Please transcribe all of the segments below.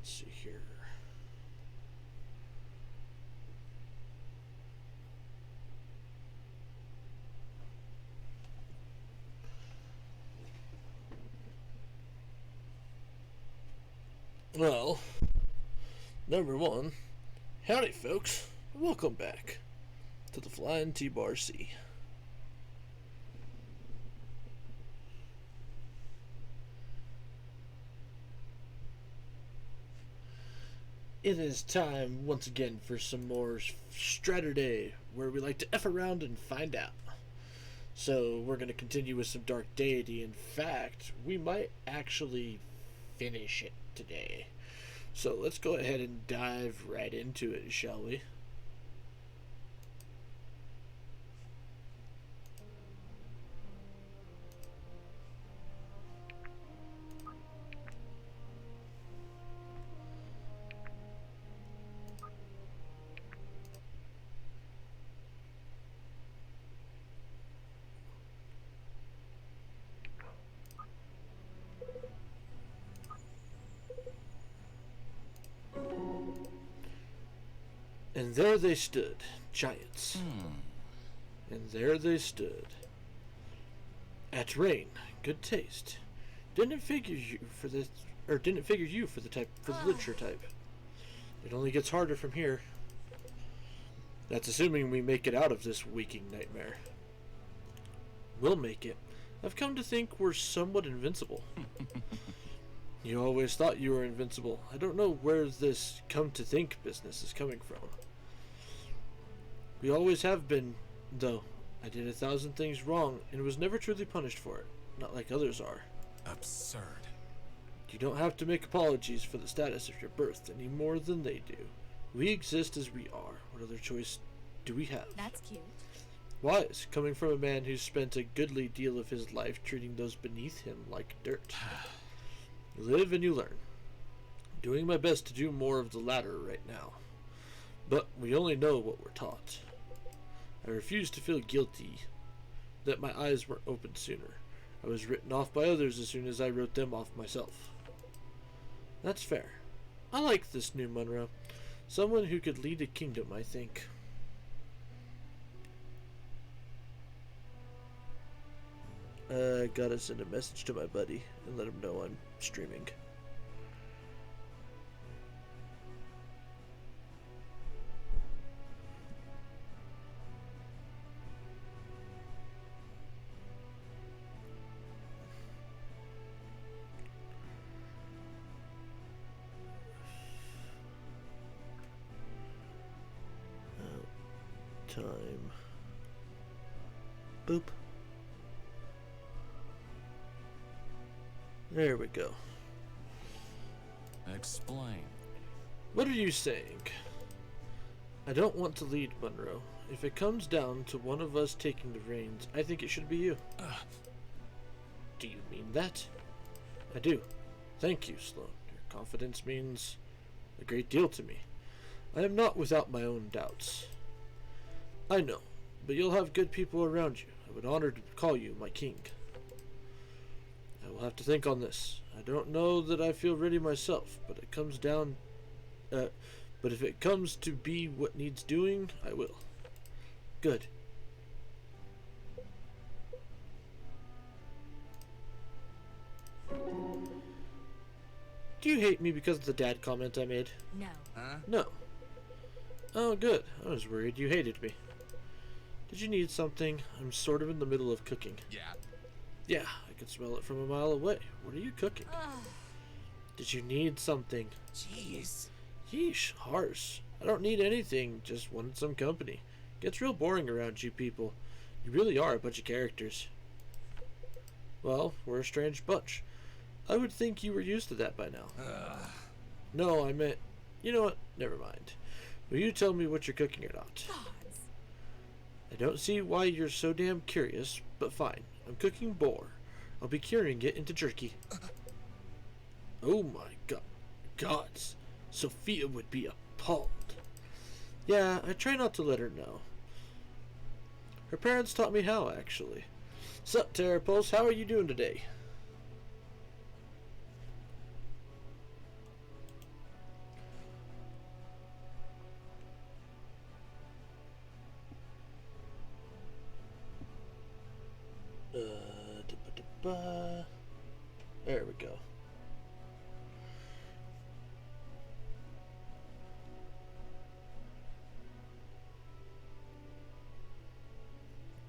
let's see here. Well, number one, howdy folks, welcome back to the Flying T-Bar C. It is time once again for some more Straturday, where we like to F around and find out. So we're going to continue with some Dark Deity. In fact, we might actually finish it today. So let's go ahead and dive right into it, shall we? And there they stood, giants. And there they stood. At rain, good taste. Didn't figure you for the literature type. It only gets harder from here. That's assuming we make it out of this waking nightmare. We'll make it. I've come to think we're somewhat invincible. You always thought you were invincible. I don't know where this come to think business is coming from. We always have been, though. I did 1,000 things wrong and was never truly punished for it. Not like others are. Absurd. You don't have to make apologies for the status of your birth any more than they do. We exist as we are. What other choice do we have? That's cute. Wise, coming from a man who's spent a goodly deal of his life treating those beneath him like dirt. You live and you learn. I'm doing my best to do more of the latter right now. But we only know what we're taught. I refuse to feel guilty that my eyes weren't opened sooner. I was written off by others as soon as I wrote them off myself. That's fair. I like this new Monroe. Someone who could lead a kingdom, I think. I gotta send a message to my buddy and let him know I'm streaming. Time. Boop. There we go. Explain. What are you saying? I don't want to lead, Monroe. If it comes down to one of us taking the reins, I think it should be you. Do you mean that? I do. Thank you, Sloan. Your confidence means a great deal to me. I am not without my own doubts. I know, but you'll have good people around you. I would honor to call you my king. I will have to think on this. I don't know that I feel ready myself, but it comes down... but if it comes to be what needs doing, I will. Good. Do you hate me because of the dad comment I made? No. Huh? No. Oh, good. I was worried you hated me. Did you need something? I'm sort of in the middle of cooking. Yeah. Yeah, I could smell it from a mile away. What are you cooking? Did you need something? Jeez. Yeesh, harsh. I don't need anything, just wanted some company. Gets real boring around you people. You really are a bunch of characters. Well, we're a strange bunch. I would think you were used to that by now. No, I meant... You know what? Never mind. Will you tell me what you're cooking or not? Gods. I don't see why you're so damn curious, but fine. I'm cooking boar. I'll be curing it into jerky. Oh my god. Gods. Sophia would be appalled. Yeah, I try not to let her know. Her parents taught me how, actually. Sup, Terrapulse? How are you doing today? ba. There we go.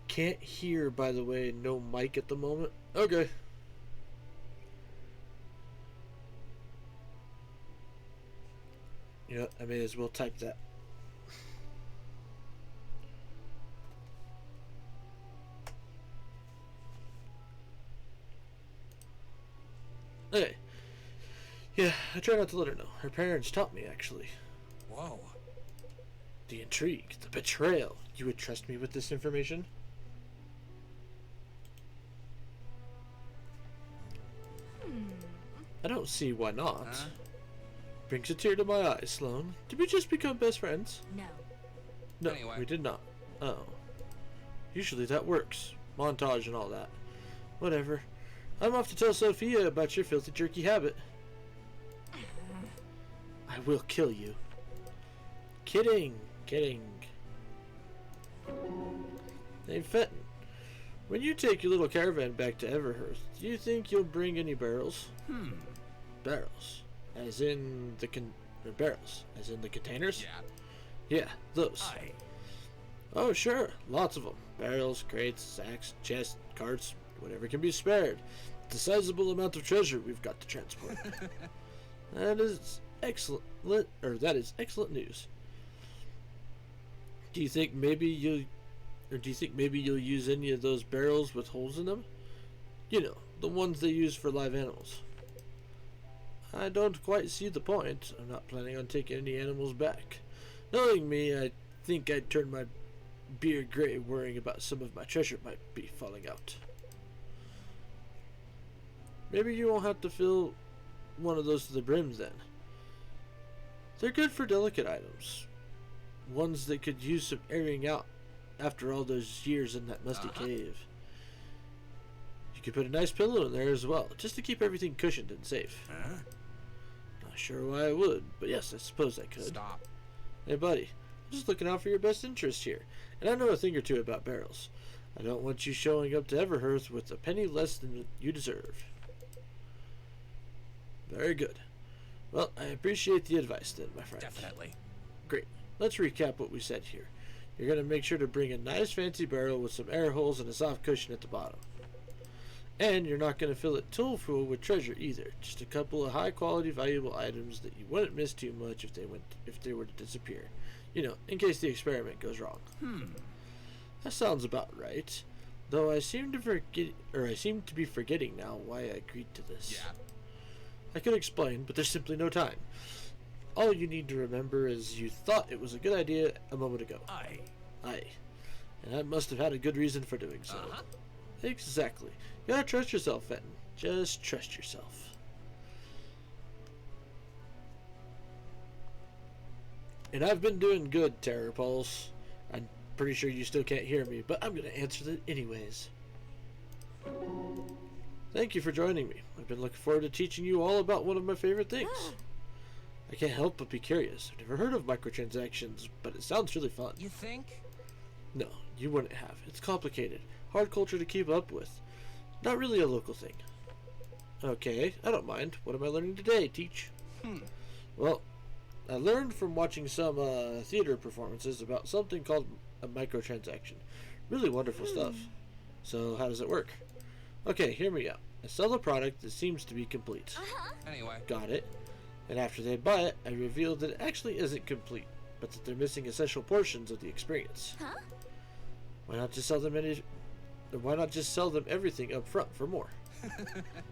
Can't hear, by the way, no mic at the moment. Okay. You know, I may as well type that. Okay. Yeah, I try not to let her know. Her parents taught me, actually. Whoa. The intrigue, the betrayal. You would trust me with this information? I don't see why not. Huh? Brings a tear to my eye, Sloan. Did we just become best friends? No. No, Anyway. we did not. Oh. Usually that works. Montage and all that. Whatever. I'm off to tell Sophia about your filthy jerky habit. I will kill you. Kidding. Kidding. Hey, Fenton. When you take your little caravan back to Everhearth, do you think you'll bring any barrels? Barrels. As in the barrels. As in the containers? Yeah. Yeah, those. Aye. Oh, sure. Lots of them. Barrels, crates, sacks, chests, carts, whatever can be spared. It's a sizable amount of treasure we've got to transport. That is excellent. That is excellent news. Do you think maybe you'll use any of those barrels with holes in them? You know, the ones they use for live animals. I don't quite see the point. I'm not planning on taking any animals back. Knowing me, I think I'd turn my beard gray worrying about some of my treasure might be falling out. Maybe you won't have to fill one of those to the brim then. They're good for delicate items. Ones that could use some airing out after all those years in that musty cave. You could put a nice pillow in there as well, just to keep everything cushioned and safe. Not sure why I would, but yes, I suppose I could. Stop. Hey buddy, I'm just looking out for your best interest here, and I know a thing or two about barrels. I don't want you showing up to Everhearth with a penny less than you deserve. Very good. Well, I appreciate the advice then, my friend. Definitely. Great. Let's recap what we said here. You're going to make sure to bring a nice fancy barrel with some air holes and a soft cushion at the bottom. And you're not going to fill it too full with treasure either. Just a couple of high quality valuable items that you wouldn't miss too much if they were to disappear. You know, in case the experiment goes wrong. That sounds about right. Though I seem to be forgetting now why I agreed to this. Yeah. I could explain, but there's simply no time. All you need to remember is you thought it was a good idea a moment ago. Aye. Aye. And I must have had a good reason for doing so. Exactly. You gotta trust yourself, Fenton. Just trust yourself. And I've been doing good, Terror Pulse. I'm pretty sure you still can't hear me, but I'm gonna answer it anyways. Thank you for joining me. I've been looking forward to teaching you all about one of my favorite things. I can't help but be curious. I've never heard of microtransactions, but it sounds really fun. You think? No, you wouldn't have. It's complicated. Hard culture to keep up with. Not really a local thing. Okay, I don't mind. What am I learning today, Teach? Well, I learned from watching some theater performances about something called a microtransaction. Really wonderful stuff. So how does it work? Okay, hear me out. I sell a product that seems to be complete. Anyway. Got it. And after they buy it, I reveal that it actually isn't complete, but that they're missing essential portions of the experience. Why not just sell them everything up front for more?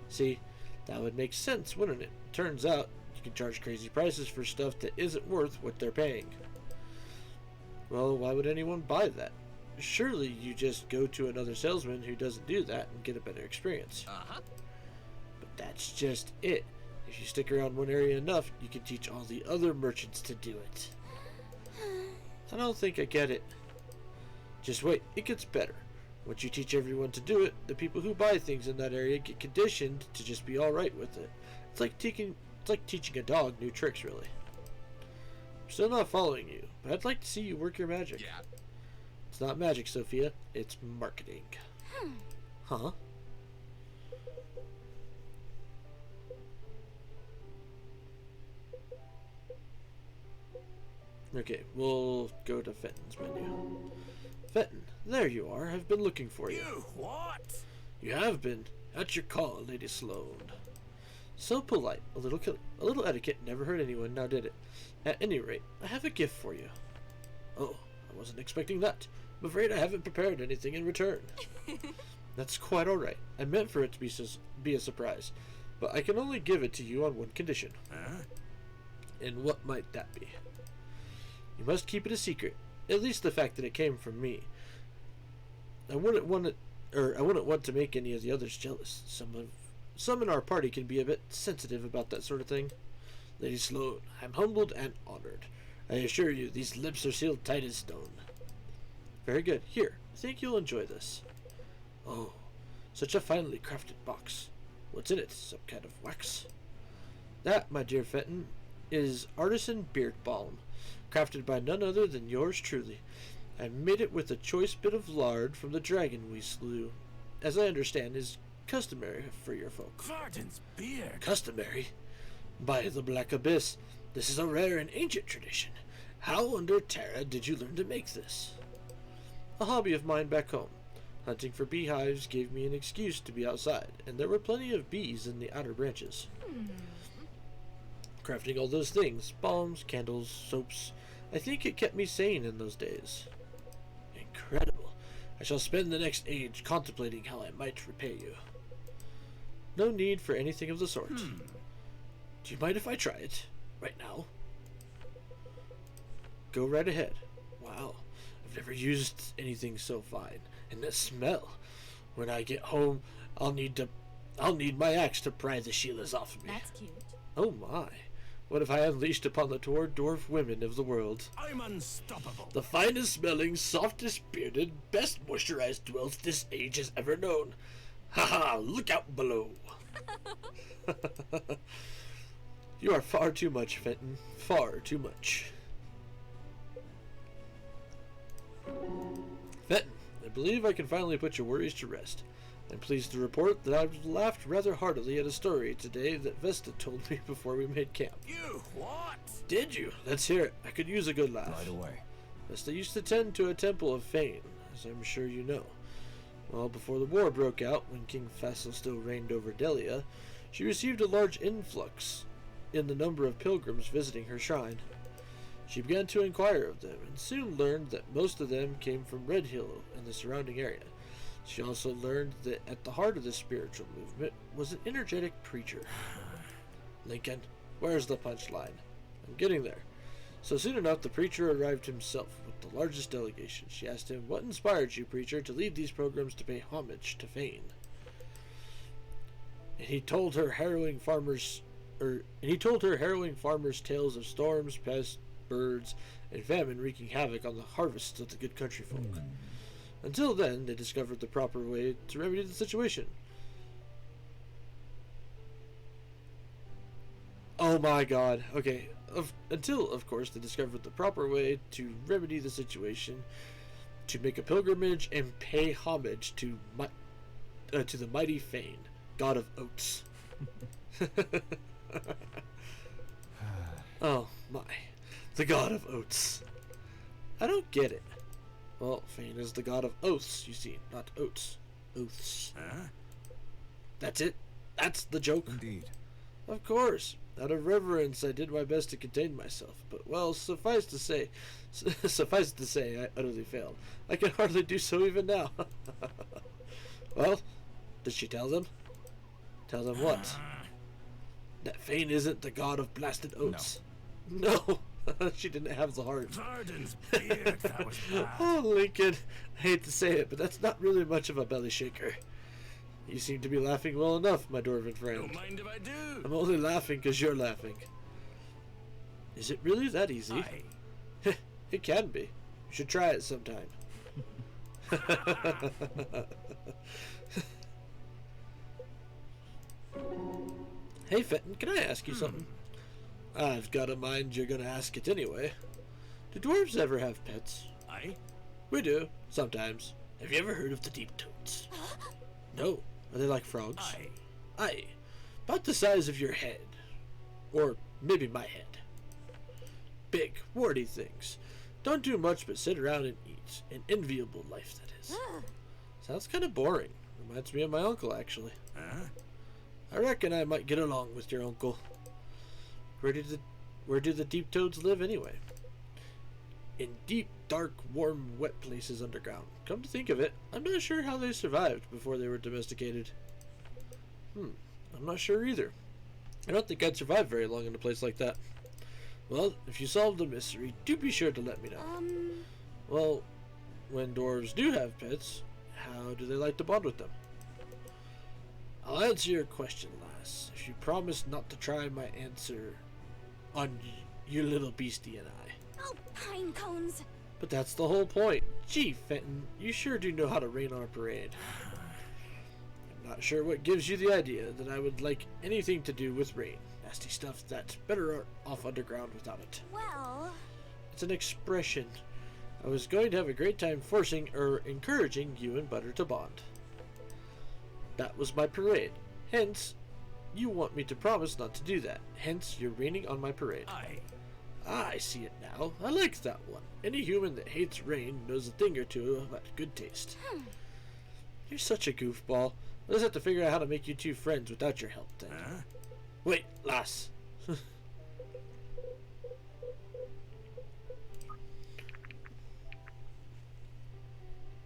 See, that would make sense, wouldn't it? Turns out you can charge crazy prices for stuff that isn't worth what they're paying. Well, why would anyone buy that? Surely you just go to another salesman who doesn't do that and get a better experience. But that's just it. If you stick around one area enough, you can teach all the other merchants to do it. I don't think I get it. Just wait, it gets better. Once you teach everyone to do it, the people who buy things in that area get conditioned to just be alright with it. It's like teaching a dog new tricks, really. I'm still not following you, but I'd like to see you work your magic. Yeah. It's not magic, Sophia. It's marketing. Huh? Okay, we'll go to Fenton's menu. Fenton, there you are. I've been looking for you. You what? You have been. At your call, Lady Sloane. So polite. A little etiquette never hurt anyone, now did it? At any rate, I have a gift for you. Oh, I wasn't expecting that. I'm afraid I haven't prepared anything in return. That's quite alright. I meant for it to be a surprise, but I can only give it to you on one condition. Huh? And what might that be? You must keep it a secret. At least the fact that it came from me. I wouldn't want to make any of the others jealous. Some in our party can be a bit sensitive about that sort of thing. Lady Sloane, I'm humbled and honored. I assure you, these lips are sealed tight as stone. Very good. Here, I think you'll enjoy this. Oh, such a finely crafted box. What's in it? Some kind of wax? That, my dear Fenton, is artisan beard balm, crafted by none other than yours truly. I made it with a choice bit of lard from the dragon we slew, as I understand is customary for your folk. Varden's beard. Customary? By the Black Abyss, this is a rare and ancient tradition. How under Terra did you learn to make this? A hobby of mine back home. Hunting for beehives gave me an excuse to be outside, and there were plenty of bees in the outer branches. Crafting all those things, balms, candles, soaps, I think it kept me sane in those days. Incredible. I shall spend the next age contemplating how I might repay you. No need for anything of the sort. Do you mind if I try it? Right now? Go right ahead. Wow, I've never used anything so fine. And the smell. When I get home, I'll need my axe to pry the Sheilas off of me. That's cute. Oh my. What have I unleashed upon the poor dwarf women of the world? I'm unstoppable. The finest smelling, softest bearded, best moisturized dwells this age has ever known. Ha ha, look out below. You are far too much, Fenton. Far too much. Fenton, I believe I can finally put your worries to rest. I'm pleased to report that I've laughed rather heartily at a story today that Vesta told me before we made camp. You what? Did you? Let's hear it. I could use a good laugh. Right away. Vesta used to tend to a temple of Fane, as I'm sure you know. Well, before the war broke out, when King Fassel still reigned over Delia, she received a large influx in the number of pilgrims visiting her shrine. She began to inquire of them, and soon learned that most of them came from Red Hill and the surrounding area. She also learned that at the heart of this spiritual movement was an energetic preacher. Lincoln, where's the punchline? I'm getting there. So soon enough, the preacher arrived himself with the largest delegation. She asked him, "What inspired you, preacher, to lead these pilgrims to pay homage to Fane?" And he told her harrowing farmers' tales of storms, pests, birds, and famine wreaking havoc on the harvests of the good country folk. Until then, they discovered the proper way to remedy the situation. Oh my god. Okay. Until, of course, they discovered the proper way to remedy the situation, to make a pilgrimage and pay homage to the mighty Fane, god of oats. Oh my. The god of oats. I don't get it. Well, Fane is the god of oaths, you see, not oats. Oaths. Huh? That's it? That's the joke? Indeed. Of course. Out of reverence, I did my best to contain myself. But, well, suffice to say, I utterly failed. I can hardly do so even now. Well, did she tell them? Tell them what? That Fane isn't the god of blasted oats. No. She didn't have the heart. Varden's beard, that was bad. Oh, Lincoln, I hate to say it, but that's not really much of a belly shaker. You seem to be laughing well enough, my dwarven friend. Don't mind if I do. I'm only laughing because you're laughing. Is it really that easy? Aye. It can be. You should try it sometime. Hey, Fenton, can I ask you something? I've got a mind you're gonna ask it anyway. Do dwarves ever have pets? Aye. We do, sometimes. Have you ever heard of the deep toads? No. Are they like frogs? Aye. Aye, about the size of your head. Or maybe my head. Big, warty things. Don't do much but sit around and eat. An enviable life, that is. Sounds kind of boring. Reminds me of my uncle, actually. Huh? I reckon I might get along with your uncle. Where do the deep toads live, anyway? In deep, dark, warm, wet places underground. Come to think of it, I'm not sure how they survived before they were domesticated. I'm not sure either. I don't think I'd survive very long in a place like that. Well, if you solve the mystery, do be sure to let me know. Well, when dwarves do have pets, how do they like to bond with them? I'll answer your question, lass, if you promise not to try my answer on your little beastie and I. Oh, pine cones. But that's the whole point. Gee, Fenton, you sure do know how to rain on a parade. I'm not sure what gives you the idea that I would like anything to do with rain. Nasty stuff that's better off underground without it. Well, It's an expression. I was going to have a great time forcing or encouraging you and Butter to bond. That was my parade. Hence, you want me to promise not to do that. Hence, you're raining on my parade. Aye. I see it now. I like that one. Any human that hates rain knows a thing or two about good taste. You're such a goofball. I'll just have to figure out how to make you two friends without your help then. Huh? Wait, lass.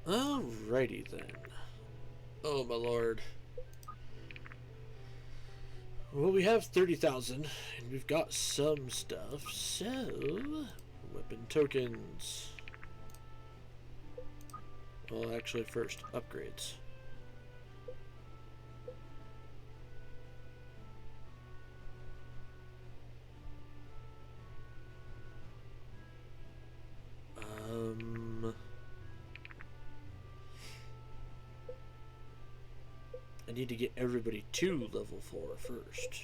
Alrighty then. Oh my lord. Well, we have 30,000, and we've got some stuff, so... Weapon tokens. Well, actually first, upgrades. I need to get everybody to level 4 first.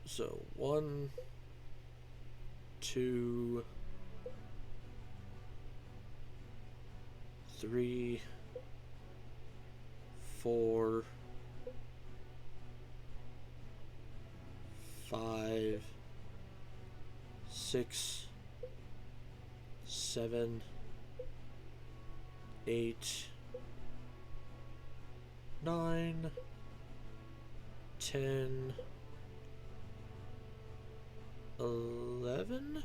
So 1, 2, 3, 4, 5, 6, 7, 8, 9, 10, 11?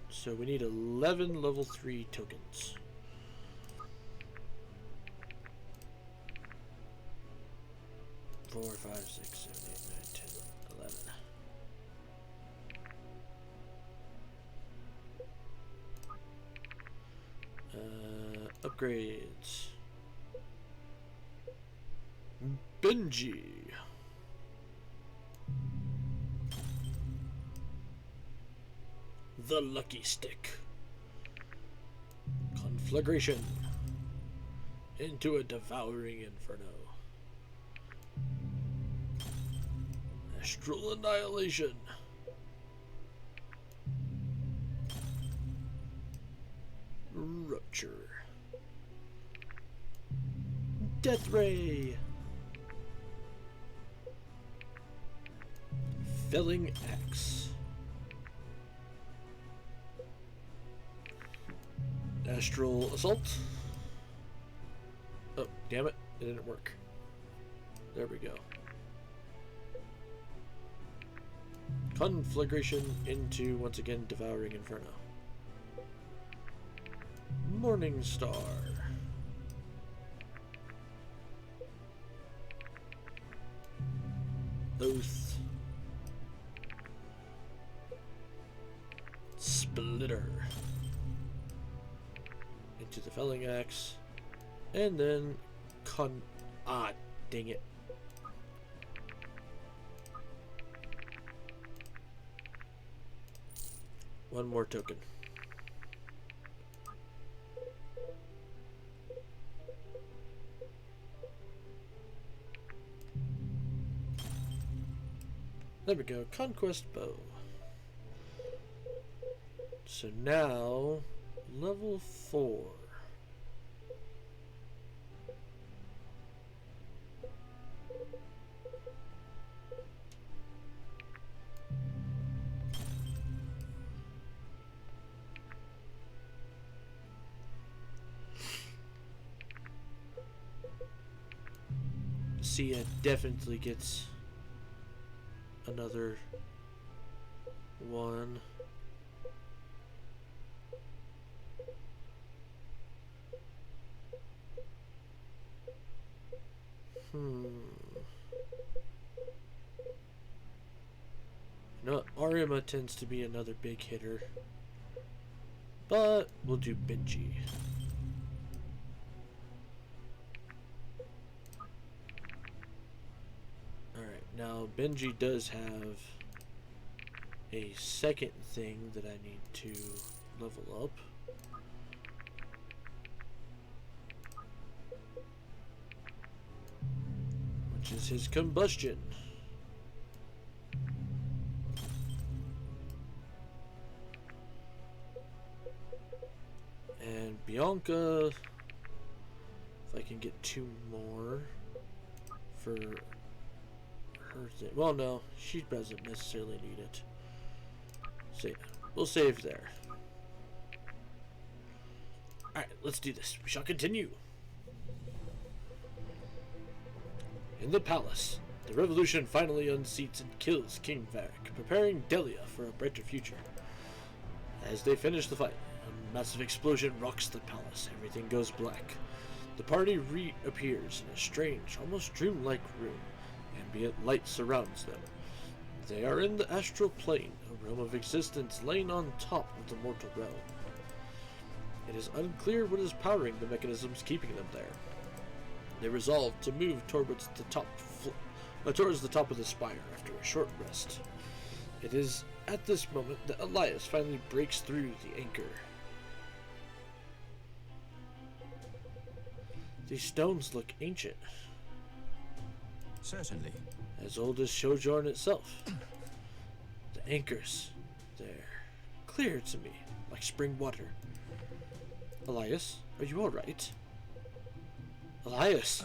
So we need 11 level 3 tokens. Four, 5, 6, 7, 8, 9, 10, 11. Upgrades. Benji. The Lucky Stick. Conflagration. Into a devouring inferno. Astral annihilation. Rupture. Death ray. Felling axe. Astral assault. Oh, damn it. It didn't work. There we go. Conflagration into, once again, devouring inferno. Morning Star. Oath. Splitter. Into the felling axe. And then dang it. One more token. There we go. Conquest bow. So now, level 4. Sia definitely gets another one. No, Arima tends to be another big hitter. But we'll do Benji. Alright, now Benji does have a second thing that I need to level up. Which is his combustion. And Bianca, if I can get 2 more for her thing. Well, no, she doesn't necessarily need it. So yeah, we'll save there. Alright, let's do this. We shall continue. In the palace, the revolution finally unseats and kills King Varric, preparing Delia for a brighter future. As they finish the fight, a massive explosion rocks the palace. Everything goes black. The party reappears in a strange, almost dreamlike room. Ambient light surrounds them. They are in the astral plane, a realm of existence laying on top of the mortal realm. It is unclear what is powering the mechanisms keeping them there. They resolve to move towards the top of the spire after a short rest. It is at this moment that Elias finally breaks through the anchor. These stones look ancient. Certainly. As old as Sojourn itself. The anchors, they're clear to me, like spring water. Elias, are you alright? Elias!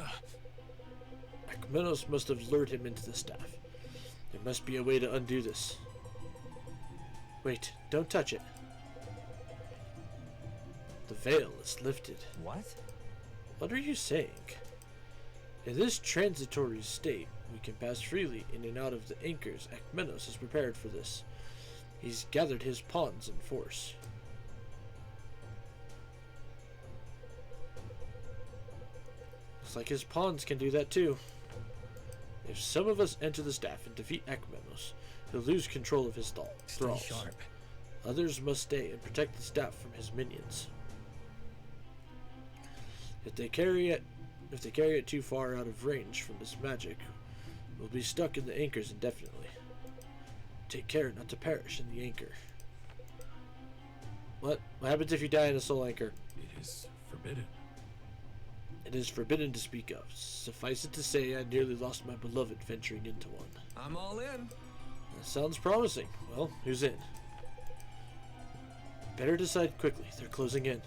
Akmenos must have lured him into the staff. There must be a way to undo this. Wait, don't touch it. The veil is lifted. What? What are you saying? In this transitory state, we can pass freely in and out of the anchors. Akmenos is prepared for this. He's gathered his pawns in force. Looks like his pawns can do that too. If some of us enter the staff and defeat Akmenos, he'll lose control of his thralls. Stay sharp. Others must stay and protect the staff from his minions. If they carry it too far out of range from this magic, we'll be stuck in the anchors indefinitely. Take care not to perish in the anchor. What? What happens if you die in a soul anchor? It is forbidden. It is forbidden to speak of. Suffice it to say, I nearly lost my beloved venturing into one. I'm all in. That sounds promising. Well, who's in? Better decide quickly. They're closing in.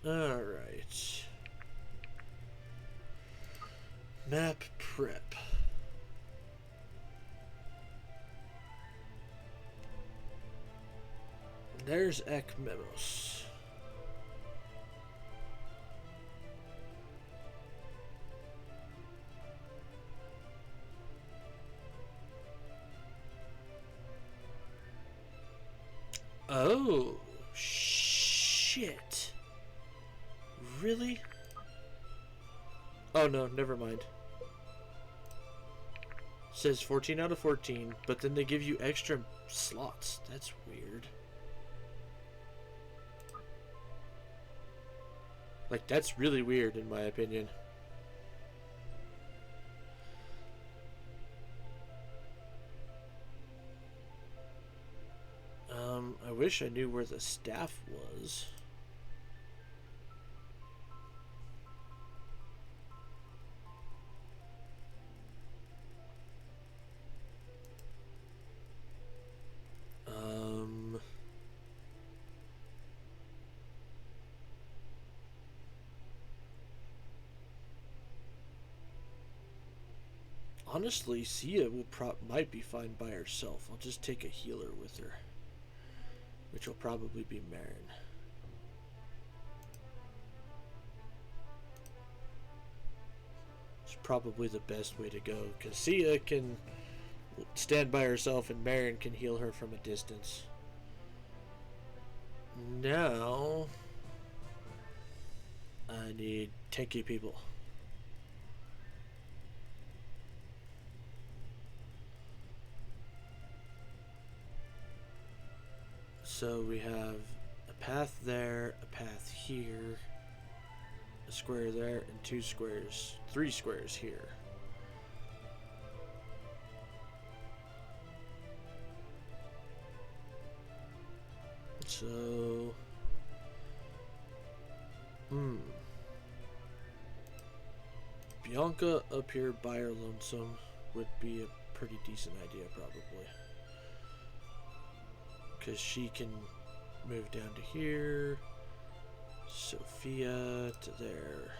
Alright. Map prep. There's Akmenos. Oh, shit. Really? Oh no, never mind. Says 14 out of 14, but then they give you extra slots. That's weird. Like, that's really weird in my opinion. wish I knew where the staff was. Honestly, Sia might be fine by herself. I'll just take a healer with her, which will probably be Marin. It's probably the best way to go, because Sia can stand by herself and Marin can heal her from a distance. Now, I need tanky people. So we have a path there, a path here, a square there, and 2 squares, 3 squares here. So, Bianca up here by her lonesome would be a pretty decent idea, probably. Because she can move down to here, Sophia to there.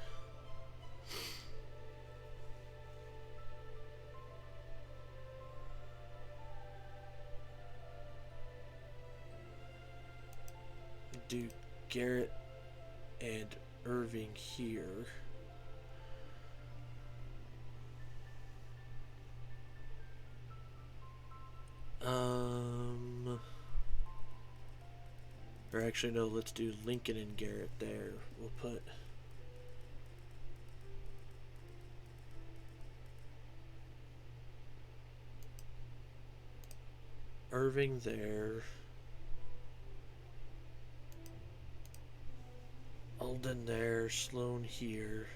Do Garrett and Irving here. Or actually, no, let's do Lincoln and Garrett there. We'll put Irving there. Alden there. Sloan here.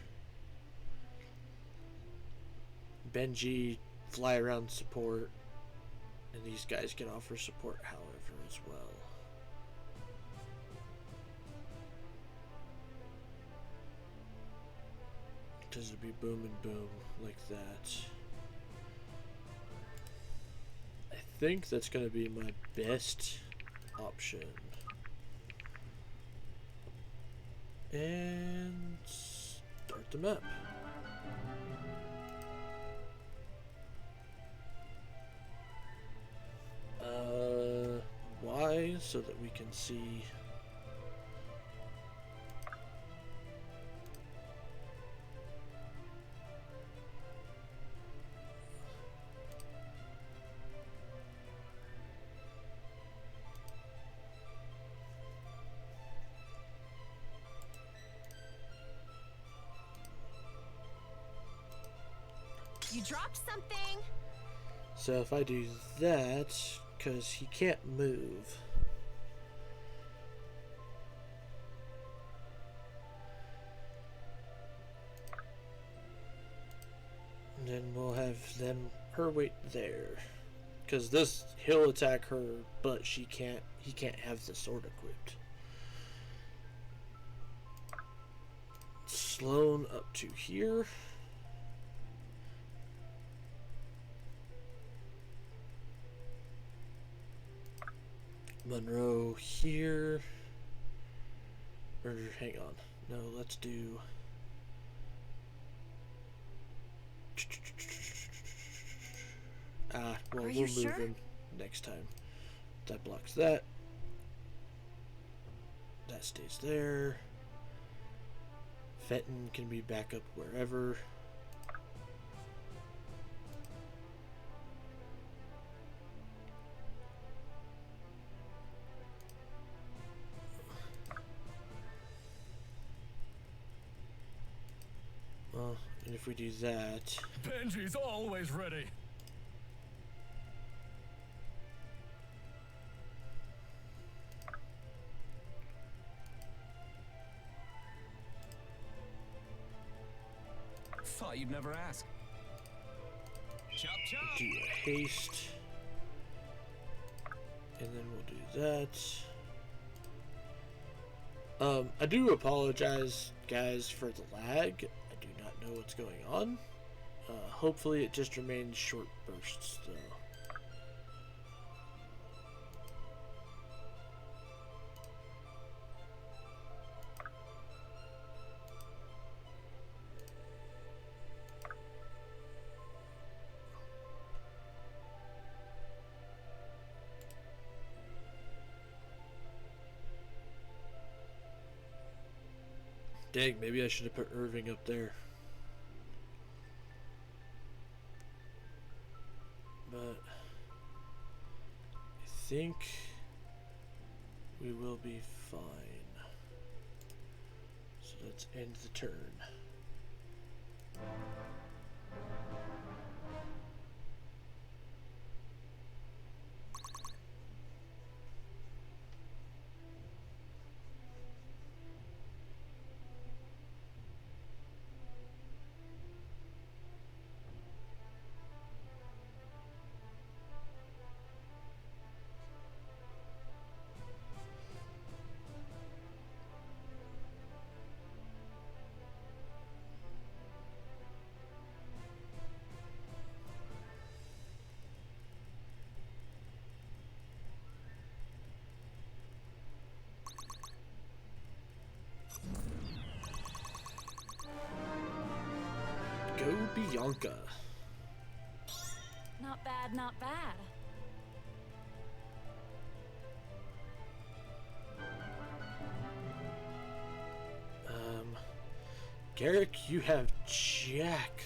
Benji, fly around support. And these guys can offer support however as well. Because it'd be boom and boom like that. I think that's going to be my best option. And start the map. Why? So that we can see. You dropped something. So if I do that, because he can't move. And then we'll have her wait there. Because he'll attack her, but he can't have the sword equipped. Sloan up to here. Monroe here. Or hang on. No, let's do. Well, we'll move him next time. That blocks that. That stays there. Fenton can be back up wherever. Well, and if we do that... Benji's always ready. Thought you'd never ask. Chop chop. Do a haste. And then we'll do that. I do apologize, guys, for the lag. I do not know what's going on. Hopefully it just remains short bursts, though. Dang, maybe I should have put Irving up there. But I think we will be fine. So let's end the turn. Go Bianca. Not bad, not bad. Garrick, you have Jack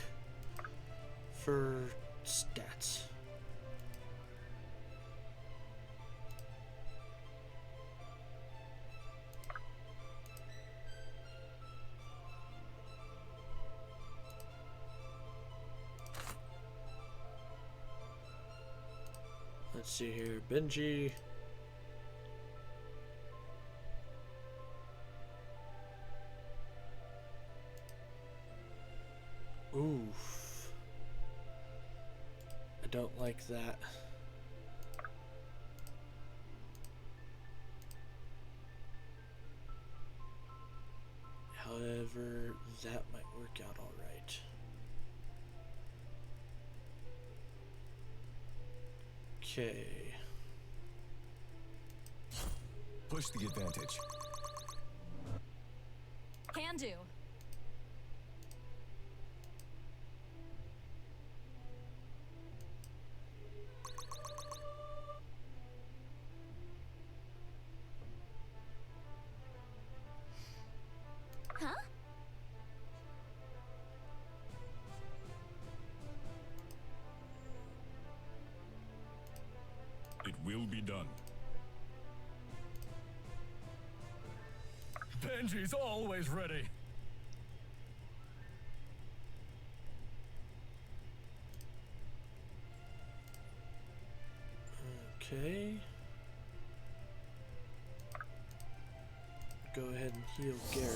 for stats. Let's see here, Benji. Oof. I don't like that. However, that might work out all right. Okay. Push the advantage. Can do. Huh? It will be done. Benji's always ready. Okay. Go ahead and heal Garrick.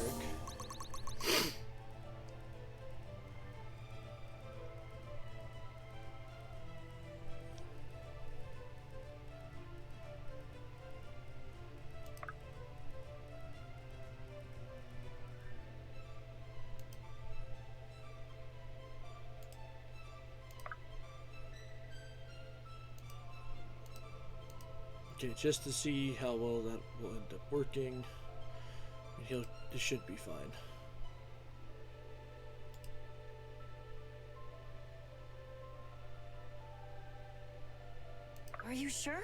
Okay, just to see how well that will end up working. It should be fine. Are you sure?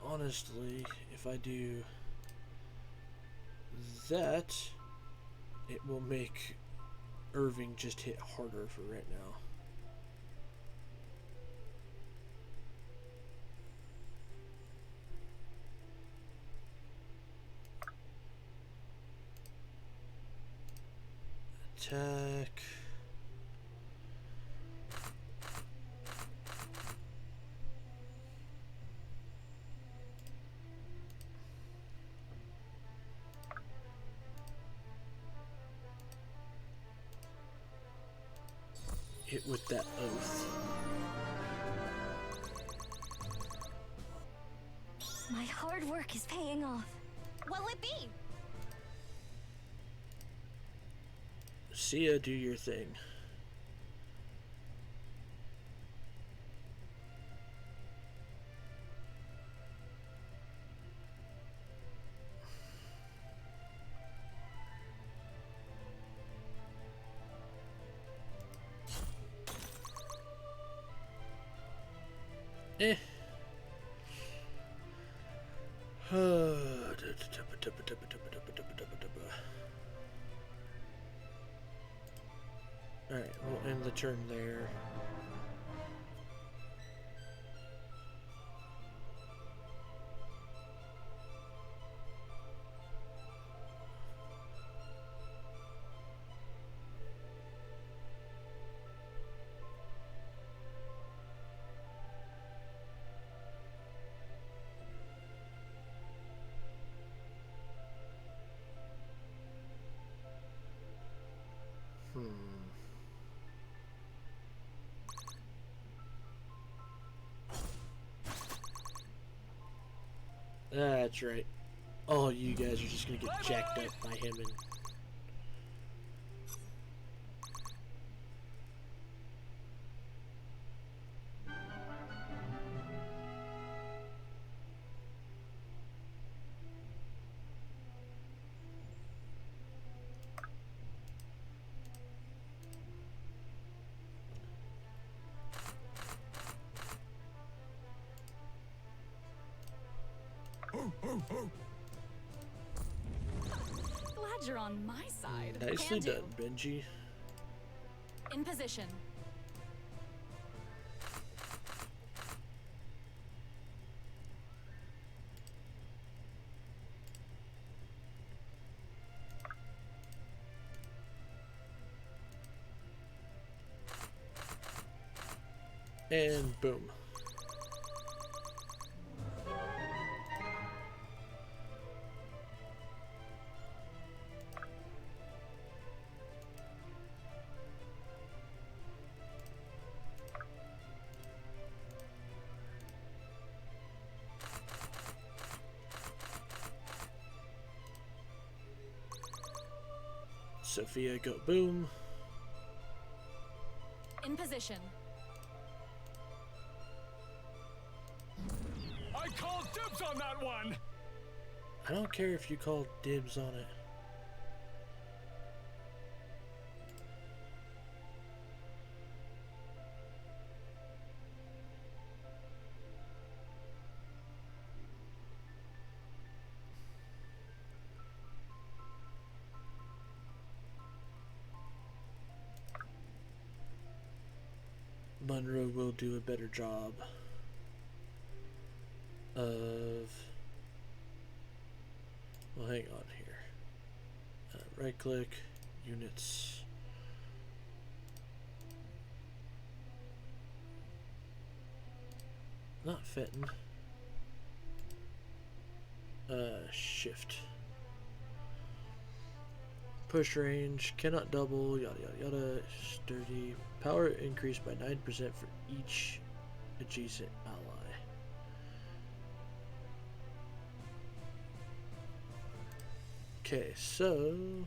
Honestly, if I do that, it will make Irving just hit harder for right now. Attack. Hit with that oath. My hard work is paying off. What'll it be? See ya, do your thing. Eh. Alright, we'll end the turn there. That's right. All you guys are just gonna get jacked up by him Glad you're on my side. and nicely Can do. done, Benji. In position. And boom. Sophia, go boom. In position. I call dibs on that one! I don't care if you call dibs on it. Monroe will do a better job of, well, hang on here. Right click, units. Not fitting. Shift. Push range, cannot double, yada yada yada, sturdy. Power increased by 9% for each adjacent ally. Okay, so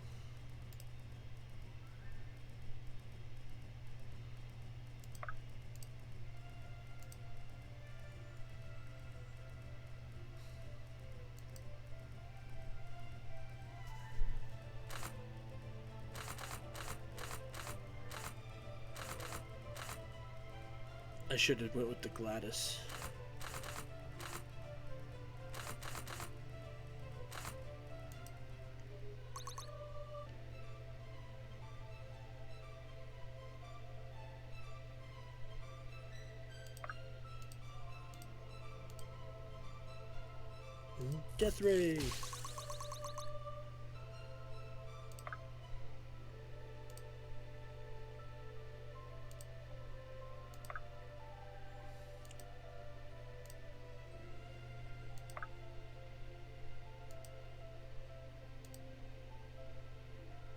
I should have went with the Gladys. Death Ray!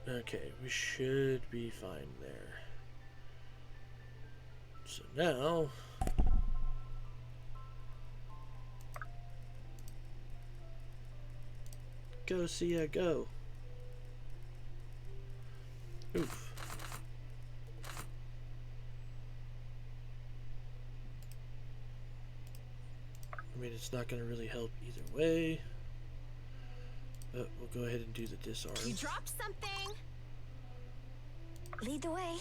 Okay, we should be fine there. So now Go, Sia, go. Oof. I mean, it's not going to really help either way. But we'll go ahead and do the disarm. You dropped something. Lead the way.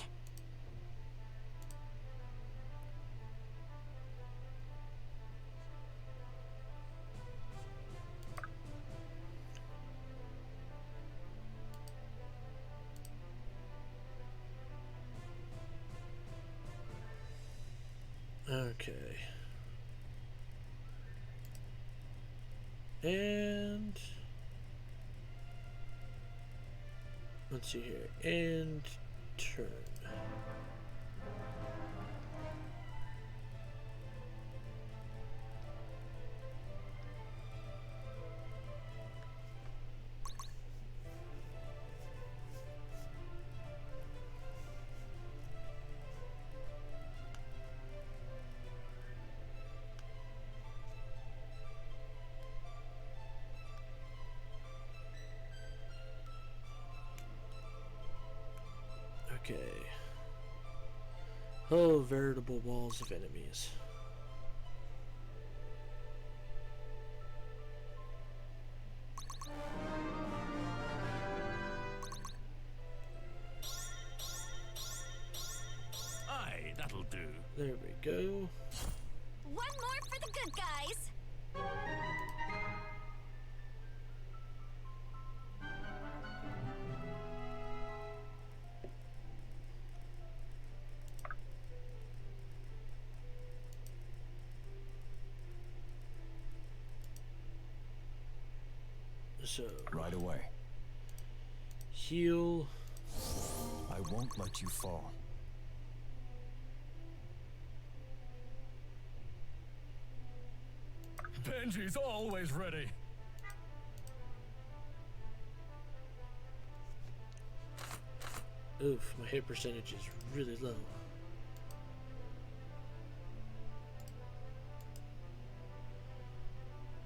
Okay. And let's see here. And turn. Okay. Oh, veritable walls of enemies. Aye, that'll do. There we go. One more for the good guys. So, Right away. heal. I won't let you fall. Benji's always ready. Oof, my hit percentage is really low.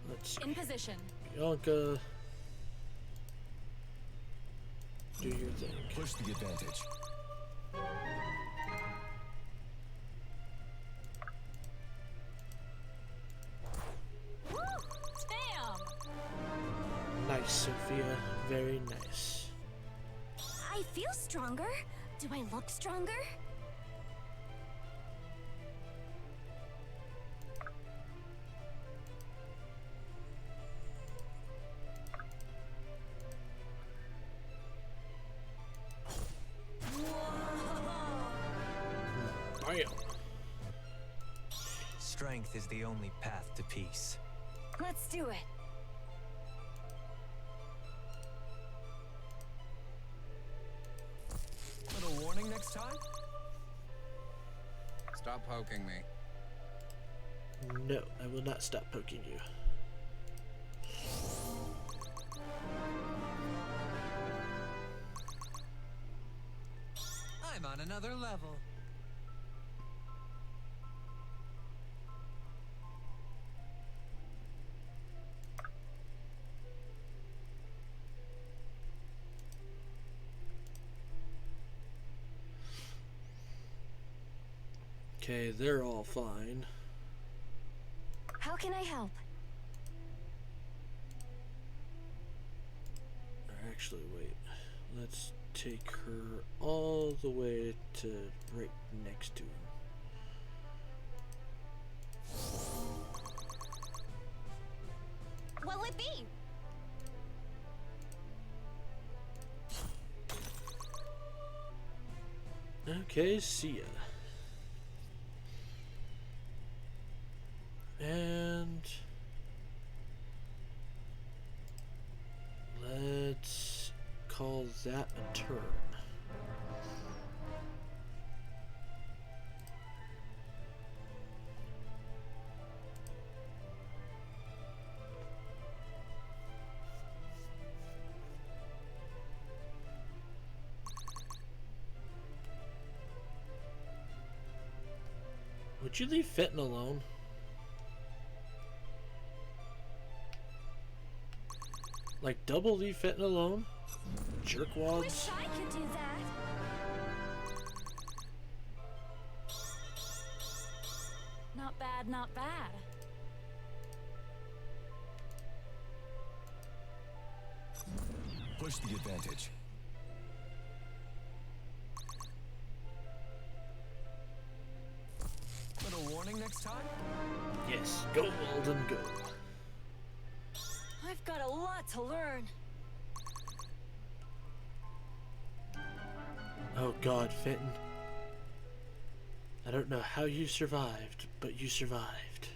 Let's see. In position. Bianca, do your thing. Push the advantage. Woo! Damn! Nice, Sophia. Very nice. I feel stronger. Do I look stronger? Bam. Strength is the only path to peace. Let's do it. Little warning next time? Stop poking me. No, I will not stop poking you. I'm on another level. Okay, they're all fine. How can I help? Or actually, wait. Let's take her all the way to right next to him. What'll it be? Okay, see ya. And let's call that a turn. Would you leave Fenton alone? Like double leave Fenton alone? Wish Jerkwads. I could do that. Not bad, not bad. Push the advantage. Little warning next time? Yes, go Walden, go. I've got a lot to learn. Oh god, Fenton. I don't know how you survived, but you survived.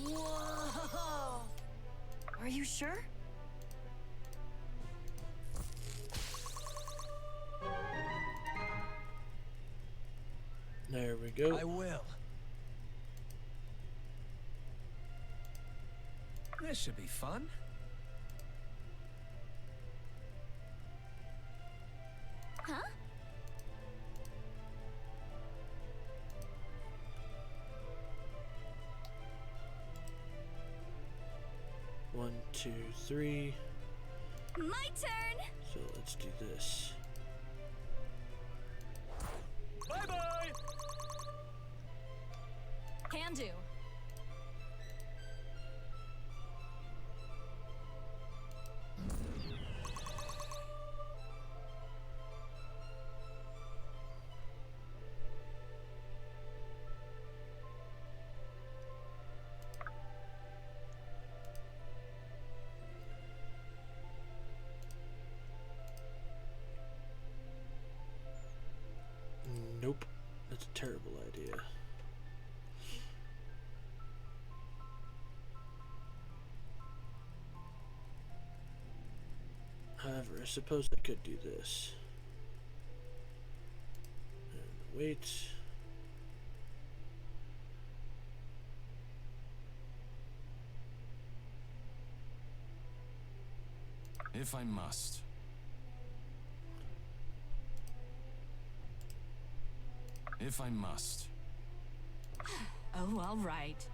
Whoa! Are you sure? There we go. I will. This should be fun. Huh? One, two, three. My turn! So let's do this. Bye-bye! Can do. Nope. That's a terrible idea. However, I suppose I could do this. And wait. If I must. If I must. Oh, all right.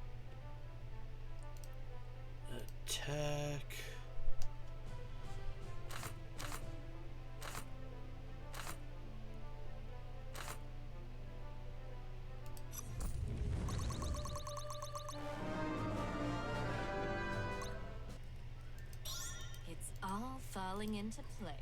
Attack. It's all falling into place.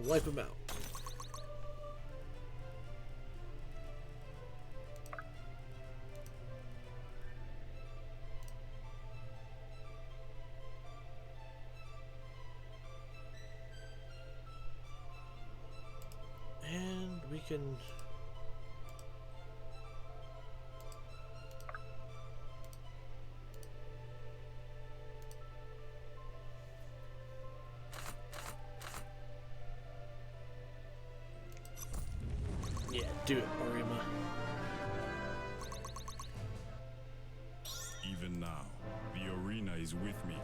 Wipe him out. And we can... Yeah, do it, Orima. Even now, the arena is with me.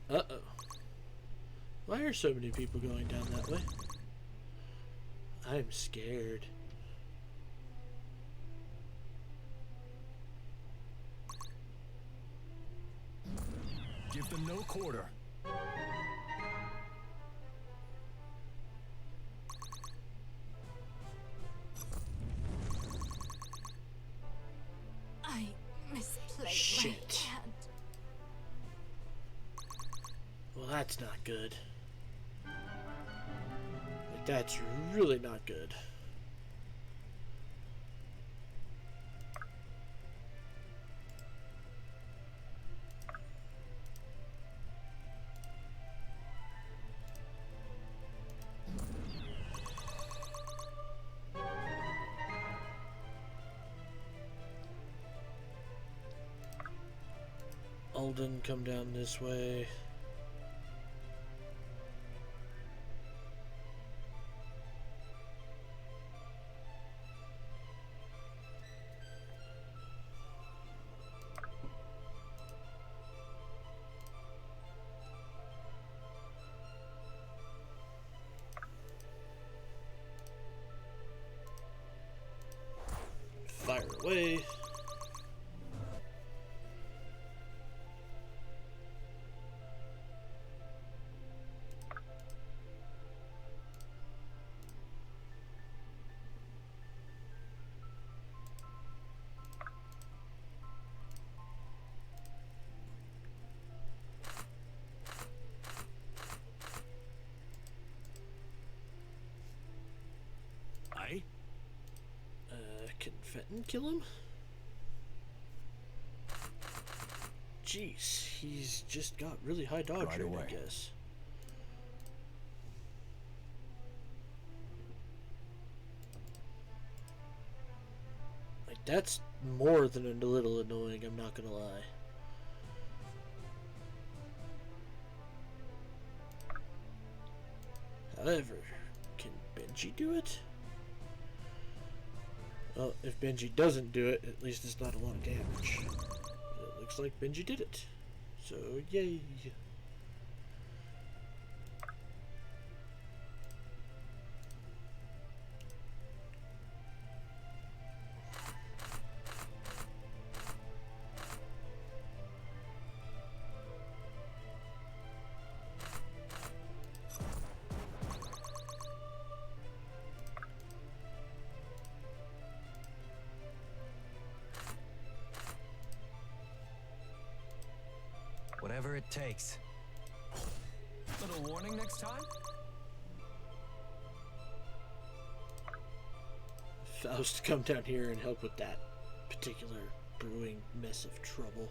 Uh-oh. Why are so many people going down that way? I'm scared. Give them no quarter. I misplaced Shit. my hand. Well, that's not good. That's really not good. Alden, come down this way. Fire away. Aye. Can Fenton kill him? Jeez, he's just got really high dodge Right rate, away. I guess. Like, that's more than a little annoying, I'm not gonna lie. However, can Benji do it? Well, if Benji doesn't do it, at least it's not a lot of damage. It looks like Benji did it. So, yay! Whatever it takes. Little warning next time? Faust, come down here and help with that particular brewing mess of trouble.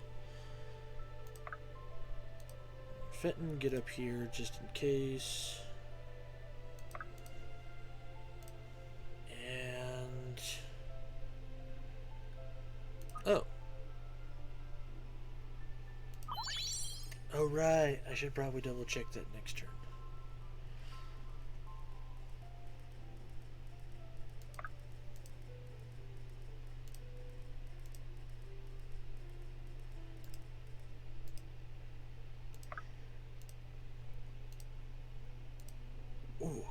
Fenton, get up here just in case. And... oh. Oh, right. I should probably double check that next turn. Ooh.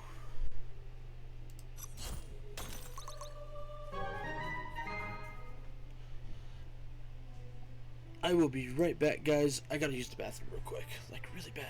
I will be right back, guys. I gotta use the bathroom real quick. Like, really bad.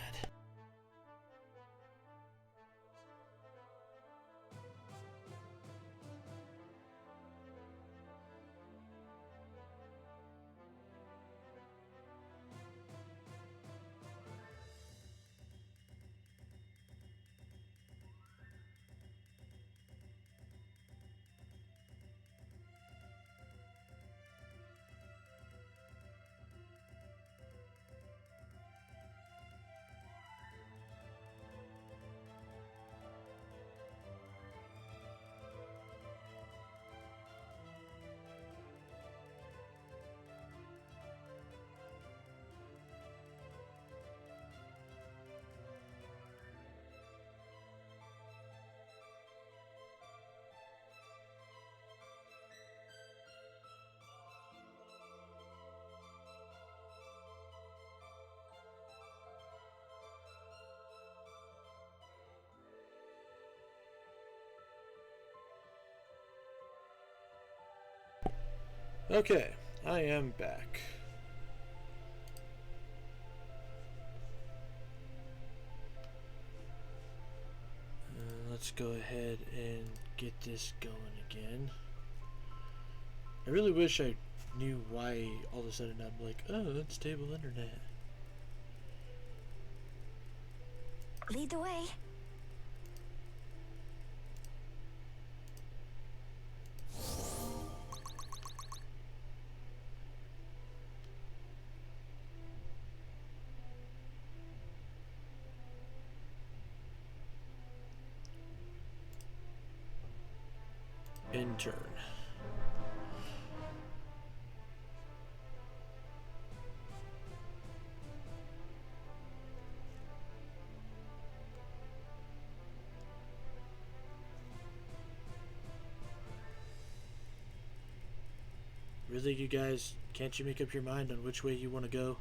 Okay, I am back. Let's go ahead and get this going again. I really wish I knew why all of a sudden I'm like, oh, unstable internet. Lead the way. turn. Really, you guys, can't you make up your mind on which way you want to go?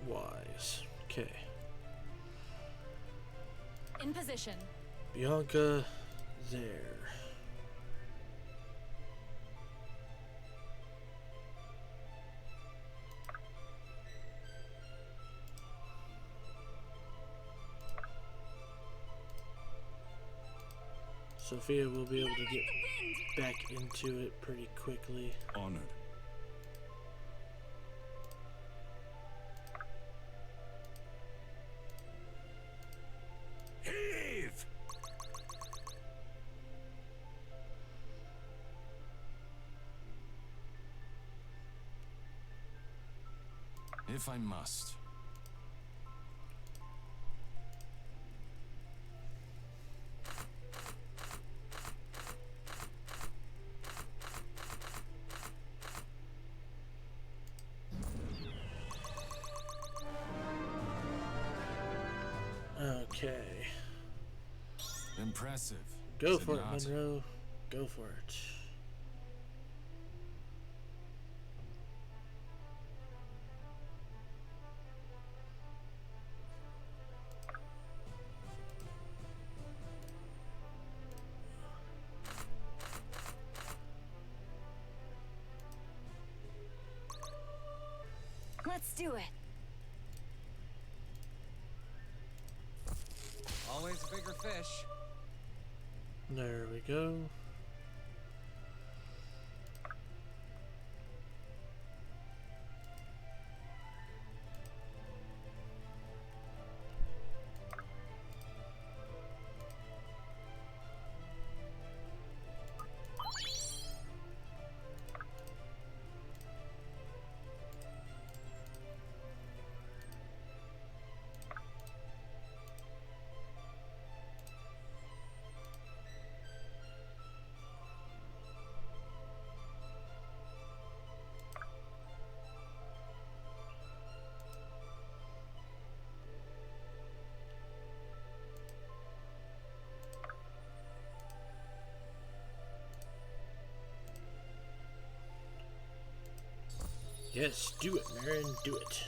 Wise. Okay. In position. Bianca, there. Sophia will be able to get back into it pretty quickly. Honored. Heave! If I must. Okay. Impressive. Go is for it, not? Monroe. Go for it. Let's do it. Always a bigger fish. There we go. Yes, do it, Marin, do it.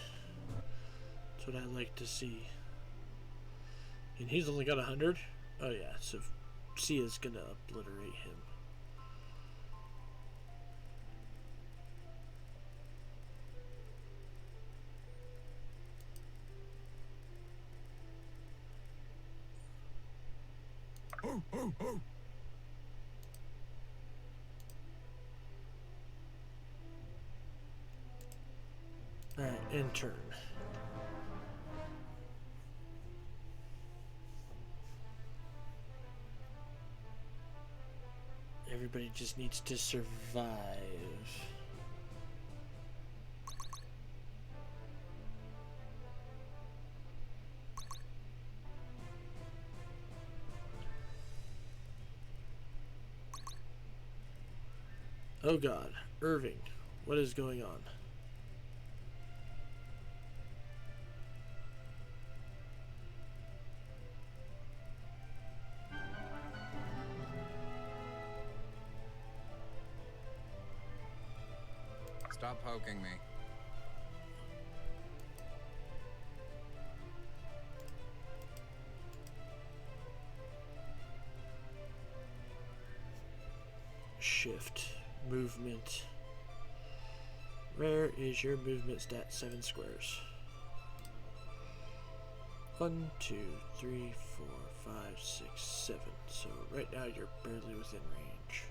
That's what I like to see. And he's only got 100? Oh yeah, so Sia's gonna obliterate him. Alright, in turn. Everybody just needs to survive. Oh God, Irving, what is going on? Stop poking me. Shift, movement. Where is your movement stat? 7 squares. 1, 2, 3, 4, 5, 6, 7. So right now you're barely within range.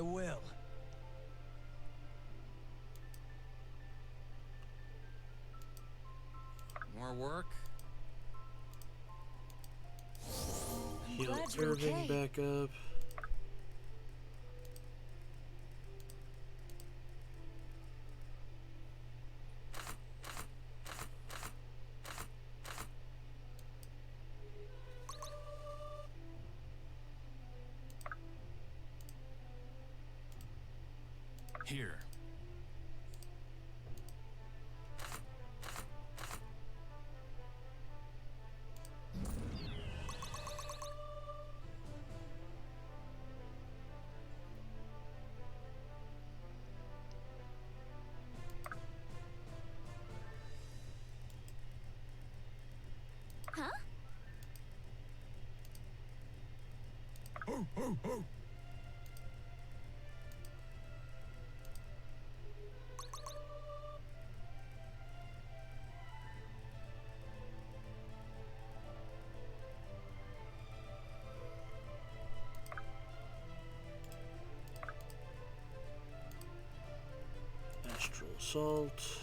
will. More work? Heal glad you're Irving okay. back up. Here. Huh? Astral Assault.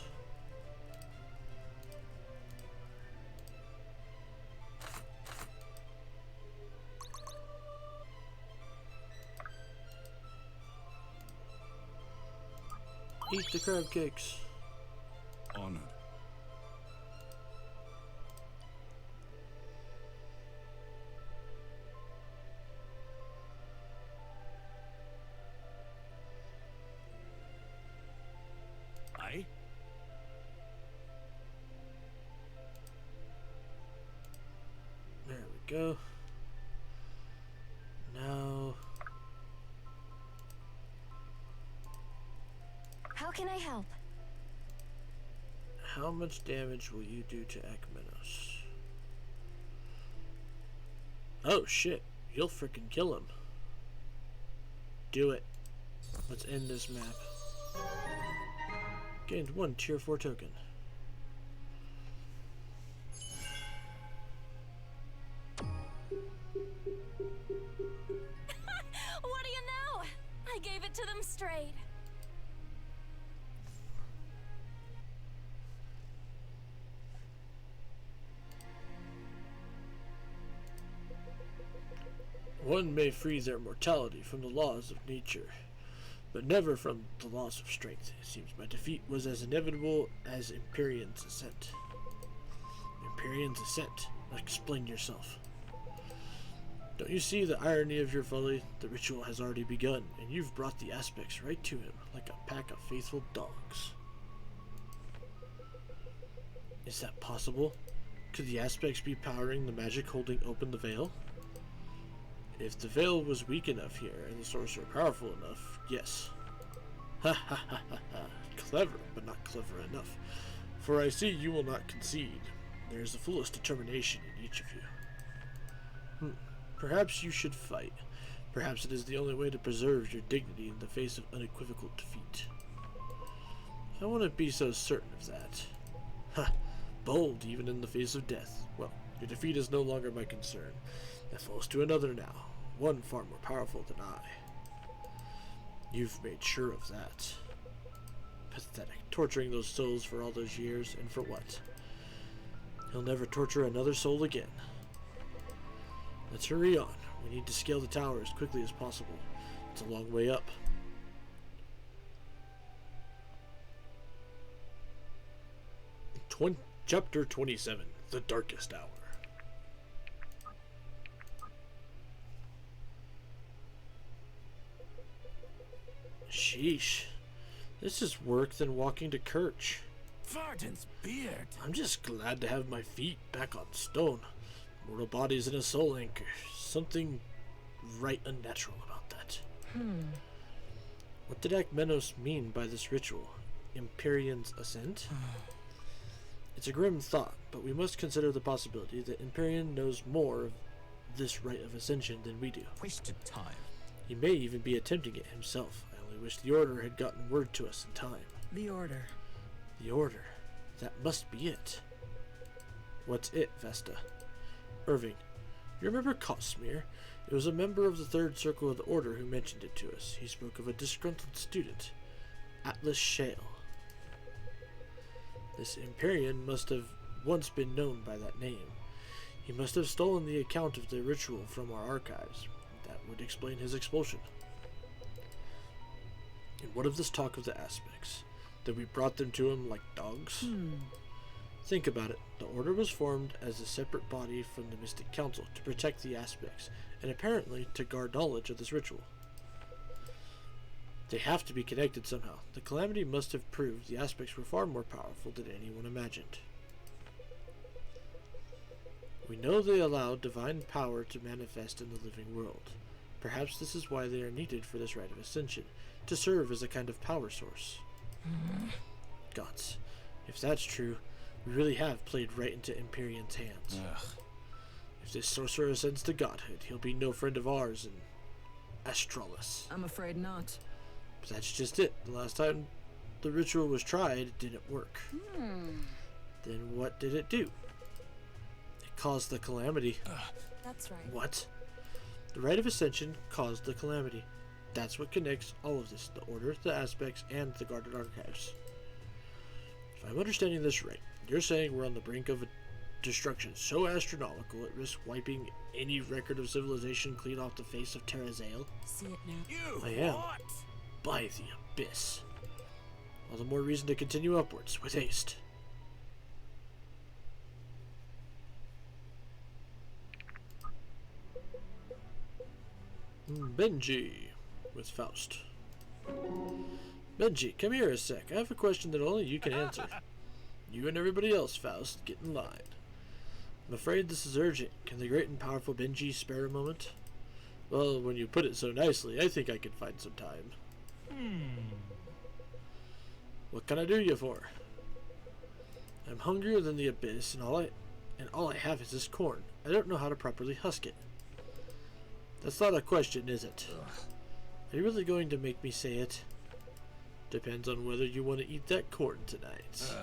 Eat the crab cakes. Honored. Aye? There we go. Now, How can I help? how much damage will you do to Akmenos? Oh shit, you'll freaking kill him. Do it. Let's end this map. Gained 1 tier 4 token. What do you know? I gave it to them straight. One may free their mortality from the laws of nature, but never from the laws of strength. It seems my defeat was as inevitable as Empyrean's ascent. Empyrean's ascent? Explain yourself. Don't you see the irony of your folly? The ritual has already begun, and you've brought the aspects right to him, like a pack of faithful dogs. Is that possible? Could the aspects be powering the magic holding open the veil? If the veil was weak enough here, and the sorcerer powerful enough, yes. Ha ha ha ha ha. Clever, but not clever enough. For I see you will not concede. There is the fullest determination in each of you. Perhaps you should fight. Perhaps it is the only way to preserve your dignity in the face of unequivocal defeat. I wouldn't be so certain of that. Ha! Bold even in the face of death. Well, your defeat is no longer my concern. That falls to another now, one far more powerful than I. You've made sure of that. Pathetic, torturing those souls for all those years, and for what? He'll never torture another soul again. Let's hurry on. We need to scale the tower as quickly as possible. It's a long way up. Chapter 27, The Darkest Hour. Sheesh. This is work than walking to Kirch. Varden's beard. I'm just glad to have my feet back on stone. Mortal bodies in a soul anchor. Something right unnatural about that. What did Akmenos mean by this ritual? Empyrean's ascent? It's a grim thought, but we must consider the possibility that Empyrean knows more of this rite of ascension than we do. Wasted time. He may even be attempting it himself. I only wish the Order had gotten word to us in time. The Order. The Order. That must be it. What's it, Vesta? Irving, You remember Cosmere? It was a member of the Third Circle of the Order who mentioned it to us. He spoke of a disgruntled student, Atlas Shale. This Empyrean must have once been known by that name. He must have stolen the account of the ritual from our archives. That would explain his expulsion. And what of this talk of the aspects? That we brought them to him like dogs? Think about it. The Order was formed as a separate body from the Mystic Council to protect the aspects, and apparently to guard knowledge of this ritual. They have to be connected somehow. The Calamity must have proved the aspects were far more powerful than anyone imagined. We know they allow divine power to manifest in the living world. Perhaps this is why they are needed for this rite of ascension, to serve as a kind of power source. Gods, if that's true, we really have played right into Empyrean's hands. Ugh. If this sorcerer ascends to godhood, he'll be no friend of ours in Astralis. I'm afraid not. But that's just it. The last time the ritual was tried, it didn't work. Then what did it do? It caused the Calamity. That's right. What? The Rite of Ascension caused the Calamity. That's what connects all of this, the Order, the Aspects, and the Guarded Archives. If I'm understanding this right, you're saying we're on the brink of a destruction so astronomical it risks wiping any record of civilization clean off the face of Terrazale? See it now. You I am. what? By the abyss. All the more reason to continue upwards with haste. Benji with Faust. Benji, come here a sec. I have a question that only you can answer. You and everybody else, Faust, get in line. I'm afraid this is urgent. Can the great and powerful Benji spare a moment? Well, when you put it so nicely, I think I can find some time. What can I do you for? I'm hungrier than the abyss, and all I have is this corn. I don't know how to properly husk it. That's not a question, is it? Are you really going to make me say it? Depends on whether you want to eat that corn tonight.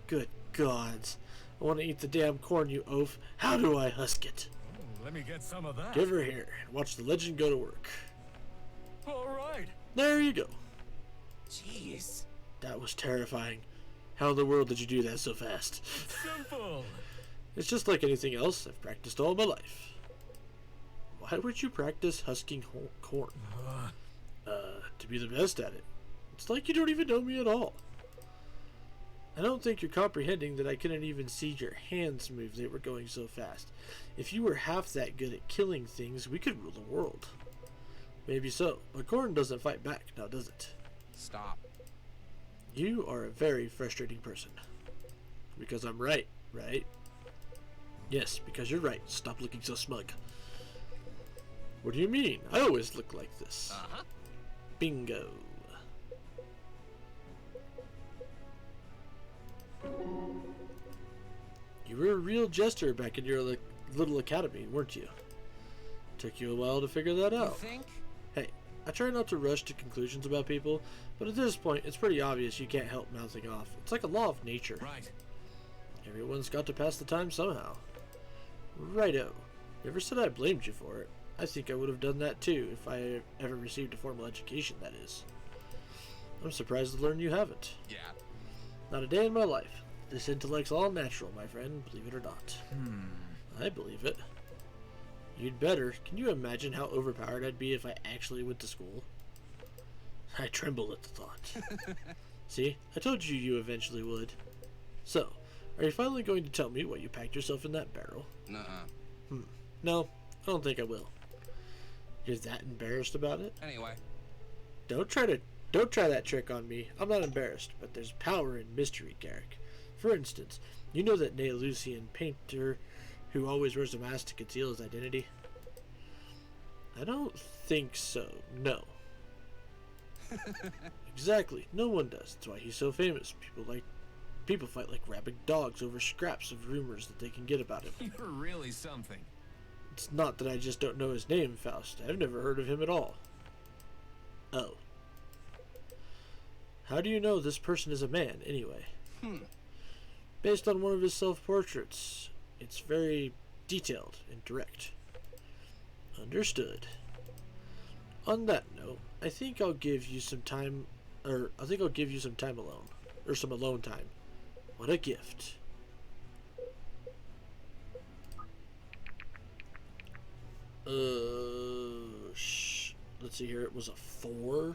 Good gods. I want to eat the damn corn, you oaf. How do I husk it? Let me get some of that. Give her here and watch the legend go to work. All right. There you go. Jeez. That was terrifying. How in the world did you do that so fast? Simple. It's just like anything else. I've practiced all my life. Why would you practice husking whole corn? To be the best at it. It's like you don't even know me at all. I don't think you're comprehending that I couldn't even see your hands move. They were going so fast. If you were half that good at killing things, we could rule the world. Maybe so, but corn doesn't fight back, now does it? Stop. You are a very frustrating person. Because I'm right, right? Yes, because you're right. Stop looking so smug. What do you mean? I always look like this. Bingo. You were a real jester back in your little academy, weren't you? Took you a while to figure that You out. think? Hey, I try not to rush to conclusions about people, but at this point, it's pretty obvious you can't help mouthing off. It's like a law of nature. Right. Everyone's got to pass the time somehow. Righto. Never said I blamed you for it. I think I would have done that too if I ever received a formal education, that is. I'm surprised to learn you haven't. Yeah. Not a day in my life. This intellect's all natural, my friend, believe it or not. I believe it. You'd better. Can you imagine how overpowered I'd be if I actually went to school? I tremble at the thought. See, I told you you eventually would. So, are you finally going to tell me what you packed yourself in that barrel? Nuh-uh. No, I don't think I will. You're that embarrassed about it? Anyway. Don't try that trick on me. I'm not embarrassed, but there's power in mystery, Garrick. For instance, you know that Neolucian painter who always wears a mask to conceal his identity? I don't think so, no. Exactly, no one does. That's why he's so famous. People fight like rabid dogs over scraps of rumors that they can get about him. You're really something. It's not that I just don't know his name, Faust. I've never heard of him at all. Oh. How do you know this person is a man, anyway? Based on one of his self-portraits. It's very detailed and direct. Understood. On that note, I think I'll give you some time, alone, or some alone time. What a gift. Let's see here. It was a 4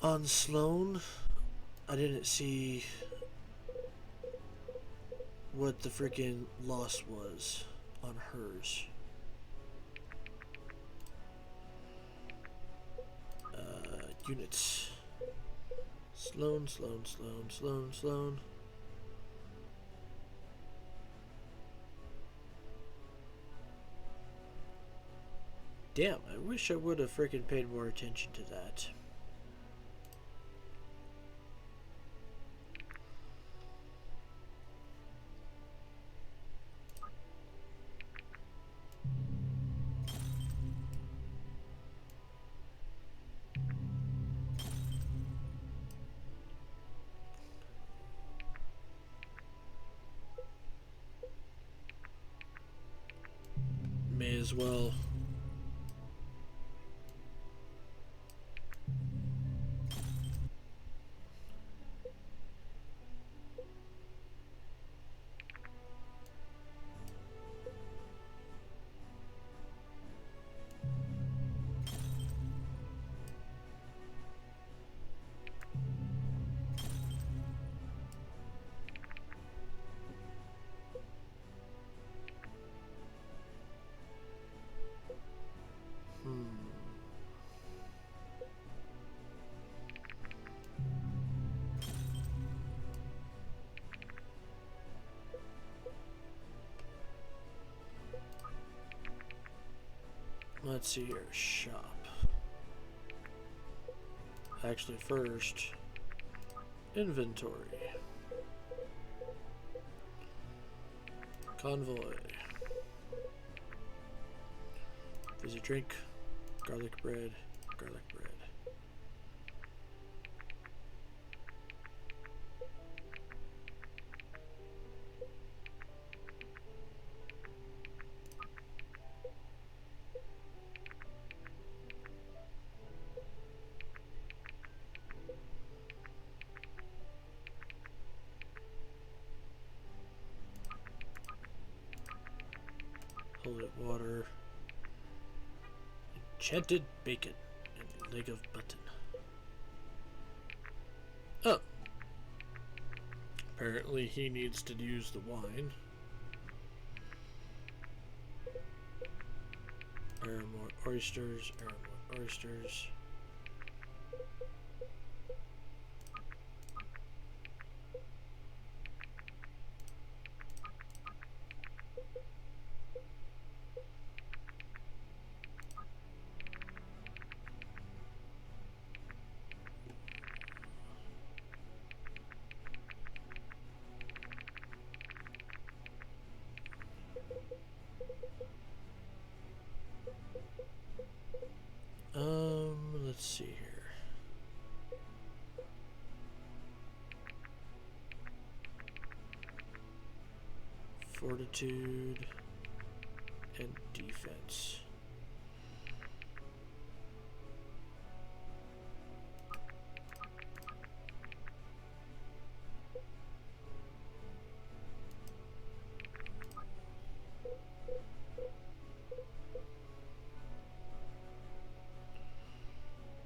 on Sloan. I didn't see what the freaking loss was on hers. Units. Sloan. Damn, I wish I would have freaking paid more attention to that. May as well. Let's see here. Shop. Actually, first, inventory. Convoy. Fizzy drink. Garlic bread. Garlic bread. Holy water. Enchanted bacon and leg of mutton. Oh. Apparently he needs to use the wine. More oysters, more oysters. Let's see here. Fortitude and defense.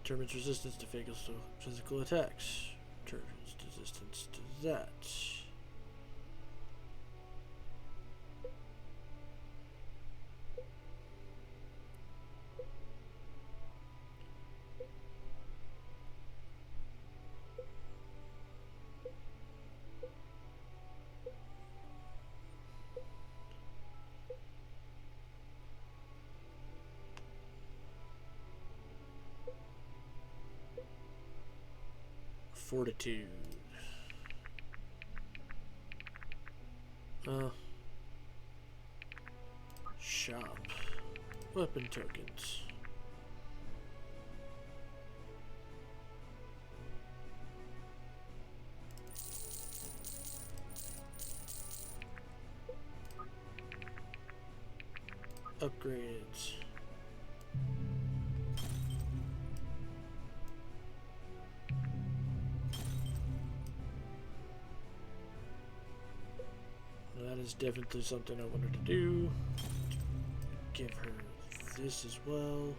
Determines resistance to physical attacks. Determines resistance to that. Fortitude. Shop. Weapon tokens. Upgrades. That is definitely something I wanted to do. Give her this as well.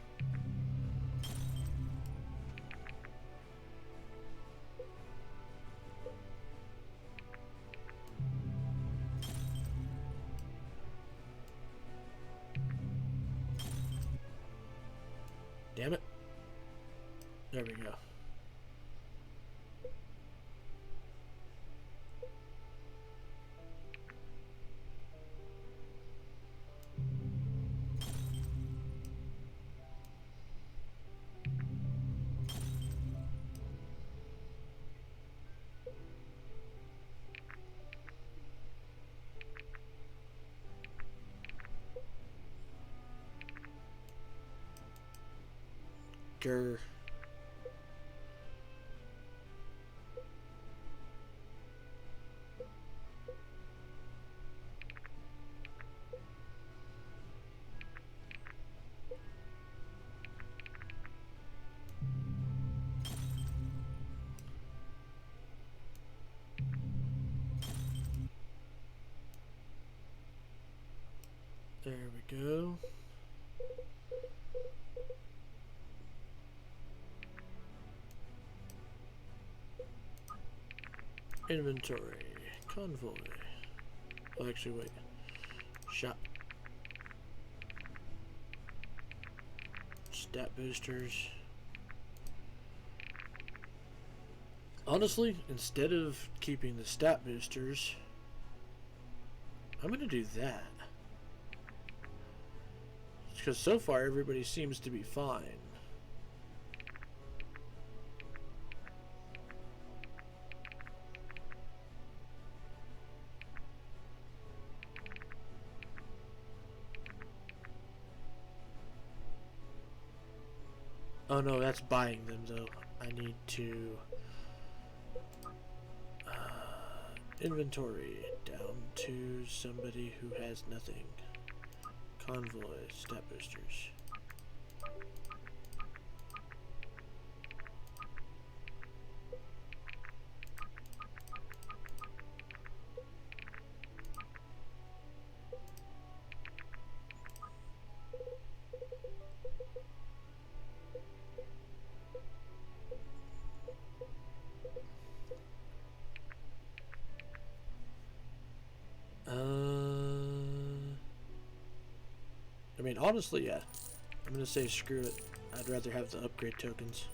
Damn it. There we go. Grr. There we go. Inventory, convoy. Oh, actually, wait. Shop. Stat boosters. Honestly, instead of keeping the stat boosters, I'm gonna do that. Because so far everybody seems to be fine. Oh no, that's buying them though. I need to inventory down to somebody who has nothing. Convoy, stat boosters. I mean, honestly, yeah. I'm gonna say screw it. I'd rather have the upgrade tokens.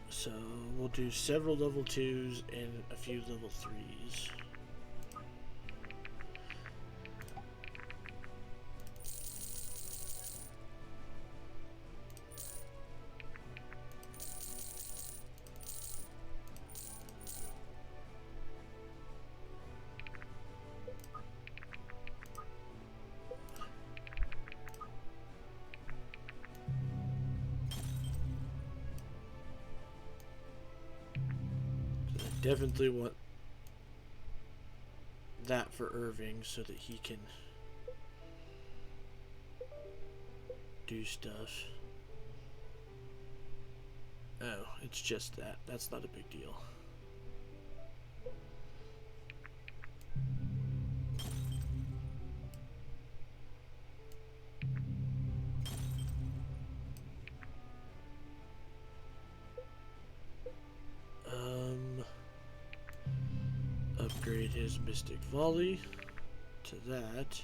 So we'll do several level 2s and a few level 3s. Definitely want that for Irving so that he can do stuff. Oh, it's just that. That's not a big deal. Upgrade his Mystic Volley to that.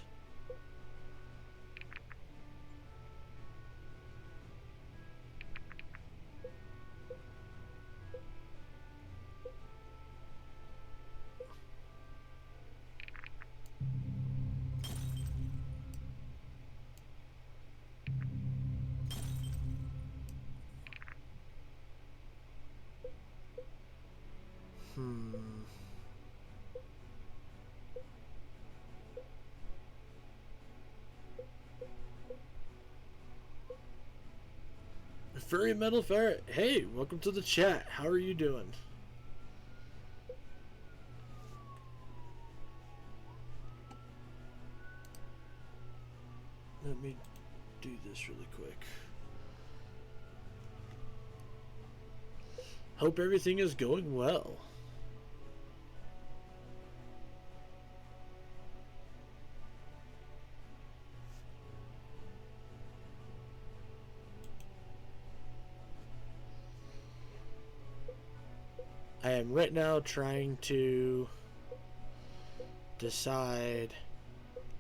Furry Metal Ferret. Hey, welcome to the chat. How are you doing? Let me do this really quick. Hope everything is going well. I am right now trying to decide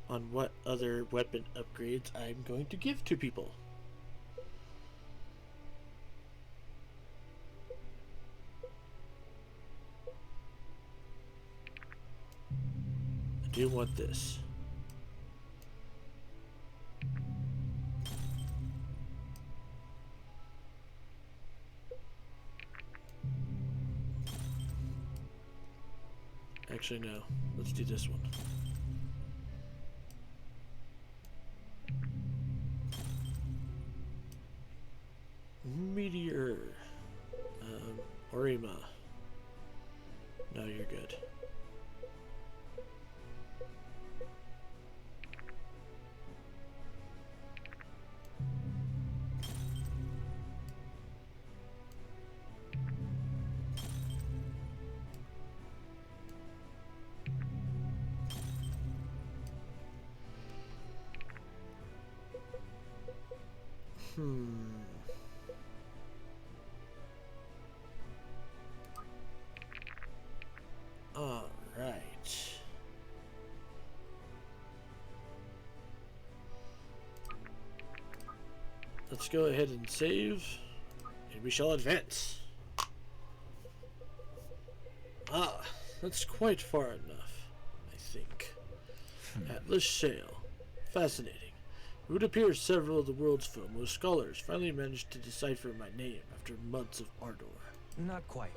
on what other weapon upgrades I'm going to give to people. I do want this. Actually, no. Let's do this one. Meteor. Orima. No, you're good. All right. Let's go ahead and save, and we shall advance. Ah, that's quite far enough, I think. Atlas Shale. Fascinating. It would appear several of the world's foremost scholars finally managed to decipher my name after months of ardor. Not quite.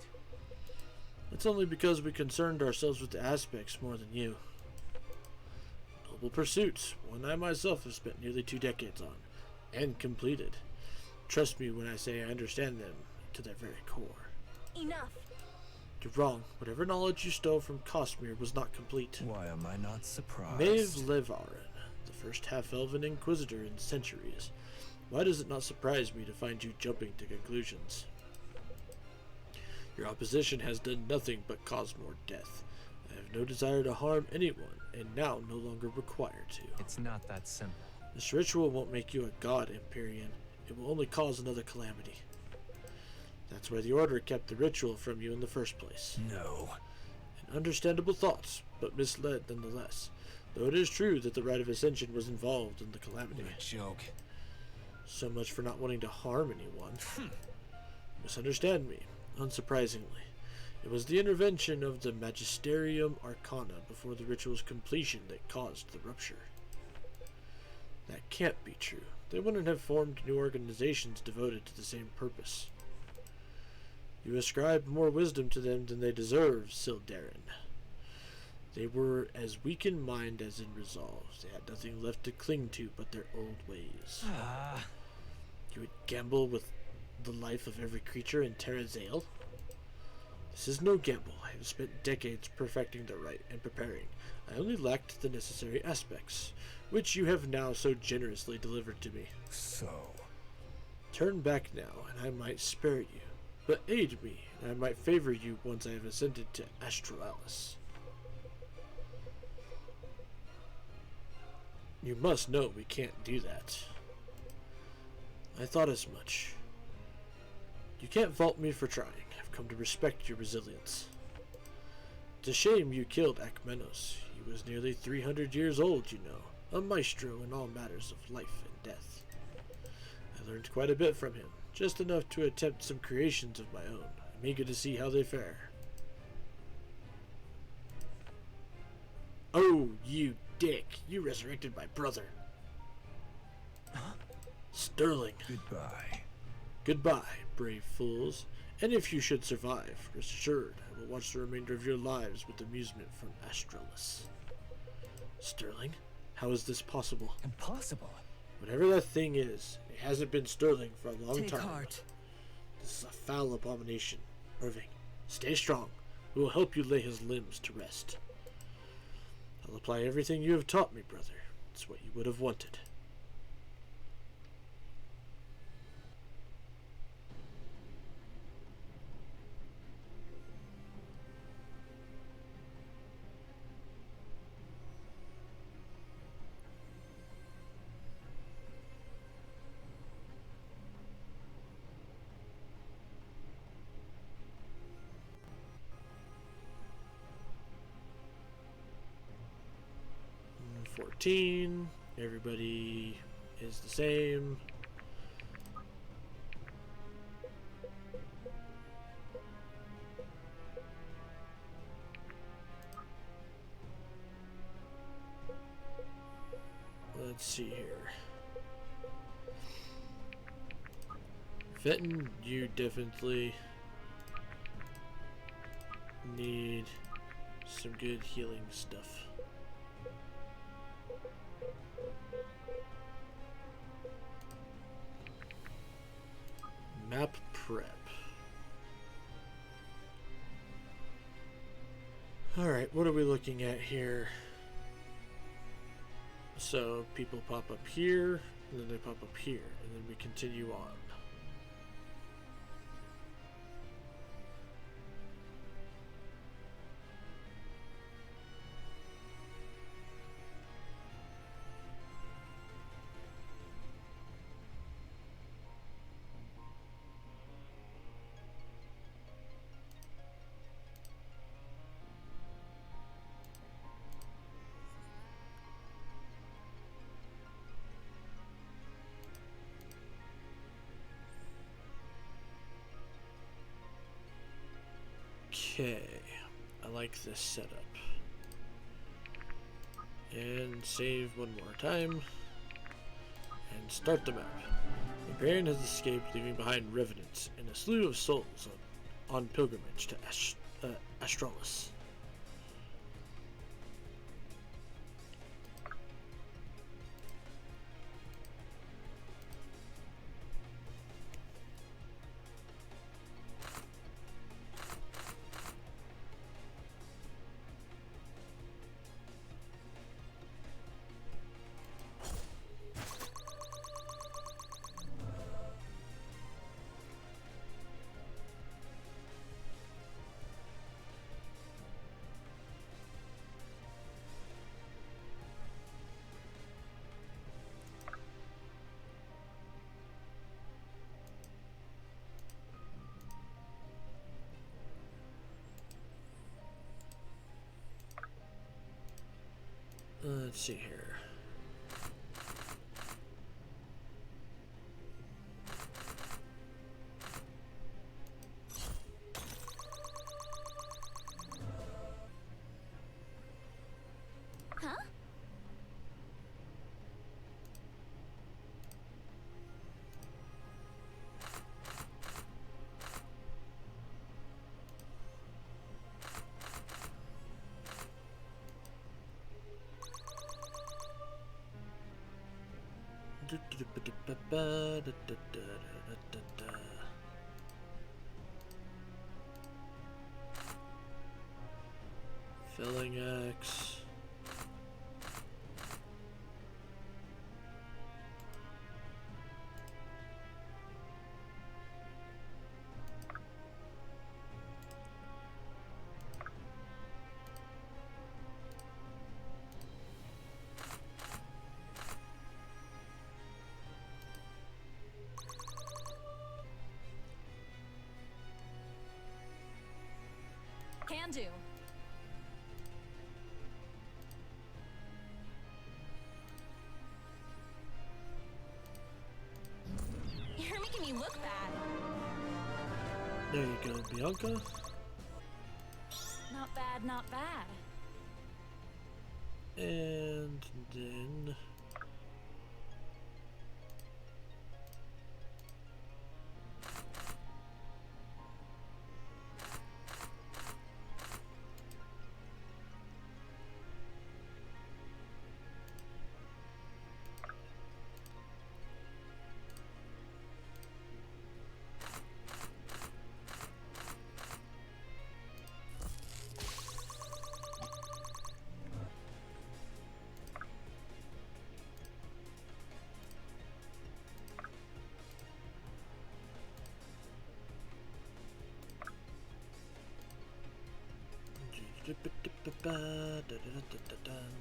It's only because we concerned ourselves with the aspects more than you. Noble pursuits, one I myself have spent nearly 2 decades on, and completed. Trust me when I say I understand them to their very core. Enough. You're wrong. Whatever knowledge you stole from Cosmere was not complete. Why am I not surprised? Maeve Levarin, the first half-elven inquisitor in centuries. Why does it not surprise me to find you jumping to conclusions? Your opposition has done nothing but cause more death. I have no desire to harm anyone, and now no longer require to. It's not that simple. This ritual won't make you a god, Empyrean. It will only cause another calamity. That's why the Order kept the ritual from you in the first place. No. And understandable thoughts, but misled nonetheless. Though it is true that the Rite of Ascension was involved in the calamity. What a joke. So much for not wanting to harm anyone. Misunderstand me. Unsurprisingly, it was the intervention of the Magisterium Arcana before the ritual's completion that caused the rupture. That can't be true. They wouldn't have formed new organizations devoted to the same purpose. You ascribed more wisdom to them than they deserve, Sildarin. They were as weak in mind as in resolve. They had nothing left to cling to but their old ways. You would gamble with the life of every creature in Terrazale? This is no gamble. I have spent decades perfecting the rite and preparing. I only lacked the necessary aspects, which you have now so generously delivered to me. So? Turn back now, and I might spare you. But aid me, and I might favor you once I have ascended to AxeLLC. You must know we can't do that. I thought as much. You can't fault me for trying. I've come to respect your resilience. It's a shame you killed Akmenos. He was nearly 300 years old, you know. A maestro in all matters of life and death. I learned quite a bit from him. Just enough to attempt some creations of my own. I'm eager to see how they fare. Oh, you dick. You resurrected my brother. Huh? Sterling. Goodbye. Goodbye, brave fools. And if you should survive, rest assured, I will watch the remainder of your lives with amusement from AxeLLC. Sterling, how is this possible? Impossible. Whatever that thing is, it hasn't been sterling for a long Take time. heart. This is a foul abomination. Irving, stay strong. We will help you lay his limbs to rest. I'll apply everything you have taught me, brother. It's what you would have wanted. Mm, 14. Everybody is the same. Let's see here. Fenton, you definitely need some good healing stuff. Map prep. Alright, what are we looking at here? So people pop up here, and then they pop up here, and then we continue on. Okay, I like this setup. And save one more time. And start the map. The Baron has escaped, leaving behind revenants and a slew of souls on pilgrimage to Astralis. Let's see here. Huh? Felling axe. Can do. You're making me look bad. There you go, Bianca. Not bad, not bad. And then ba, da, da, da, da, da, dun.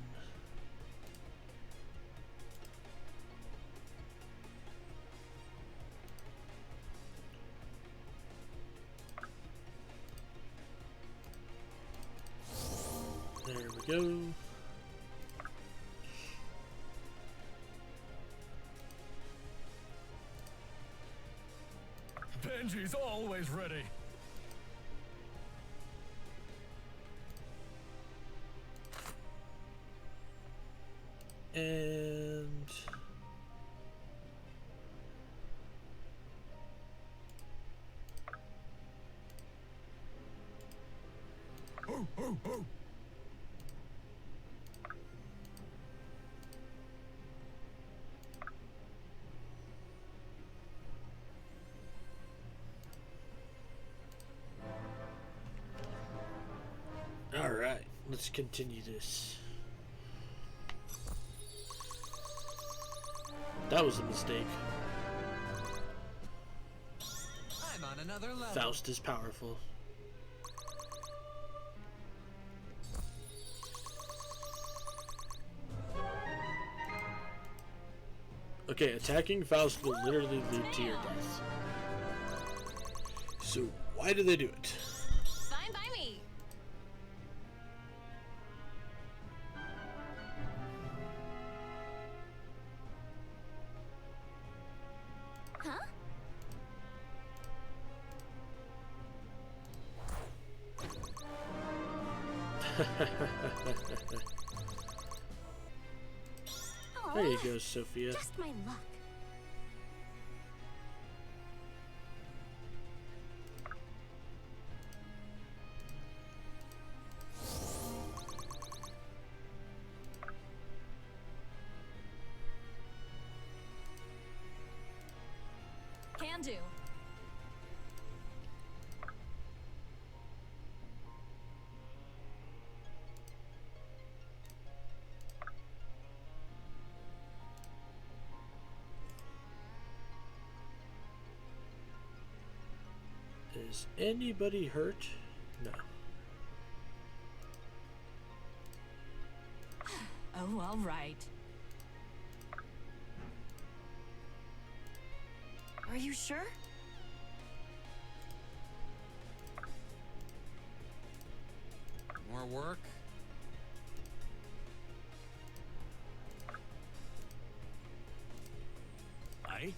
There we go. Benji's always ready. And Oh, oh, oh. all right, let's continue this. That was a mistake. I'm on another level. Faust is powerful. Okay, attacking Faust will literally lead to your death. So why do they do it? Fine by me. Huh? There you go, Sophia. Just my luck. Can do. Is anybody hurt? No. Oh, all right. Are you sure? More work? Aye?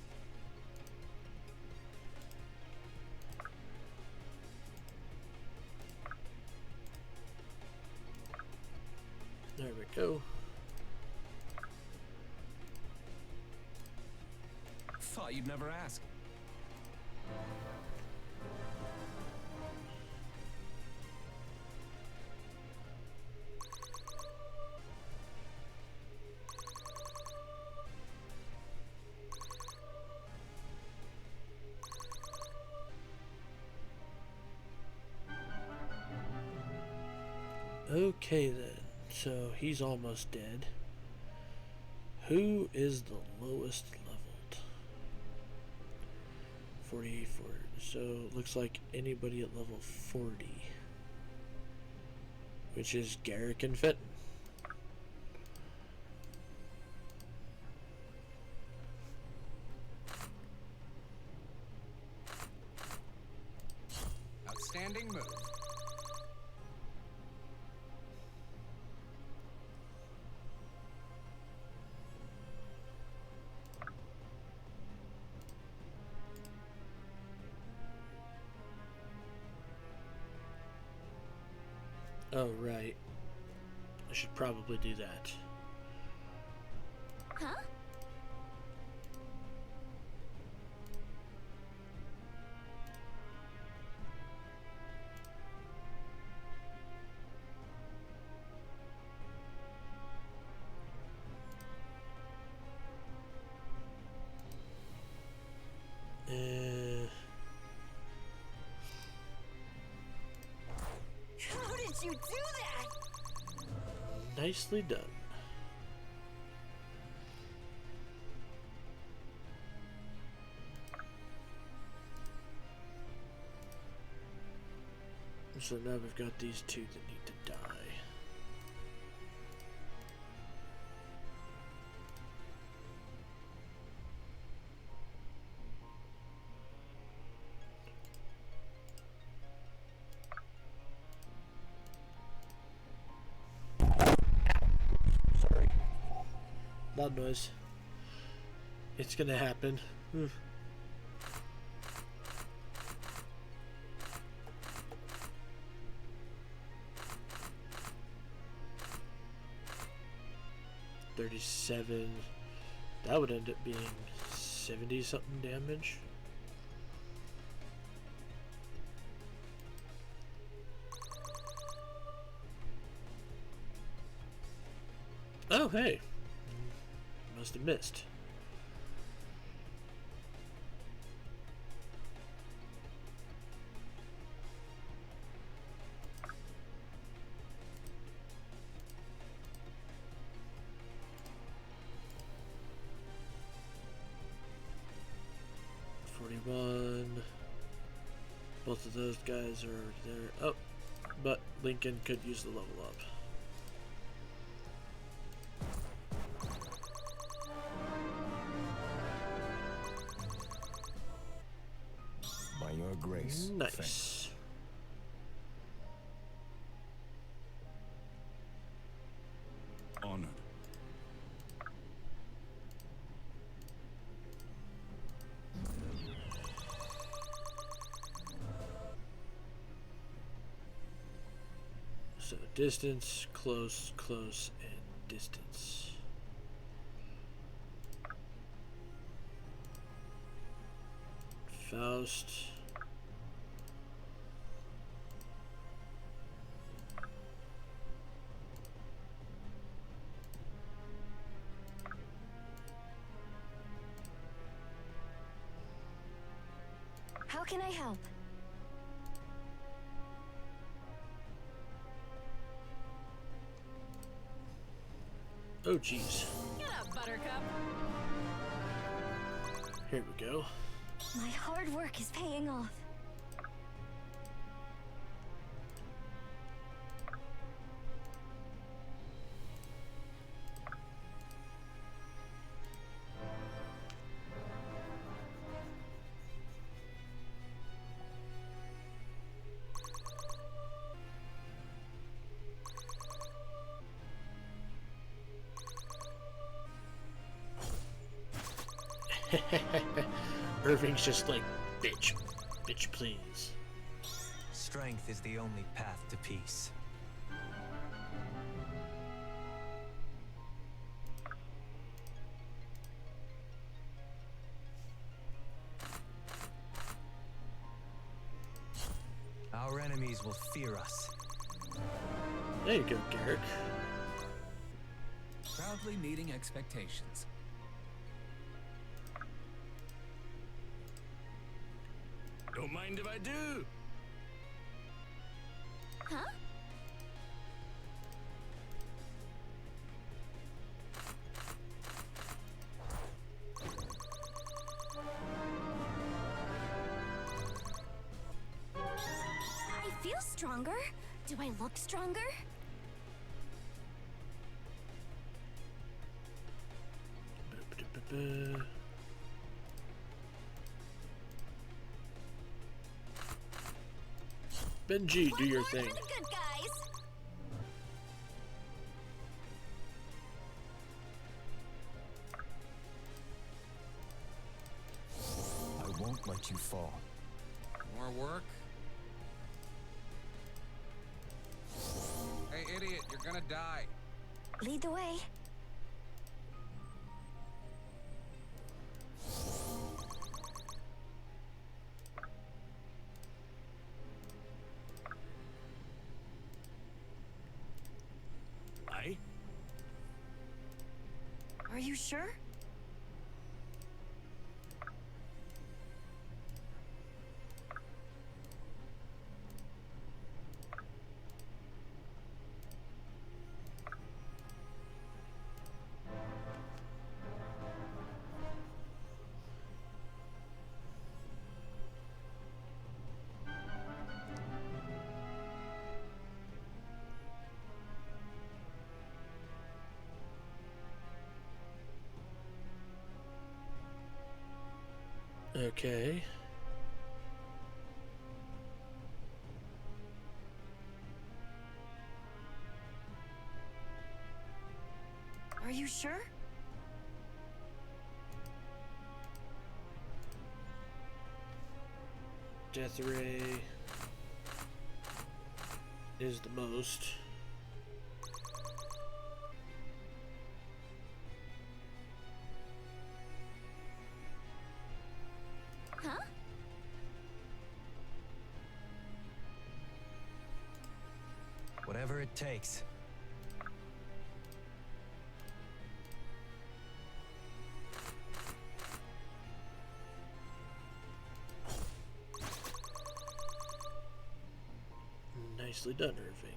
There we go. Thought you'd never ask. Okay then. So he's almost dead. Who is the lowest leveled? 44. So looks like anybody at level 40. Which is Garrick and Fenton. Outstanding move. Oh, right. I should probably do that. Huh? How did you do that? Nicely done. So now we've got these two that need to die. Loud noise. It's gonna happen. 37. That would end up being 70 something damage. Oh, hey. Must have missed. Both of those guys are there. Oh, but Lincoln could use the level up. By your grace. Nice. Honored. So distance, close, close, and distance. Faust. How can I help? Oh, jeez. Get up, Buttercup. Here we go. My hard work is paying off. Irving's just like, bitch, bitch, please. Strength is the only path to peace. Our enemies will fear us. There you go, Garrick. Proudly meeting expectations. Don't mind if I do. Huh? I feel stronger. Do I look stronger? Benji, do your One more thing. for the good guys. I won't let you fall. More work? Hey, idiot, you're gonna die. Lead the way. Aye? Are you sure? Okay. Are you sure? Death Ray is the most. Huh? Whatever it takes. Nicely done, Irving.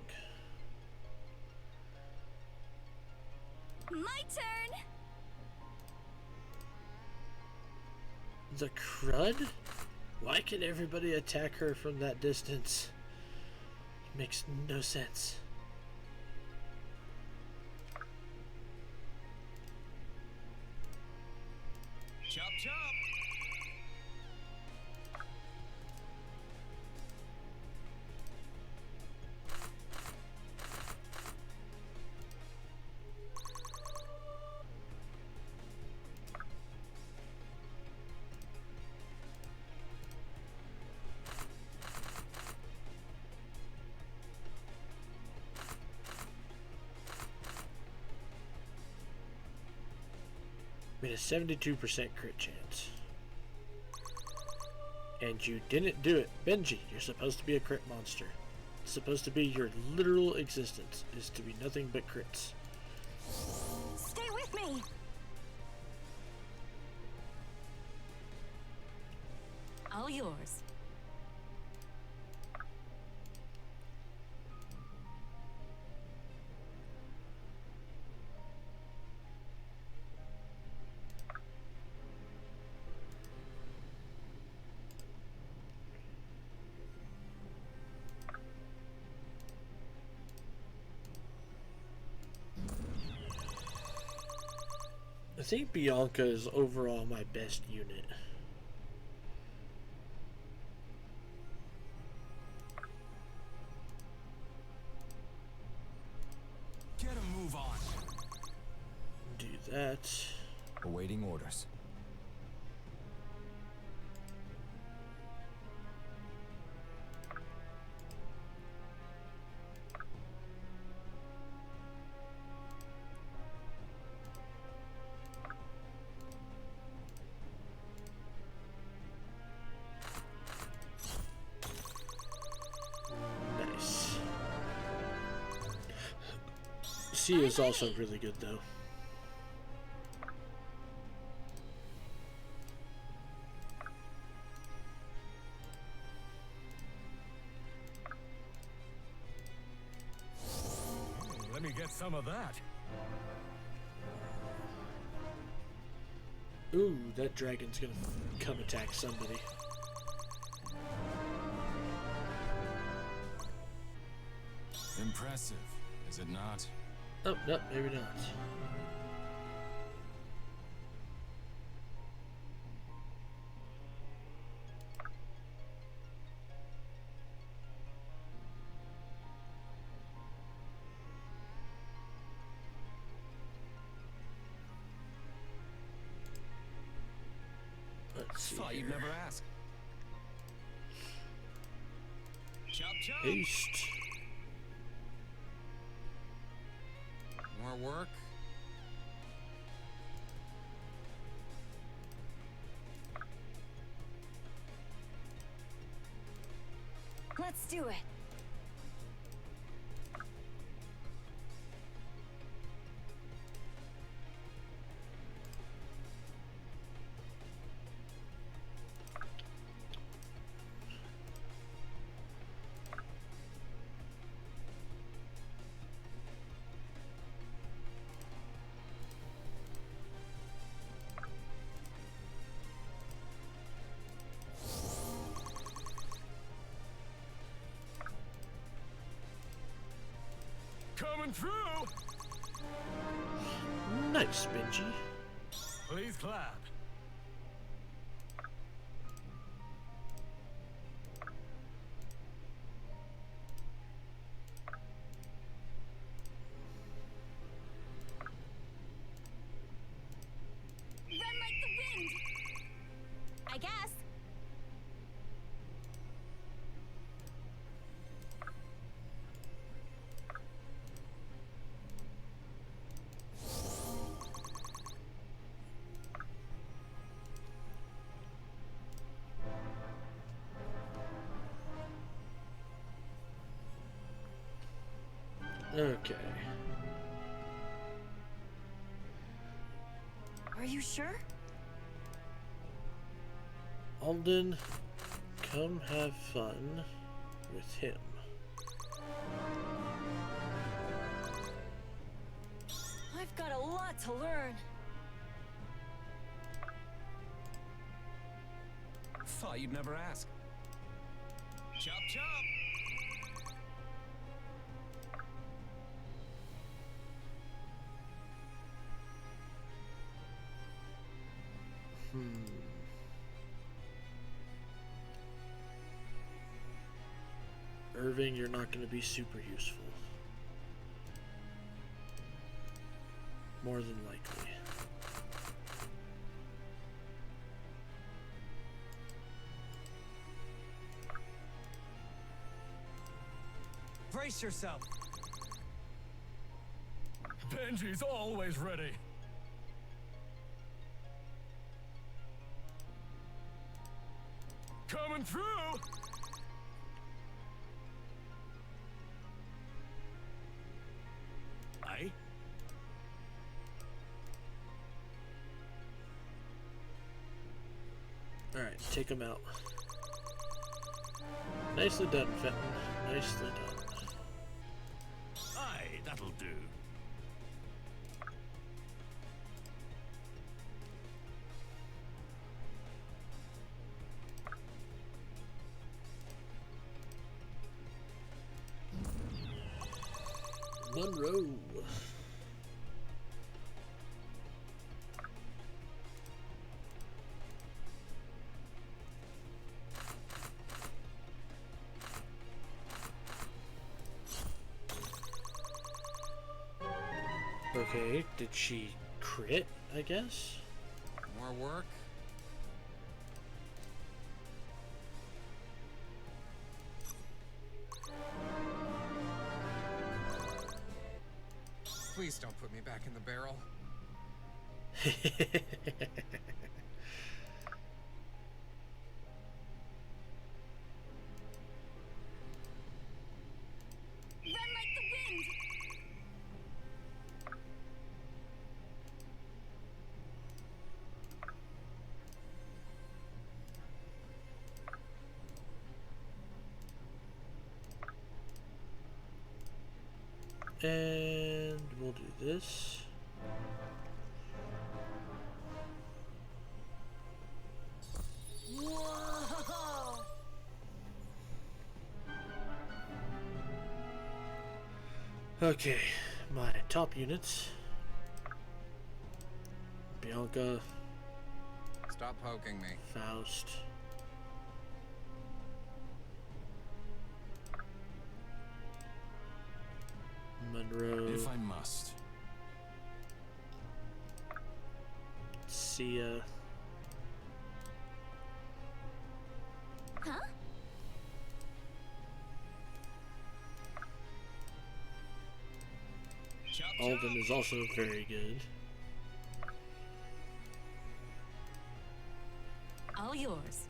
My turn! The crud? Why can everybody attack her from that distance? It makes no sense. Chop chop! Made a 72% crit chance. And you didn't do it. Benji, you're supposed to be a crit monster. It's supposed to be your literal existence, is to be nothing but crits. Stay with me! All yours. I think Bianca is overall my best unit. Get a move on. Do that. Awaiting orders. Nice. C is also really good though. Let me get some of that. Ooh, that dragon's gonna come attack somebody. Impressive, is it not? Oh, no, maybe not. Let's see Thought you'd here. never ask. Chop chop! Haste. More work? Let's do it. Coming through! Nice, Benji. Please clap. Run like the wind! I guess. Okay. Are you sure? Alden, come have fun with him. I've got a lot to learn. Thought you'd never ask. Chop chop. Irving, you're not going to be super useful. More than likely. Brace yourself. Benji's always ready. Coming through! Aye? Alright, take him out. Nicely done, Fenton. Nicely done. Aye, that'll do. Monroe. Okay, did she crit, I guess? More work? Please don't put me back in the barrel. Run like the wind! And we'll do this. Whoa! Okay, my top units. Bianca, Stop poking me. Faust. Monroe, If I must. Sia, Huh? Chop Alden is also very good. All yours.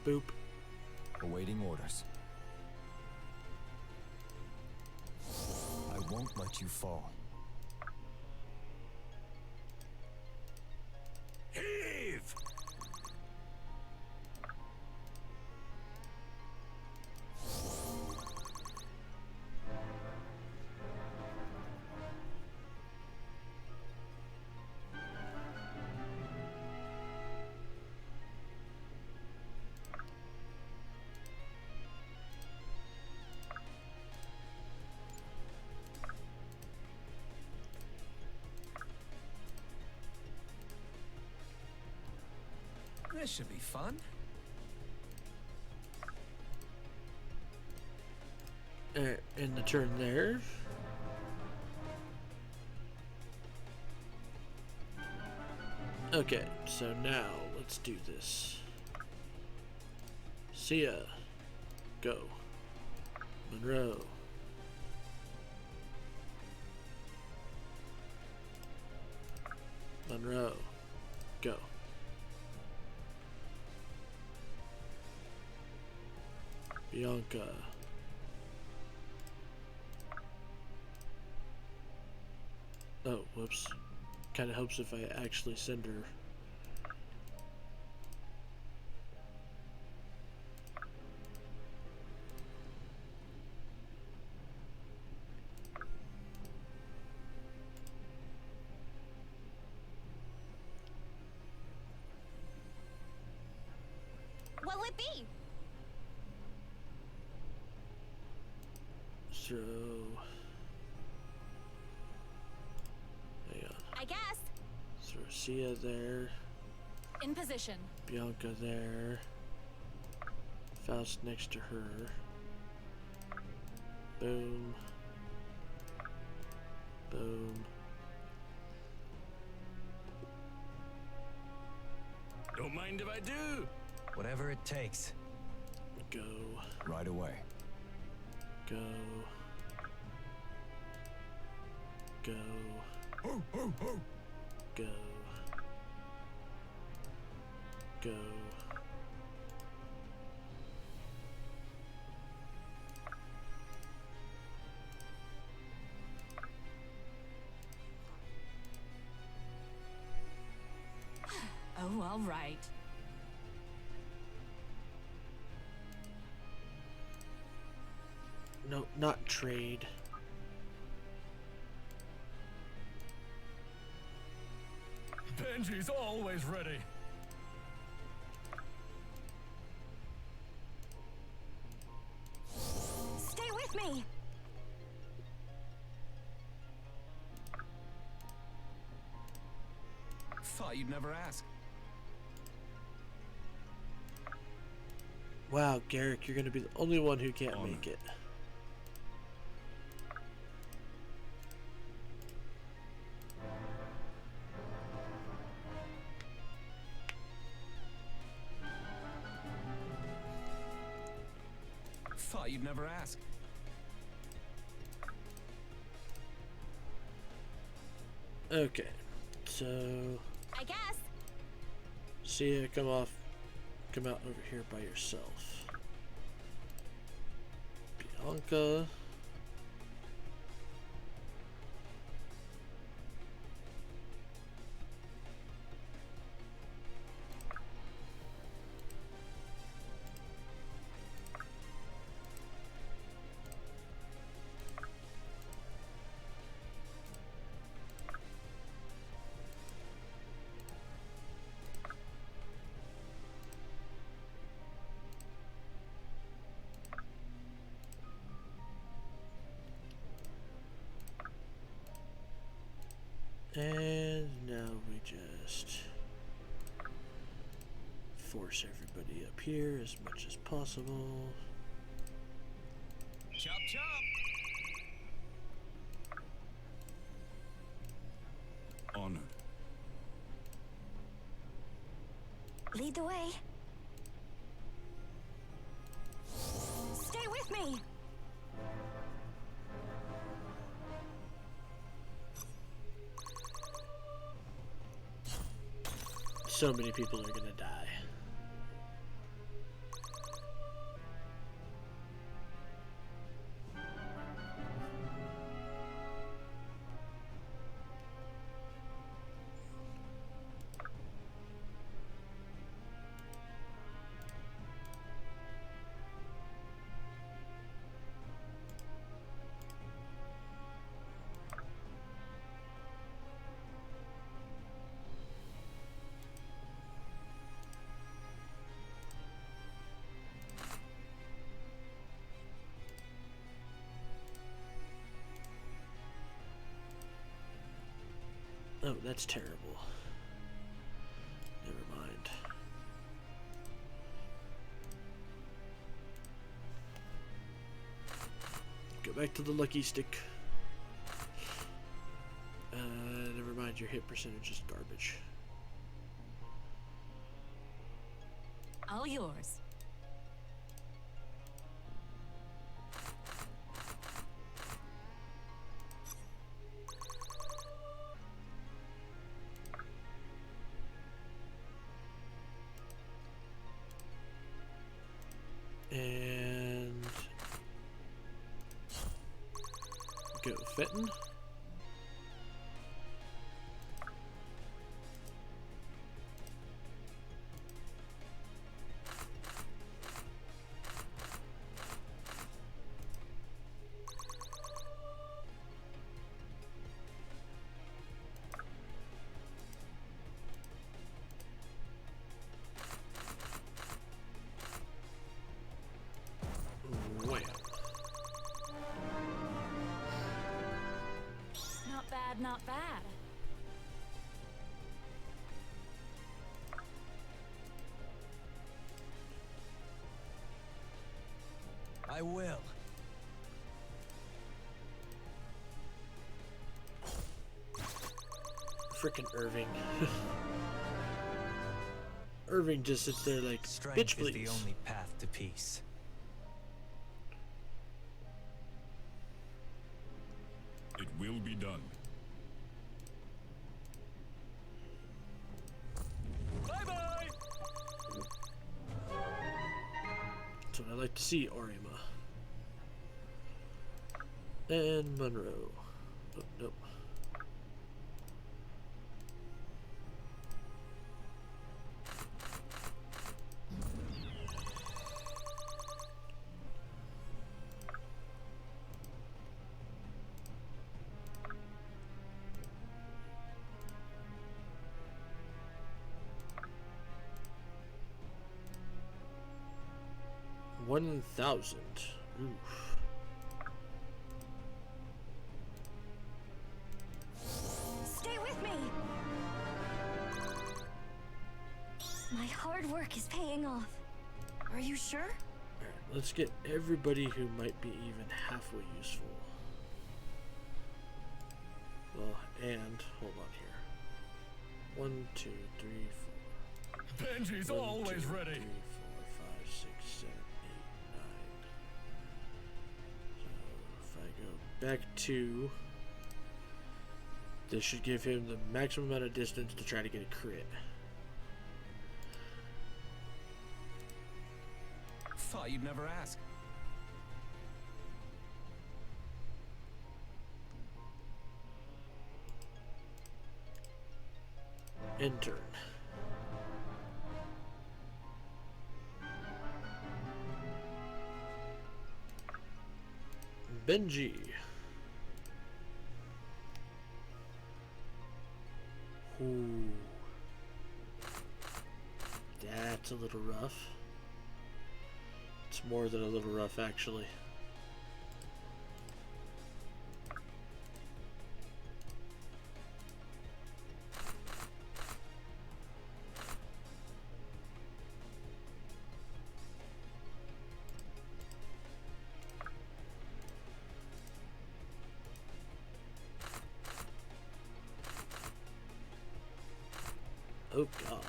Boop. Awaiting orders. I won't let you fall. Heave! This should be fun. In the turn there. Okay, so now let's do this. Sia, go. Monroe. Monroe. Go. Bianca. Oh, whoops. Kind of helps if I actually send her. What'll it be? So, hang on. I guess. Throw Sia there, In position. Bianca there, Faust next to her. Boom. Boom. Don't mind if I do. Whatever it takes. Go. Right away. Go. Go. Go. Go. Oh, all right. No, not trade. Benji's always ready. Stay with me. Thought you'd never ask. Wow, Garrick, you're gonna be the only one who can't Honor. make it. Thought you'd never ask. Okay, so I guess. Sia, come out over here by yourself. Bianca. And now we just force everybody up here as much as possible. Chop chop. Honored. Lead the way. Stay with me. So many people are gonna die. Oh, that's terrible. Never mind. Go back to the lucky stick. Never mind, your hit percentage is garbage. All yours. And go Fenton. Wham. Not bad, not bad. I will. Frickin' Irving. Irving just sits there like, Strength bitch, is please. the only path to peace. It will be done. Bye-bye! That's what I like to see, Orima. And Monroe. Oh, nope. $1,000. Oof. Stay with me! My hard work is paying off. Are you sure? Alright, let's get everybody who might be even halfway useful. Well, and hold on here. 1, 2, 3, 4. Benji's 1, always 2, ready. 3, 4, 5, 6, 7, 8, 9. So if I go back to, this should give him the maximum amount of distance to try to get a crit. Thought you'd never ask. Intern. Benji. Ooh. That's a little rough. It's more than a little rough, actually. Oh God.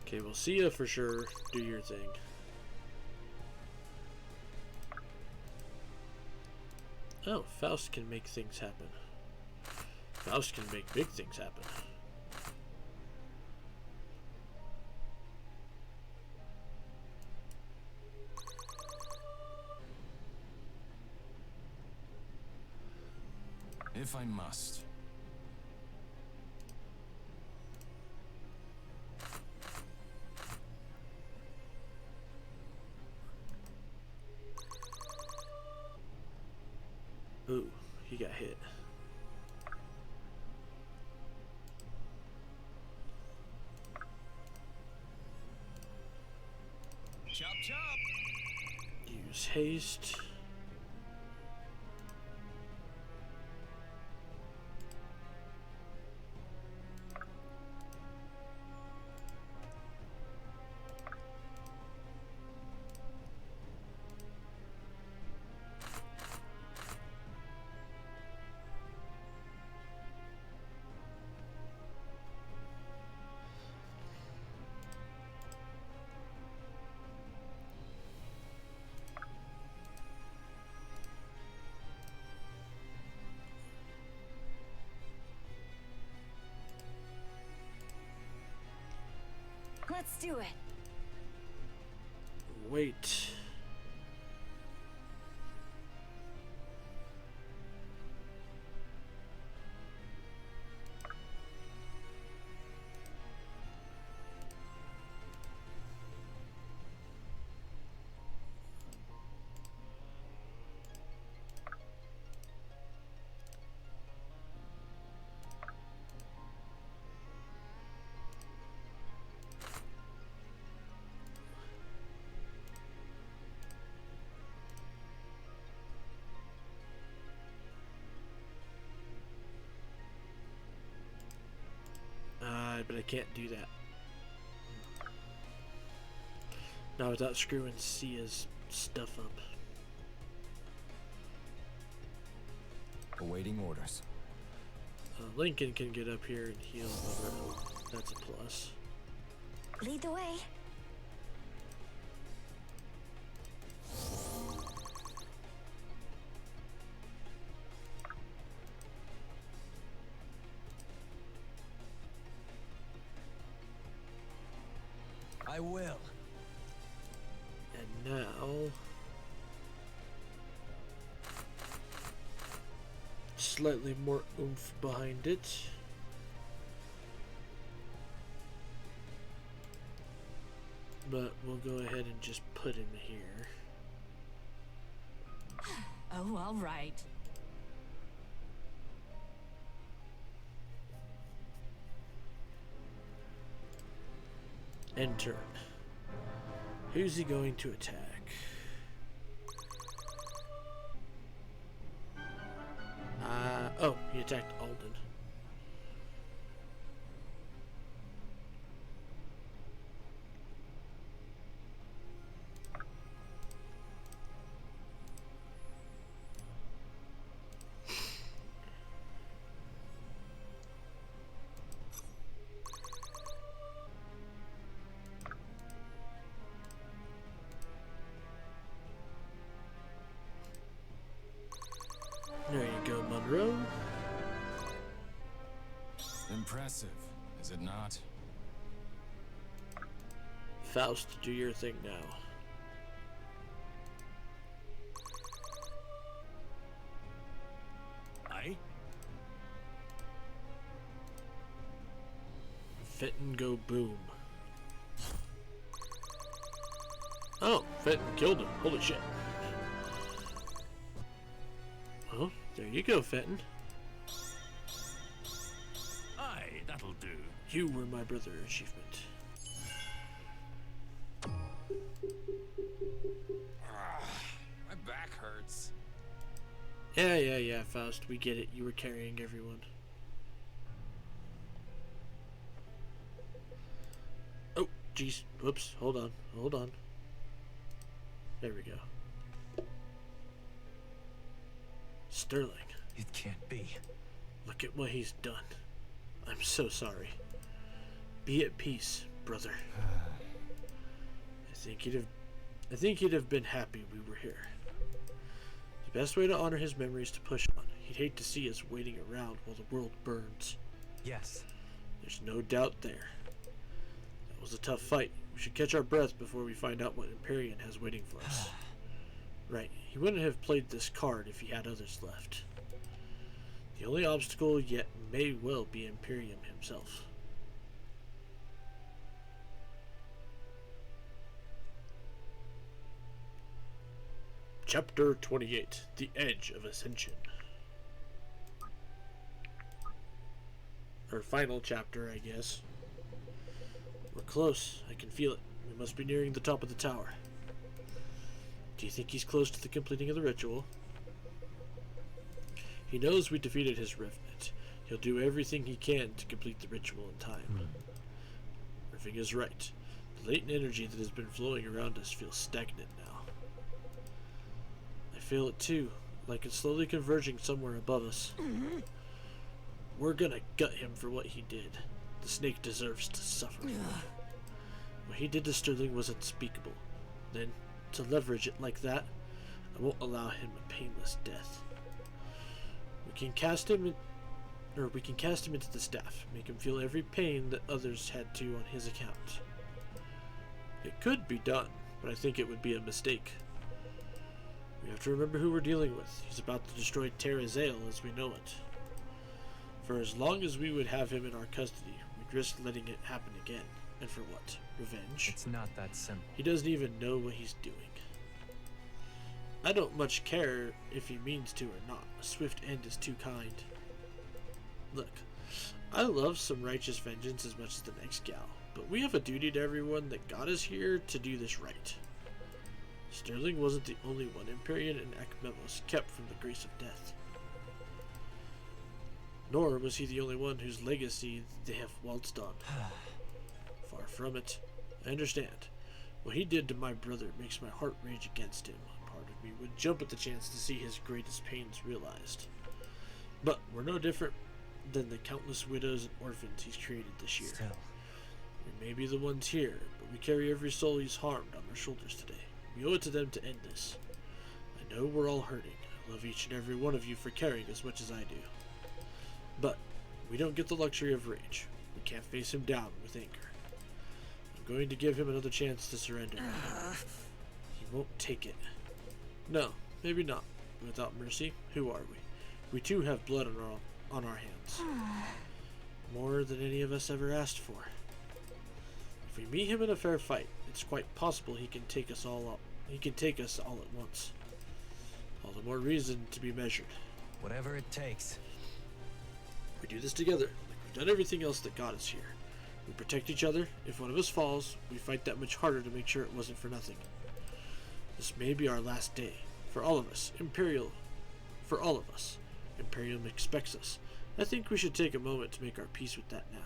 Okay, we'll see you for sure. Do your thing. Oh, Faust can make things happen. Faust can make big things happen. If I must. Ooh, he got hit. Chop chop! Use haste. Let's do it. Wait. But I can't do that. Not without screwing Sia's stuff up. Awaiting orders. Lincoln can get up here and heal Monroe. That's a plus. Lead the way. I will. And now... slightly more oomph behind it. But we'll go ahead and just put him here. Oh, all right. End turn. Who's he going to attack? Oh, he attacked Alden. There you go, Monroe. Impressive, is it not? Faust, do your thing now. Aye? Fenton, go boom. Oh, Fenton killed him. Holy shit. Well, there you go, Fenton. Aye, that'll do. You were my brother achievement. My back hurts. Yeah, Faust, we get it. You were carrying everyone. Oh, jeez. Whoops. Hold on. There we go. Sterling. It can't be. Look at what he's done. I'm so sorry. Be at peace, brother. I think he'd have been happy we were here. The best way to honor his memory is to push on. He'd hate to see us waiting around while the world burns. Yes. There's no doubt there. That was a tough fight. We should catch our breath before we find out what Empyrean has waiting for us. Right, he wouldn't have played this card if he had others left. The only obstacle yet may well be Imperium himself. Chapter 28, The Edge of Ascension. Or final chapter, I guess. We're close. I can feel it. We must be nearing the top of the tower. Do you think he's close to the completing of the ritual? He knows we defeated his revenant. He'll do everything he can to complete the ritual in time. Irving is right. The latent energy that has been flowing around us feels stagnant now. I feel it too, like it's slowly converging somewhere above us. We're gonna gut him for what he did. The snake deserves to suffer. What he did to Sterling was unspeakable. Then, to leverage it like that, I won't allow him a painless death. We can cast him into the staff, make him feel every pain that others had to on his account. It could be done, but I think it would be a mistake. We have to remember who we're dealing with. He's about to destroy AxeLLC as we know it. For as long as we would have him in our custody, we'd risk letting it happen again. And for what? Revenge? It's not that simple. He doesn't even know what he's doing. I don't much care if he means to or not. A swift end is too kind. Look, I love some righteous vengeance as much as the next gal, but we have a duty to everyone that got us here to do this right. Sterling wasn't the only one Empyrean and Akmemos kept from the grace of death. Nor was he the only one whose legacy they have waltzed on. Far from it. I understand. What he did to my brother makes my heart rage against him. Part of me would jump at the chance to see his greatest pains realized. But we're no different than the countless widows and orphans he's created this year. Still. We may be the ones here, but we carry every soul he's harmed on our shoulders today. We owe it to them to end this. I know we're all hurting. I love each and every one of you for caring as much as I do. But we don't get the luxury of rage. We can't face him down with anger. I'm going to give him another chance to surrender. He won't take it. No, maybe not. Without mercy, who are we? We too have blood on our hands. More than any of us ever asked for. If we meet him in a fair fight, it's quite possible he can take us all up. He can take us all at once. All the more reason to be measured. Whatever it takes. We do this together, like we've done everything else that got us here. We protect each other. If one of us falls, we fight that much harder to make sure it wasn't for nothing. This may be our last day. For all of us, Imperium expects us. I think we should take a moment to make our peace with that now.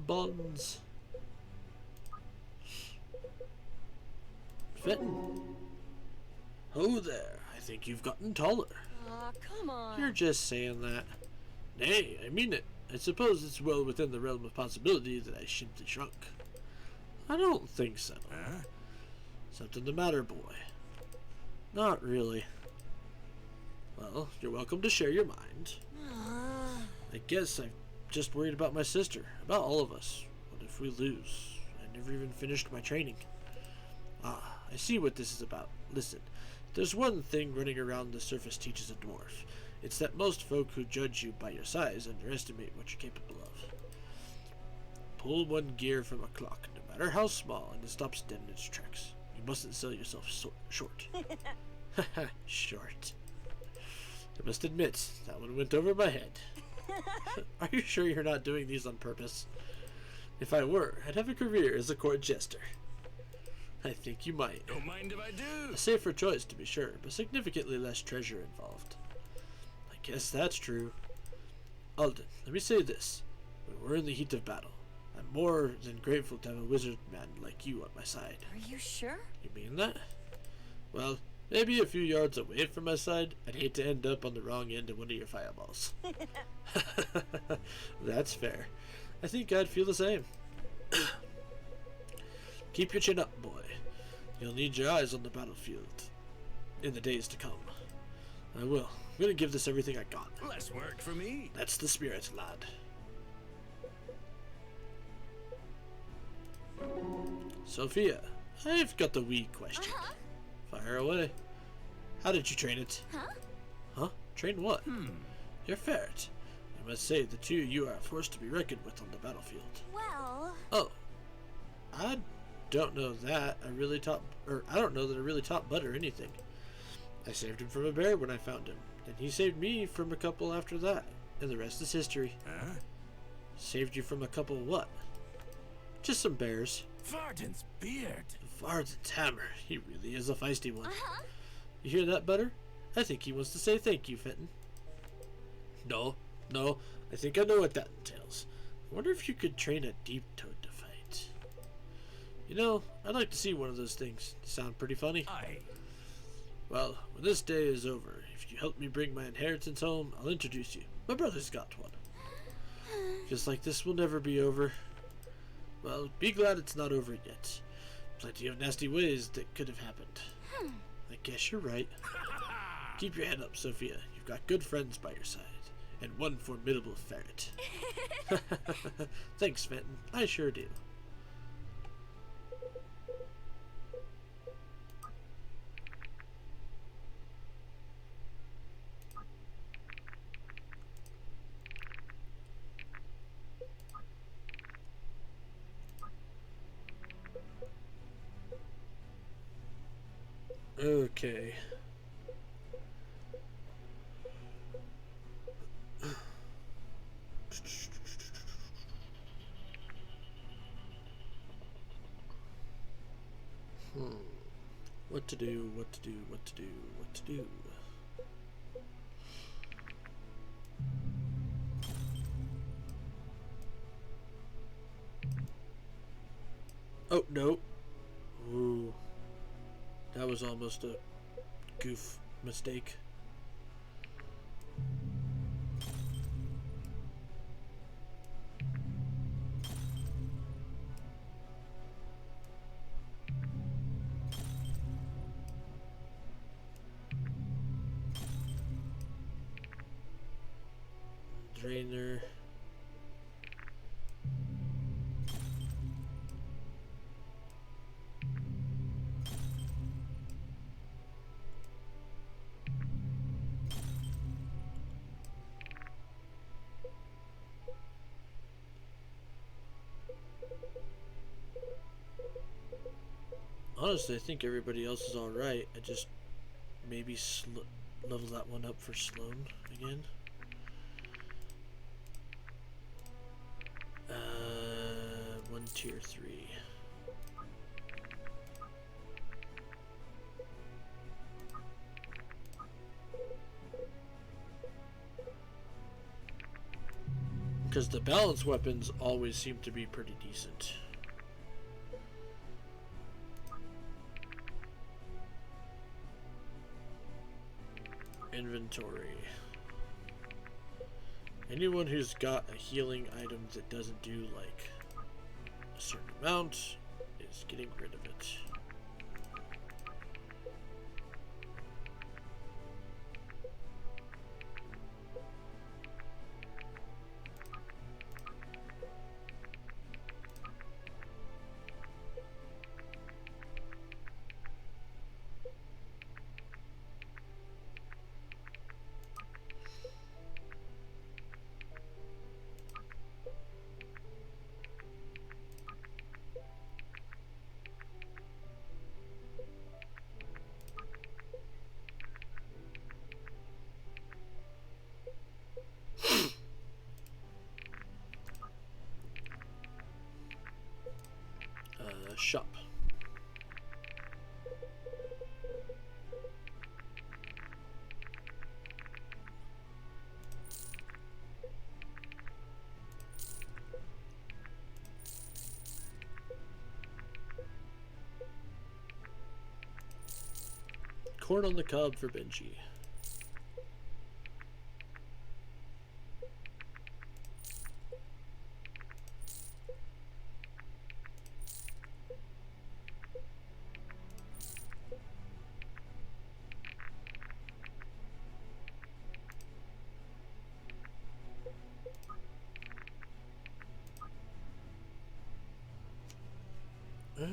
Buns. Fenton. Oh there, I think you've gotten taller. Aw, come on. You're just saying that. Nay, I mean it. I suppose it's well within the realm of possibility that I simply shrunk. I don't think so. Something the matter, boy? Not really. Well, you're welcome to share your mind. I guess I'm just worried about my sister, about all of us. What if we lose? I never even finished my training. Ah, I see what this is about. Listen, there's one thing running around the surface teaches a dwarf. It's that most folk who judge you by your size underestimate what you're capable of. Pull one gear from a clock, no matter how small, and it stops dead in its tracks. You mustn't sell yourself short. Haha, short. I must admit, that one went over my head. Are you sure you're not doing these on purpose? If I were, I'd have a career as a court jester. I think you might. Don't mind if I do. A safer choice, to be sure, but significantly less treasure involved. I guess that's true. Alden, let me say this. When we're in the heat of battle, I'm more than grateful to have a wizard man like you on my side. Are you sure? You mean that? Well, maybe a few yards away from my side, I'd hate to end up on the wrong end of one of your fireballs. That's fair. I think I'd feel the same. Keep your chin up, boy. You'll need your eyes on the battlefield in the days to come. I will. I'm gonna give this everything I got. Less work for me. That's the spirit, lad. Sophia, I've got the wee question. Fire away. How did you train it? Huh? Train what? Your ferret. I must say, the two of you are a force to be reckoned with on the battlefield. Well... Oh. I don't know that I really taught, or I don't know that I really taught Bud or anything. I saved him from a bear when I found him, and he saved me from a couple after that, and the rest is history. Saved you from a couple what? Just some bears. Varden's beard. Varden's hammer. He really is a feisty one. You hear that, Butter? I think he wants to say thank you, Fenton. No, I think I know what that entails. I wonder if you could train a deep toad to fight. You know, I'd like to see one of those things. They sound pretty funny. Aye. Well, when this day is over, if you help me bring my inheritance home, I'll introduce you. My brother's got one. Feels like this will never be over. Well, be glad it's not over yet. Plenty of nasty ways that could have happened. I guess you're right. Keep your head up, Sophia. You've got good friends by your side. And one formidable ferret. Thanks, Fenton. I sure do. Okay. What to do, what to do, what to do, what to do. Oh, no. Ooh. That was almost a goof mistake. Drainer. Honestly, I think everybody else is alright. I just maybe level that one up for Sloan again. One tier 3. Because the balanced weapons always seem to be pretty decent. Inventory. Anyone who's got a healing item that doesn't do like a certain amount is getting rid of it. Shop. Corn on the cob for Benji.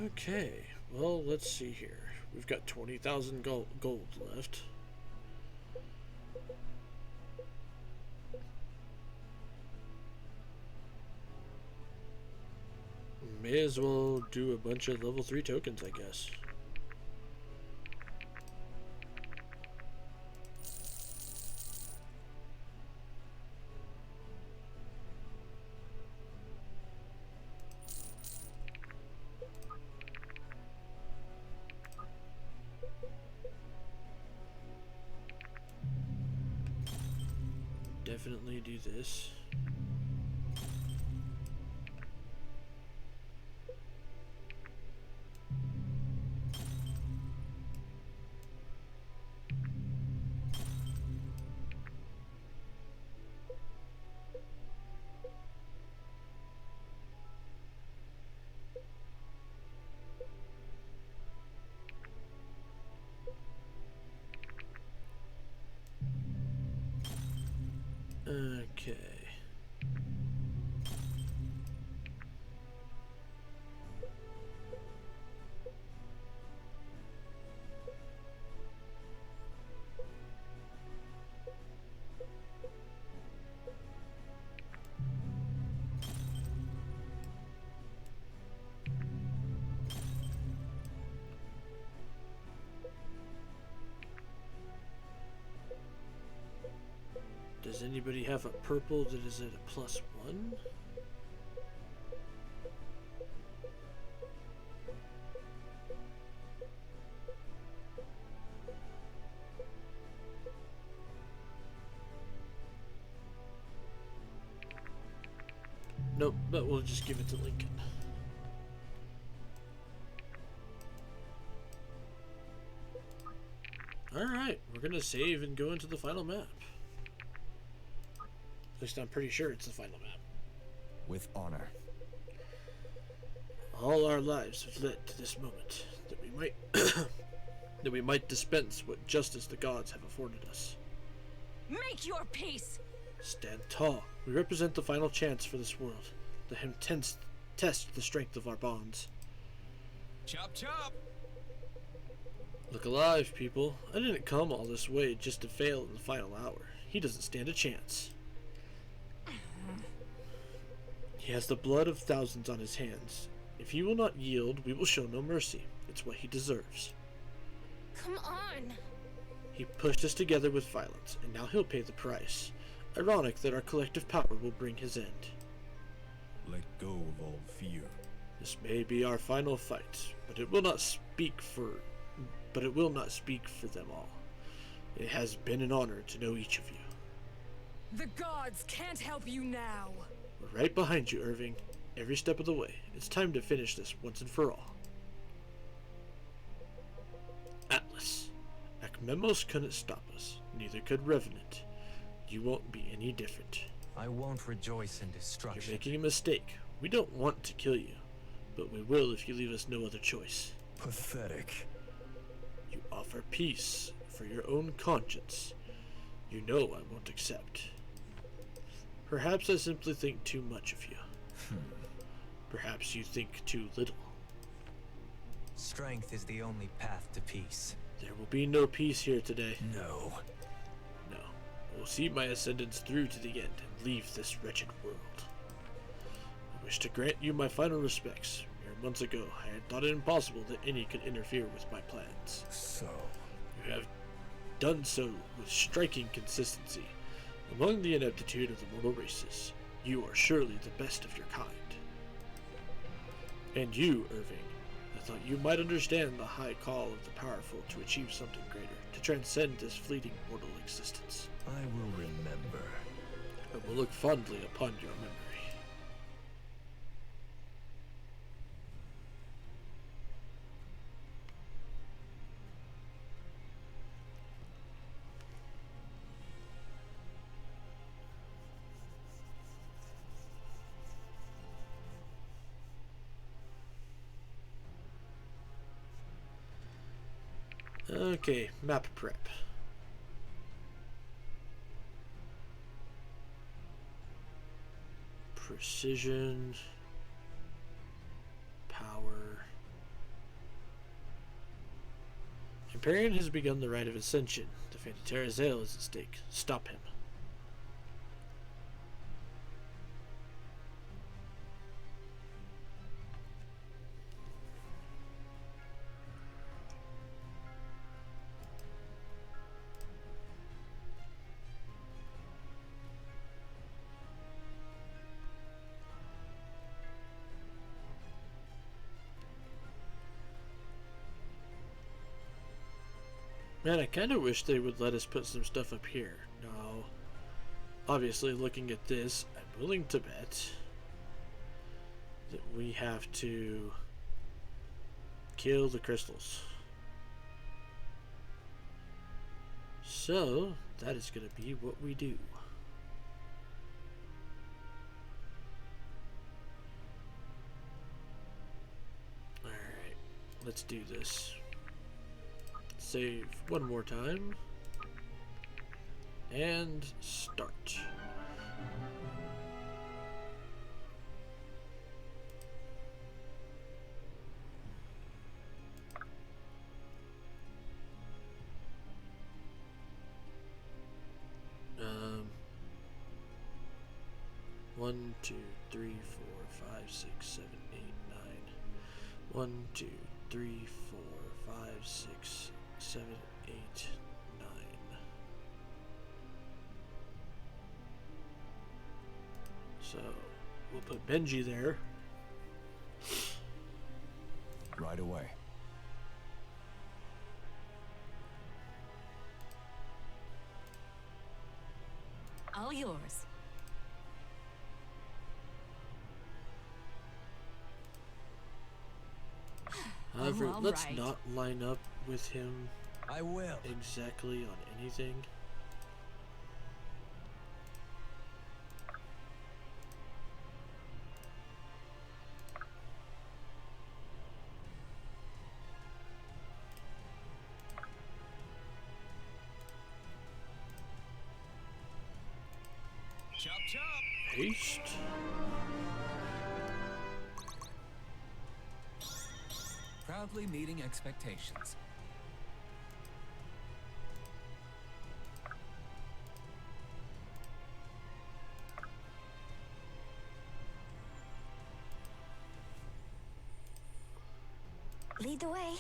Okay, well, let's see here. We've got 20,000 gold left. May as well do a bunch of level 3 tokens, I guess. Definitely do this. Does anybody have a purple that is at a +1? Nope, but we'll just give it to Lincoln. Alright, we're gonna save and go into the final map. At least I'm pretty sure it's the final map. With honor. All our lives have led to this moment, that we might that we might dispense what justice the gods have afforded us. Make your peace! Stand tall. We represent the final chance for this world. Let him test the strength of our bonds. Chop chop! Look alive, people. I didn't come all this way just to fail in the final hour. He doesn't stand a chance. He has the blood of thousands on his hands. If he will not yield, we will show no mercy. It's what he deserves. Come on. He pushed us together with violence, and now he'll pay the price. Ironic that our collective power will bring his end. Let go of all fear. This may be our final fight, but it will not speak for them all. It has been an honor to know each of you. The gods can't help you now. We're right behind you, Irving. Every step of the way. It's time to finish this once and for all. Atlas. Akmemos couldn't stop us. Neither could Revenant. You won't be any different. I won't rejoice in You're destruction. making a mistake. We don't want to kill you, but we will if you leave us no other choice. Pathetic. You offer peace for your own conscience. You know I won't accept. Perhaps I simply think too much of you. Perhaps you think too little. Strength is the only path to peace. There will be no peace here today. No. No. I will see my ascendants through to the end and leave this wretched world. I wish to grant you my final respects. Mere months ago, I had thought it impossible that any could interfere with my plans. So, You have done so with striking consistency. Among the ineptitude of the mortal races, you are surely the best of your kind. And you, Irving, I thought you might understand the high call of the powerful to achieve something greater, to transcend this fleeting mortal existence. I will remember. I will look fondly upon your memory. Okay, map prep. Precision. Power. Hyperion has begun the rite of ascension. The fate of Terrazel is at stake. Stop him. Man, I kind of wish they would let us put some stuff up here. Now, obviously, looking at this, I'm willing to bet that we have to kill the crystals. So, that is going to be what we do. Alright, let's do this. Save one more time and start. One, two, three, 4, 5, 6, 7, 8, 9. 1, 2, 3, 4, 5, 6, 7, 8, 9. So we'll put Benji there. Right away. All yours. However, all let's right. not line up with him I will. exactly on anything. Chop chop. Haste. Proudly meeting expectations. Lead the way.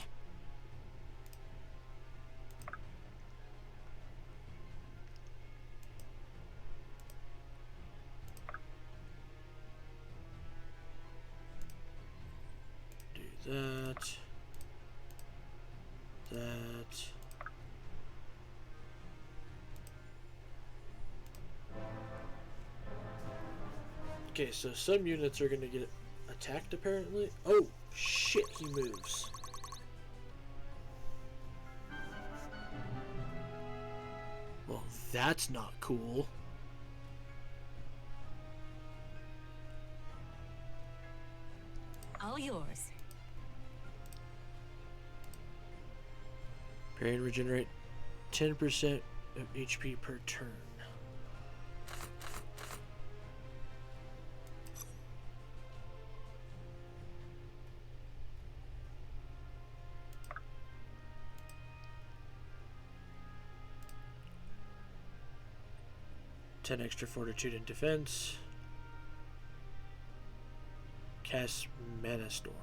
Do that. That. Okay, so some units are gonna get attacked apparently. Oh shit, he moves. Well, that's not cool. All yours. Parry and regenerate 10% of HP per turn. Ten extra fortitude and defense. Cast Mana Storm.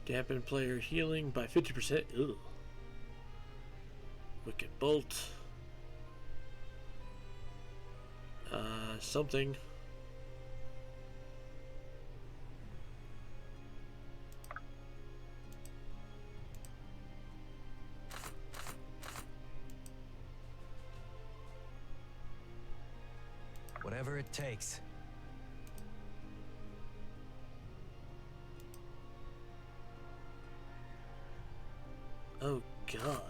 Dampen player healing by 50%. Ugh. Wicked Bolt. Something. Whatever it takes. Oh god.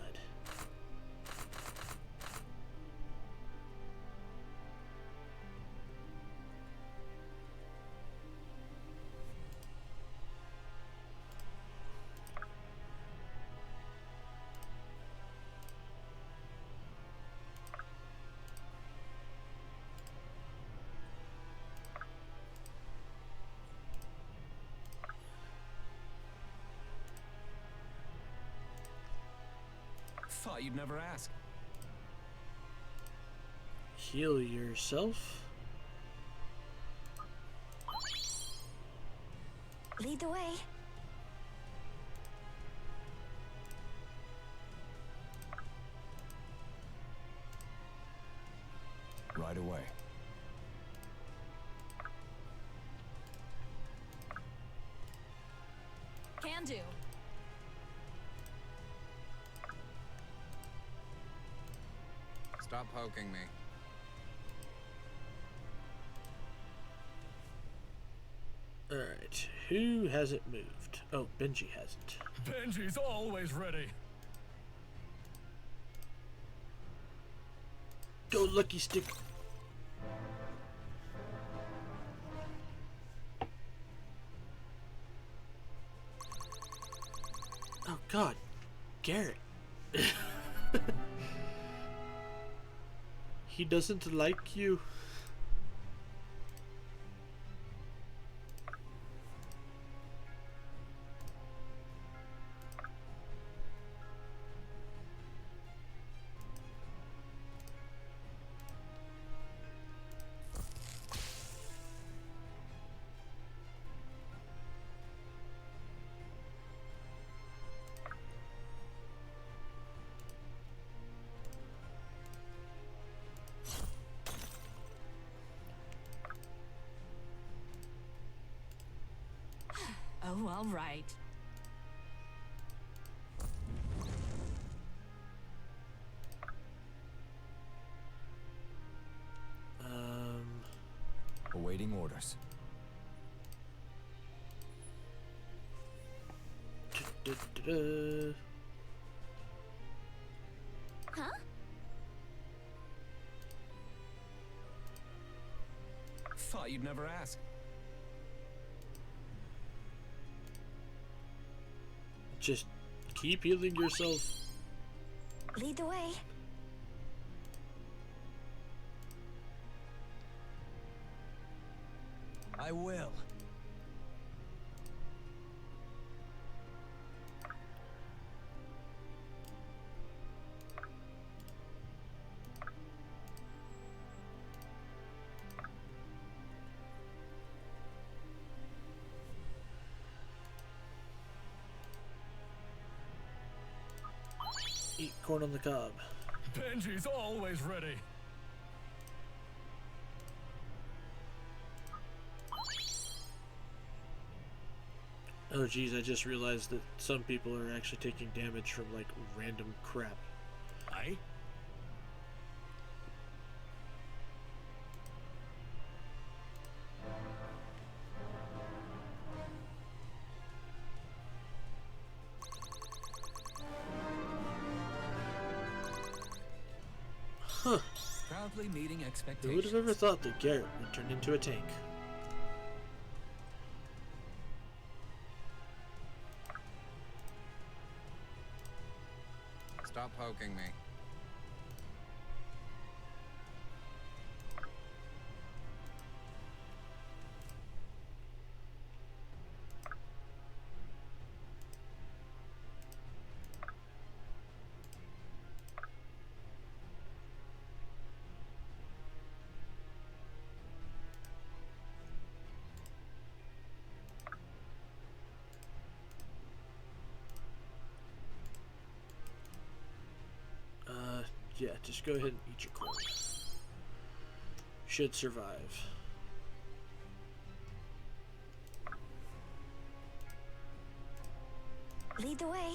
Thought you'd never ask. Heal yourself. Lead the way. Right away. Can do. Stop poking me. Alright, who hasn't moved? Oh, Benji hasn't. Benji's always ready. Go, Lucky Stick! Oh god, Garrett. He doesn't like you. Oh, all right. Awaiting orders. Du-du-du-du. Huh? Thought you'd never ask. Just keep healing yourself. Lead the way. I will. Eat corn on the cob. Benji's always ready. Oh geez, I just realized that some people are actually taking damage from like random crap. Aye? Huh. Proudly meeting expectations. Who would have ever thought that Garrett would turn into a tank? Stop poking me. Yeah, just go ahead and eat your corn. Should survive. Lead the way.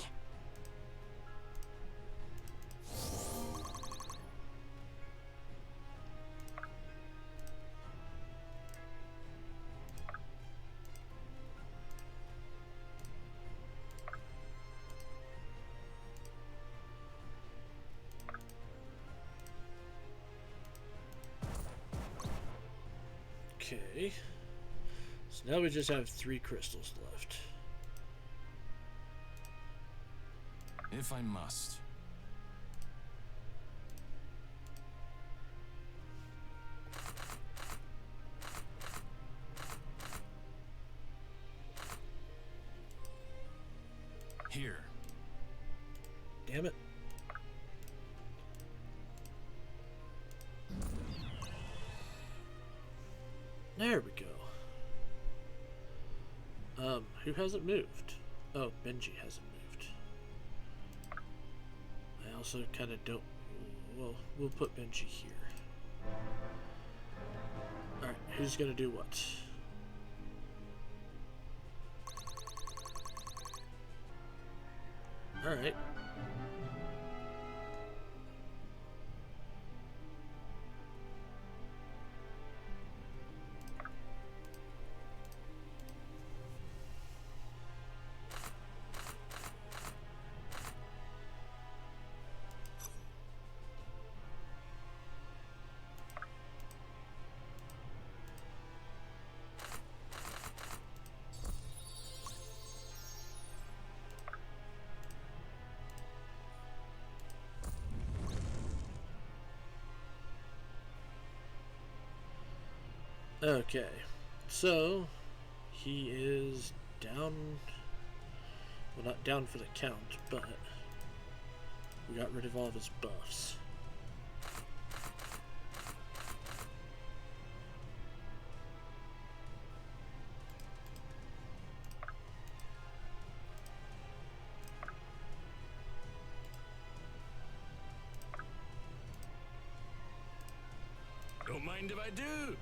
Okay. So now we just have 3 crystals left. If I must. Here. Damn it. There we go. Who hasn't moved? Oh, Benji hasn't moved. I also kind of don't... Well, we'll put Benji here. Alright, who's gonna do what? Alright. Okay, so he is down, well, not down for the count, but we got rid of all of his buffs. Don't mind if I do.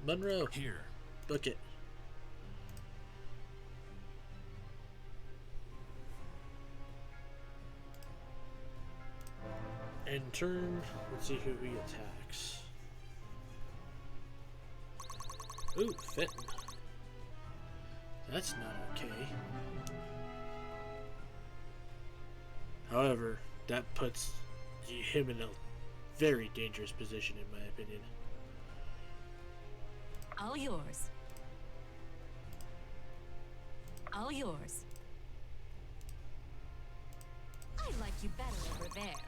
Monroe, Here. book it. In turn, let's see who he attacks. Ooh, Fenton. That's not okay. However, that puts him in a very dangerous position, in my opinion. All yours. All yours. I like you better over there.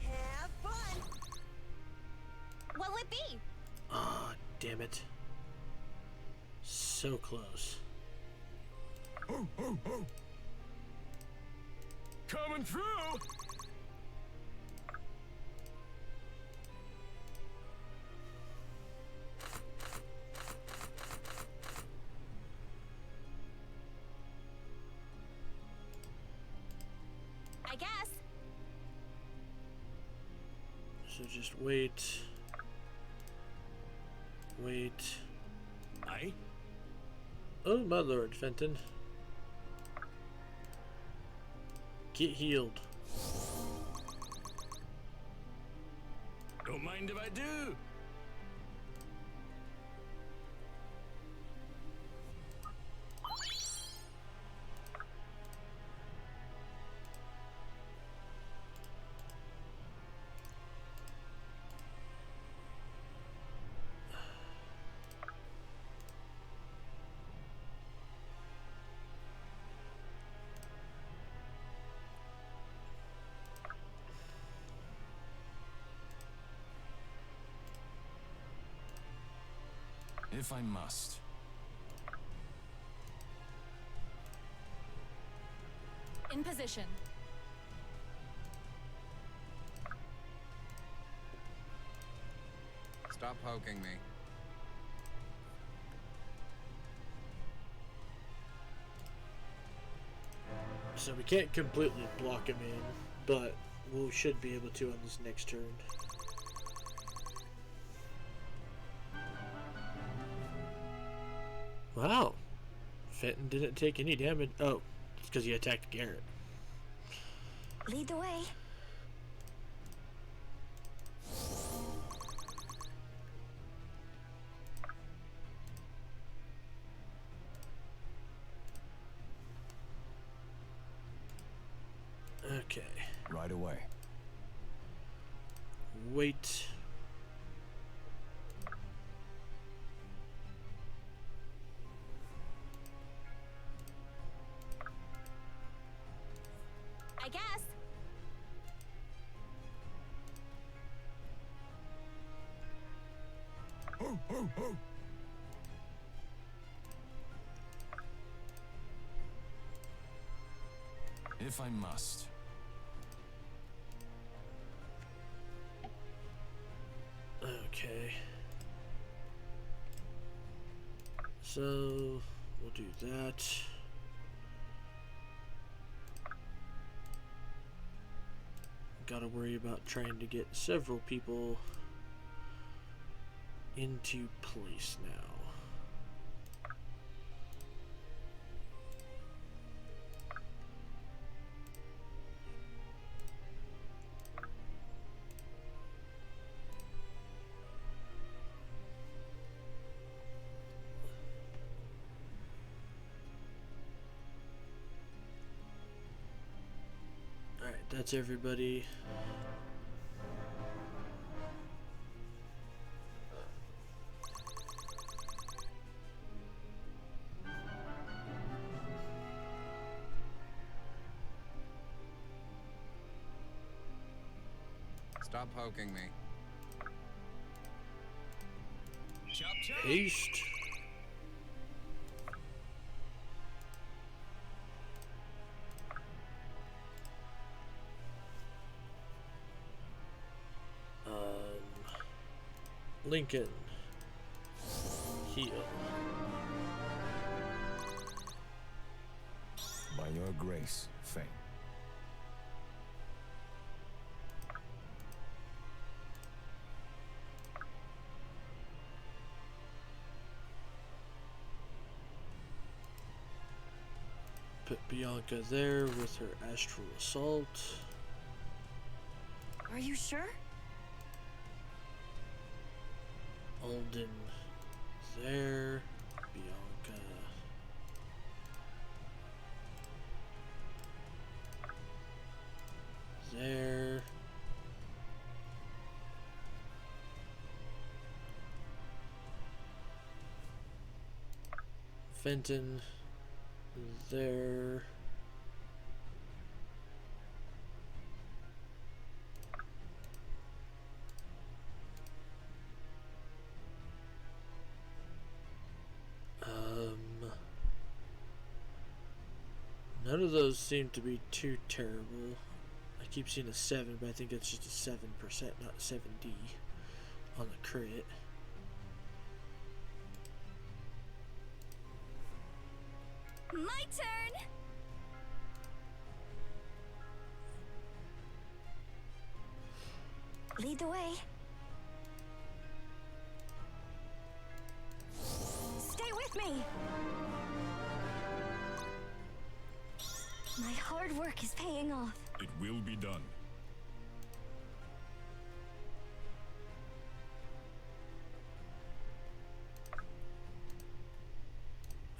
Have fun! What'll it be? Ah, damn it. So close. Coming through! I guess. So just wait. Wait. Aye? Oh, my lord, Fenton. Get healed. Don't mind if I do. If I must. In position. Stop poking me. So we can't completely block him in, but we should be able to on this next turn. Wow. Fenton didn't take any damage. Oh, it's because he attacked Garrett. Lead the way. Okay. Right away. Wait. I guess. If I must. Okay. So we'll do that. Gotta worry about trying to get several people into place now. Alright, that's everybody. Stop poking me. Chop chop. Haste. Lincoln. Heal. By your grace, Fane. Put Bianca there with her astral assault. Are you sure? Alden there. Bianca. There. Fenton there. None of those seem to be too terrible. I keep seeing a 7, but I think it's just a 7%, not 7D on the crit. My turn! Lead the way. Stay with me! My hard work is paying off. It will be done.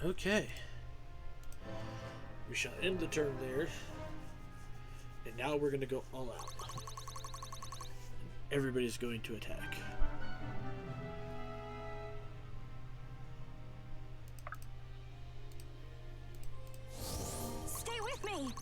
Okay. We shall end the turn there. And now we're going to go all out. Everybody's going to attack. Stay with me!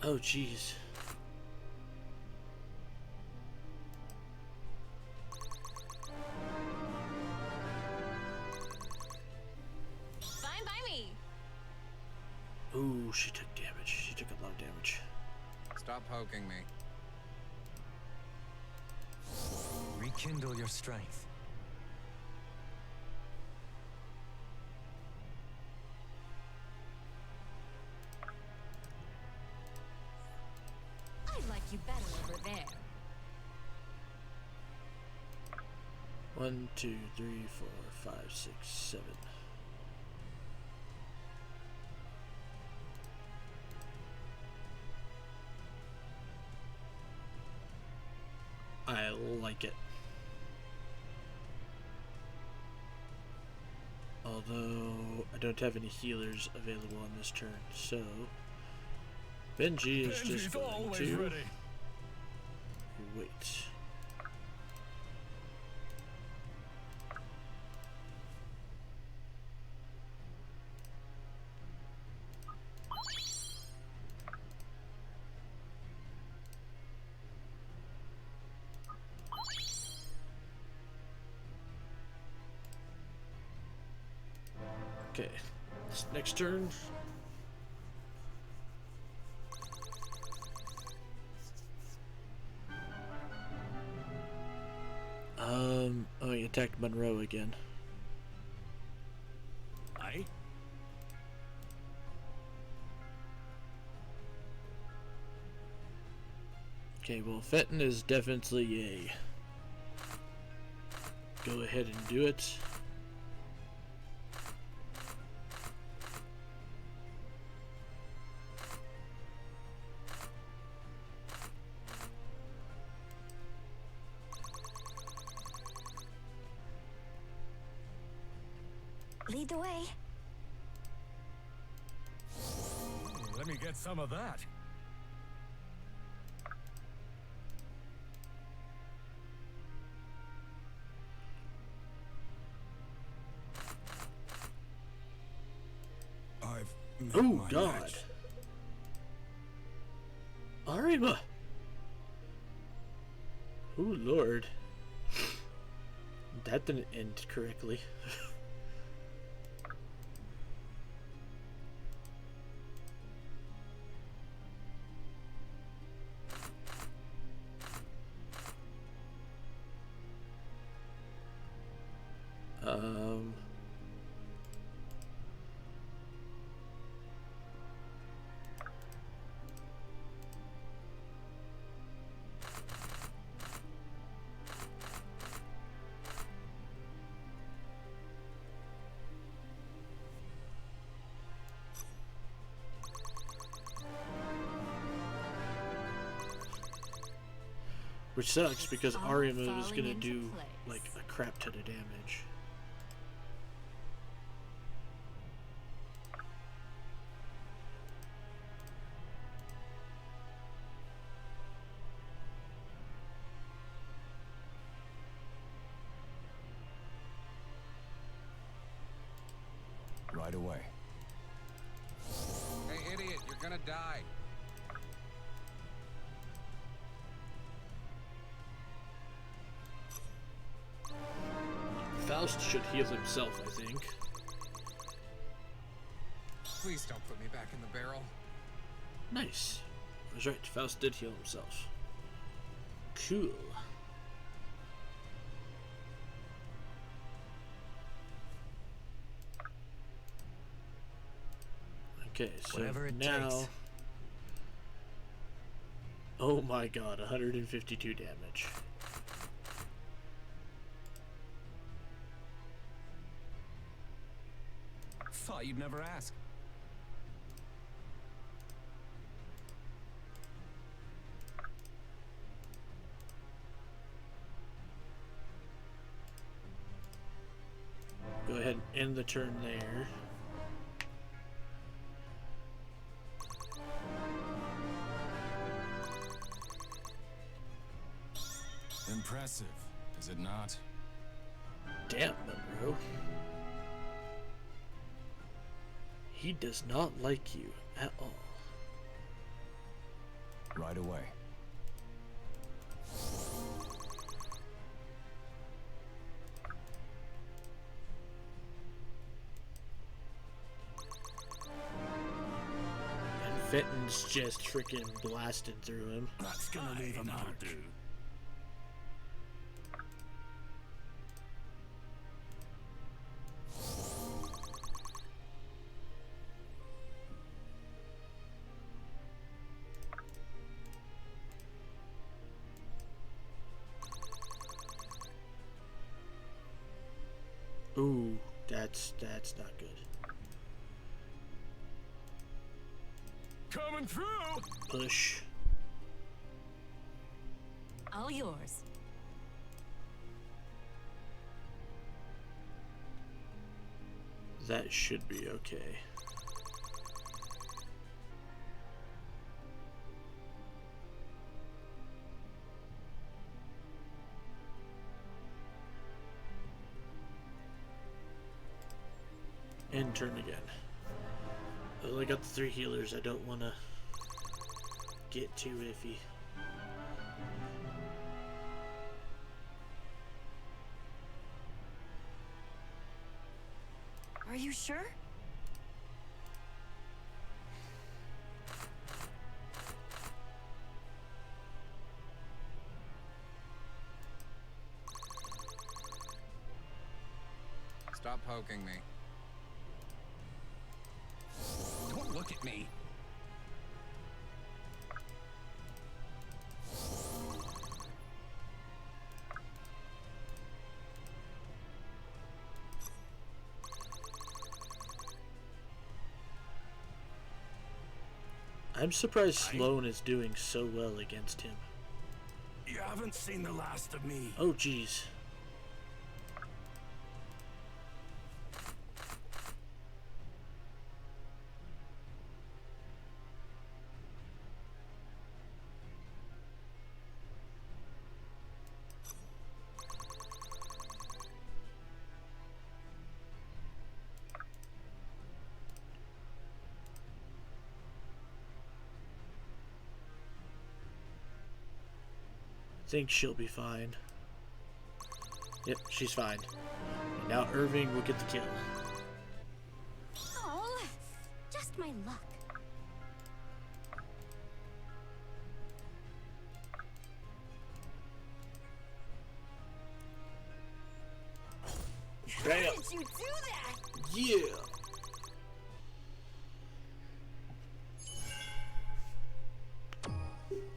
Oh, jeez. Fine by me. Ooh, she took damage. She took a lot of damage. Stop poking me. Rekindle your strength. I like you better over there. 1, 2, 3, 4, 5, 6, 7. I like it. Although I don't have any healers available on this turn, so Benji is just going always to ready. wait. Okay, this next turn. Oh, he attacked Monroe again. Aye. Okay, well, Fenton is definitely a go ahead and do it. Lead the way. Let me get some of that. I've met Oh my God, match. Arima. Oh Lord, that didn't end correctly. Um. Which sucks because Arima was gonna do like a crap ton of damage. Right away. Hey, idiot, you're gonna die. Faust should heal himself, I think. Please don't put me back in the barrel. Nice. I was right, Faust did heal himself. Cool. Okay, so Whatever it now... takes. Oh my god, 152 damage. Thought you'd never ask. Go ahead and end the turn there. Impressive, is it not? Damn, Monroe. He does not like you at all. Right away. And Fenton's just freaking blasted through him. That's gonna leave a mark. Do. Ooh, that's not good. Coming through! Push. All yours. That should be okay. And turn again. I only got the 3 healers. I don't want to get too iffy. Are you sure? Stop poking me. Don't look at me. I'm surprised Sloan is doing so well against him. You haven't seen the last of me. Oh, geez. Think she'll be fine. Yep, she's fine. And now Irving will get the kill. Oh, just my luck. Bam! you do that? Yeah.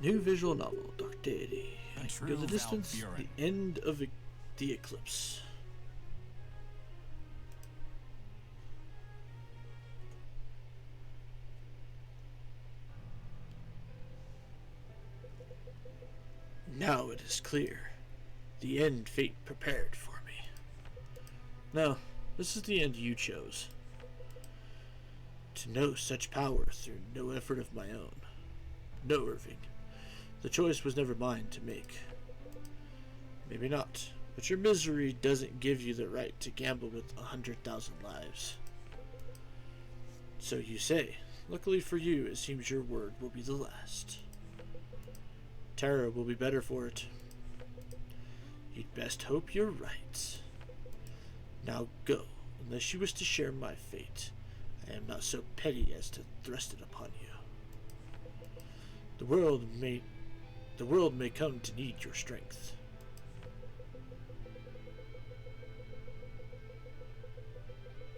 New visual novel, Dark Deity. A I can true go the distance. Valkyrie. The end of the eclipse. Now it is clear. The end fate prepared for me. No, this is the end you chose. To know such power through no effort of my own. No, Irving. The choice was never mine to make. Maybe not, but your misery doesn't give you the right to gamble with 100,000 lives. So you say. Luckily for you, it seems your word will be the last. Terra will be better for it. You'd best hope you're right. Now go, unless you wish to share my fate. I am not so petty as to thrust it upon you. The world may come to need your strength.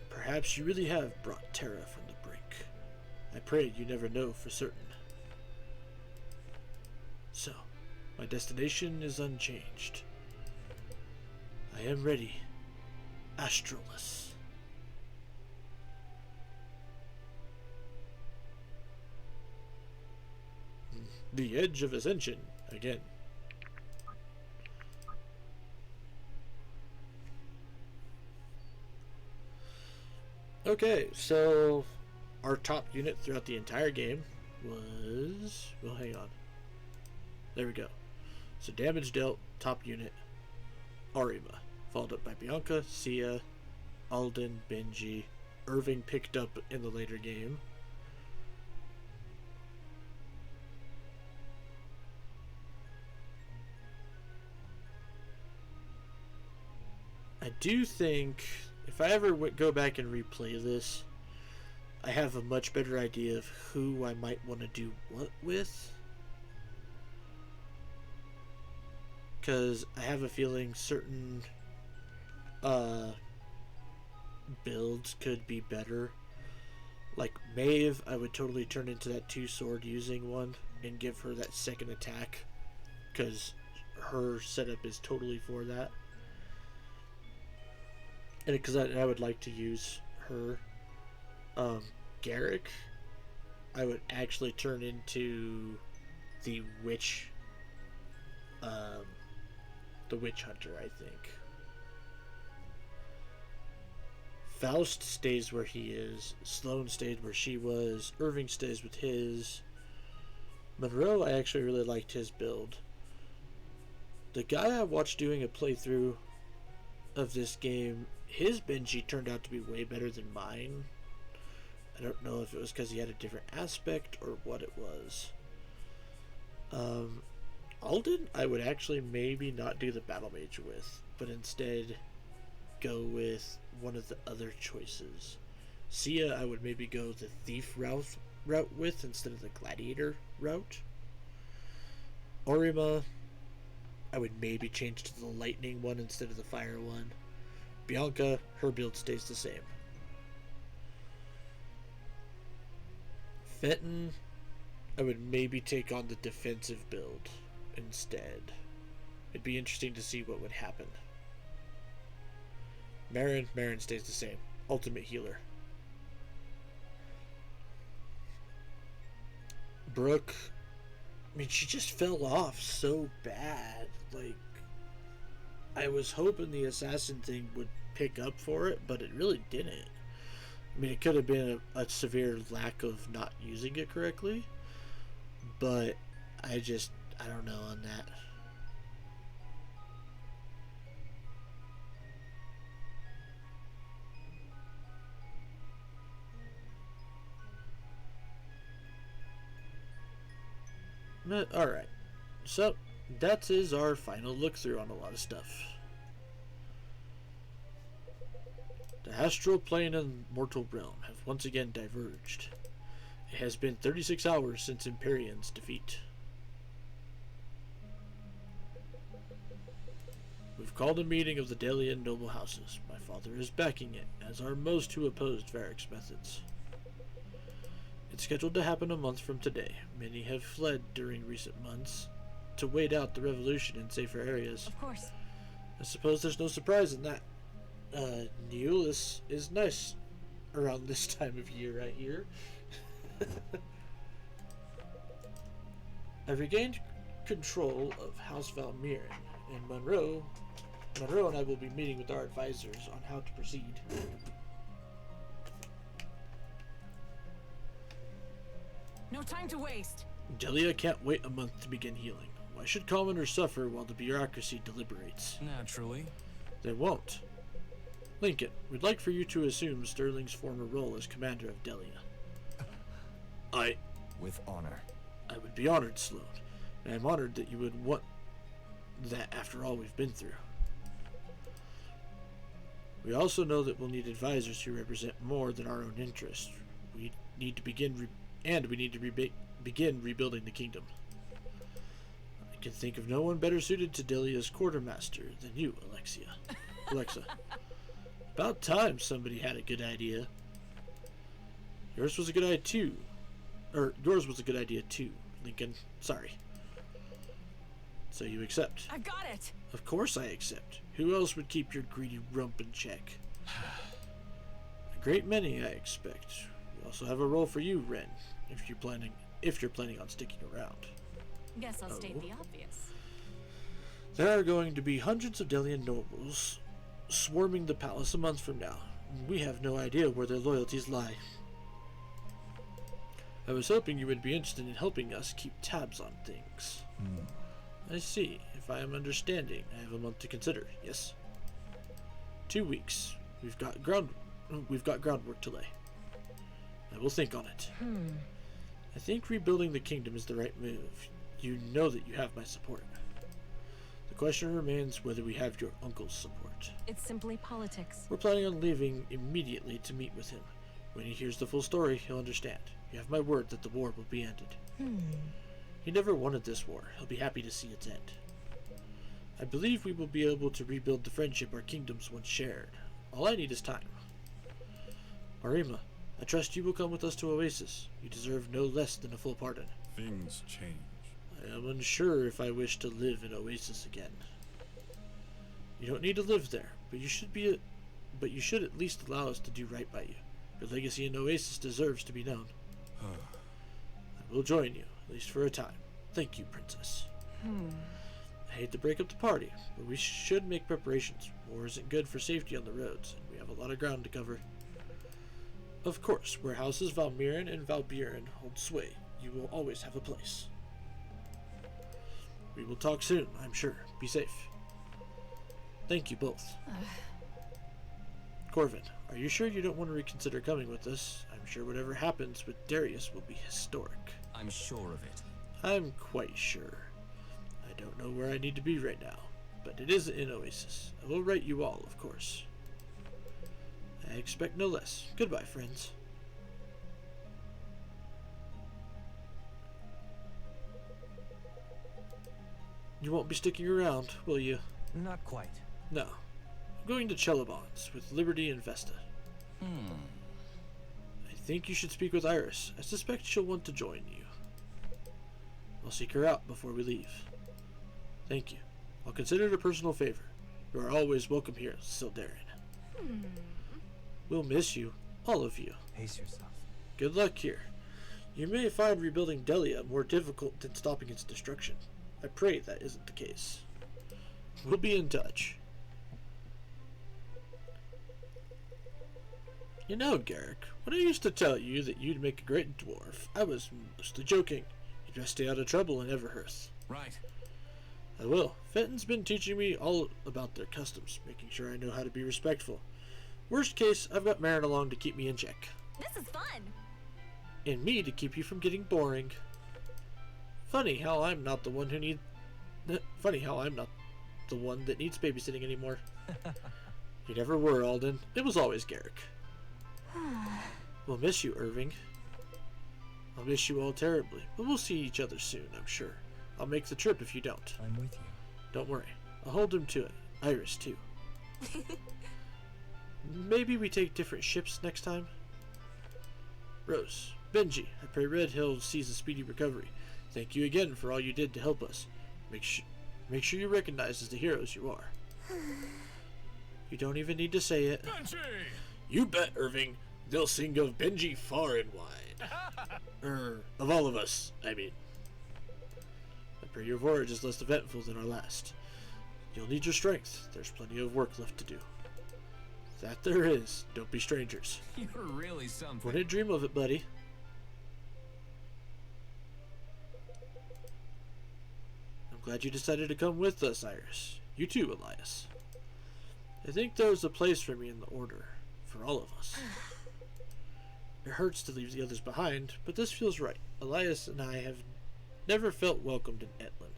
Perhaps you really have brought Terra from the brink. I pray you never know for certain. So, my destination is unchanged. I am ready. AxeLLC. The edge of ascension, again. Okay, so our top unit throughout the entire game was... well, hang on. There we go. So damage dealt, top unit, Arima. Followed up by Bianca, Sia, Alden, Benji. Irving picked up in the later game. I do think if I ever go back and replay this, I have a much better idea of who I might want to do what with. Because I have a feeling certain builds could be better. Like Maeve, I would totally turn into that 2-sword using one and give her that second attack. Because her setup is totally for that. And because I would like to use her. Garrick, I would actually turn into the witch. The witch hunter, I think. Faust stays where he is. Sloane stayed where she was. Irving stays with his. Monroe, I actually really liked his build. The guy I watched doing a playthrough of this game, his Benji turned out to be way better than mine. I don't know if it was because he had a different aspect or what it was. Alden, I would actually maybe not do the battle mage with, but instead go with one of the other choices. Sia, I would maybe go the thief route with instead of the gladiator route. Orima, I would maybe change to the lightning one instead of the fire one. Bianca, her build stays the same. Fenton, I would maybe take on the defensive build instead. It'd be interesting to see what would happen. Marin stays the same. Ultimate healer. Brooke, I mean, she just fell off so bad. Like, I was hoping the assassin thing would pick up for it, but it really didn't. I mean, it could have been a severe lack of not using it correctly, but I don't know on that. Alright, so that is our final look through on a lot of stuff. The astral plane and mortal realm have once again diverged. It has been 36 hours since Imperion's defeat. We've We've called a meeting of the Delian noble houses. My father is backing it, as are most who opposed Varric's methods. It's scheduled to happen a month from today. Many have fled during recent months to wait out the revolution in safer areas. Of course. I suppose there's no surprise in that. Neolus is nice around this time of year, I hear. I've regained control of House Valmiran, and Monroe and I will be meeting with our advisors on how to proceed. No time to waste. Delia can't wait a month to begin healing. Why should commoners suffer while the bureaucracy deliberates? Naturally. They won't. Lincoln, we'd like for you to assume Sterling's former role as commander of Delia. With honor. I would be honored, Sloan. And I'm honored that you would want that after all we've been through. We also know that we'll need advisors who represent more than our own interests. We need to begin rebuilding the kingdom. I can think of no one better suited to Delia's quartermaster than you, Alexa. About time somebody had a good idea. Yours was a good idea too, Lincoln. Sorry. So you accept? I've got it. Of course I accept. Who else would keep your greedy rump in check? A great many, I expect. We also have a role for you, Ren, if you're planning on sticking around. Guess I'll state the obvious. There are going to be hundreds of Delian nobles swarming the palace a month from now. We have no idea where their loyalties lie. I was hoping you would be interested in helping us keep tabs on things. I see. If I am understanding, I have a month to consider. Yes. 2 weeks. We've got groundwork to lay. I will think on it. I think rebuilding the kingdom is the right move. You know that you have my support. The question remains whether we have your uncle's support. It's simply politics. We're planning on leaving immediately to meet with him. When he hears the full story, he'll understand. You have my word that the war will be ended. He never wanted this war. He'll be happy to see its end. I believe we will be able to rebuild the friendship our kingdoms once shared. All I need is time. Marima, I trust you will come with us to Oasis. You deserve no less than a full pardon. Things change. I am unsure if I wish to live in Oasis again. You don't need to live there, but you should at least allow us to do right by you. Your legacy in Oasis deserves to be known. I will join you, at least for a time. Thank you, Princess. I hate to break up the party, but we should make preparations. War isn't good for safety on the roads, and we have a lot of ground to cover. Of course, where houses Valmiran and Valburen hold sway, you will always have a place. We will talk soon, I'm sure. Be safe. Thank you both. Corvin, are you sure you don't want to reconsider coming with us? I'm sure whatever happens with Darius will be historic. I'm sure of it. I'm quite sure. I don't know where I need to be right now, but it isn't in Oasis. I will write you all, of course. I expect no less. Goodbye, friends. You won't be sticking around, will you? Not quite. No. I'm going to Chelobon's with Liberty and Vesta. I think you should speak with Iris. I suspect she'll want to join you. I'll seek her out before we leave. Thank you. I'll consider it a personal favor. You are always welcome here, Sildarin. We'll miss you, all of you. Pace yourself. Good luck here. You may find rebuilding Delia more difficult than stopping its destruction. I pray that isn't the case. We'll be in touch. You know, Garrick, when I used to tell you that you'd make a great dwarf, I was mostly joking. You'd just stay out of trouble in Everhearth. Right. I will. Fenton's been teaching me all about their customs, making sure I know how to be respectful. Worst case, I've got Marin along to keep me in check. This is fun. And me to keep you from getting boring. Funny how I'm not the one that needs babysitting anymore. You never were, Alden. It was always Garrick. We'll miss you, Irving. I'll miss you all terribly, but we'll see each other soon, I'm sure. I'll make the trip if you don't. I'm with you. Don't worry. I'll hold him to it. Iris, too. Maybe we take different ships next time? Rose, Benji, I pray Red Hill sees a speedy recovery. Thank you again for all you did to help us. Make sure you recognize as the heroes you are. You don't even need to say it. Benji! You bet, Irving. They'll sing of Benji far and wide. Of all of us, I mean. I pray your voyage is less eventful than our last. You'll need your strength. There's plenty of work left to do. That there is. Don't be strangers. You're really something. Wouldn't dream of it, buddy. I'm glad you decided to come with us, Iris. You too, Elias. I think there's a place for me in the Order. For all of us. It hurts to leave the others behind, but this feels right. Elias and I have never felt welcomed in Etlin.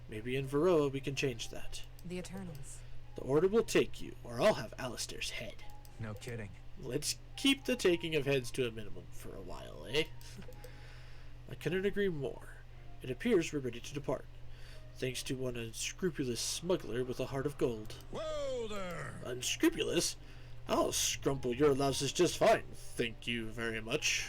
Maybe in Varroa we can change that. The Eternals. The Order will take you, or I'll have Alistair's head. No kidding. Let's keep the taking of heads to a minimum for a while, eh? I couldn't agree more. It appears we're ready to depart. Thanks to one unscrupulous smuggler with a heart of gold. Whoa there! Unscrupulous? I'll scrumple your louses just fine, thank you very much.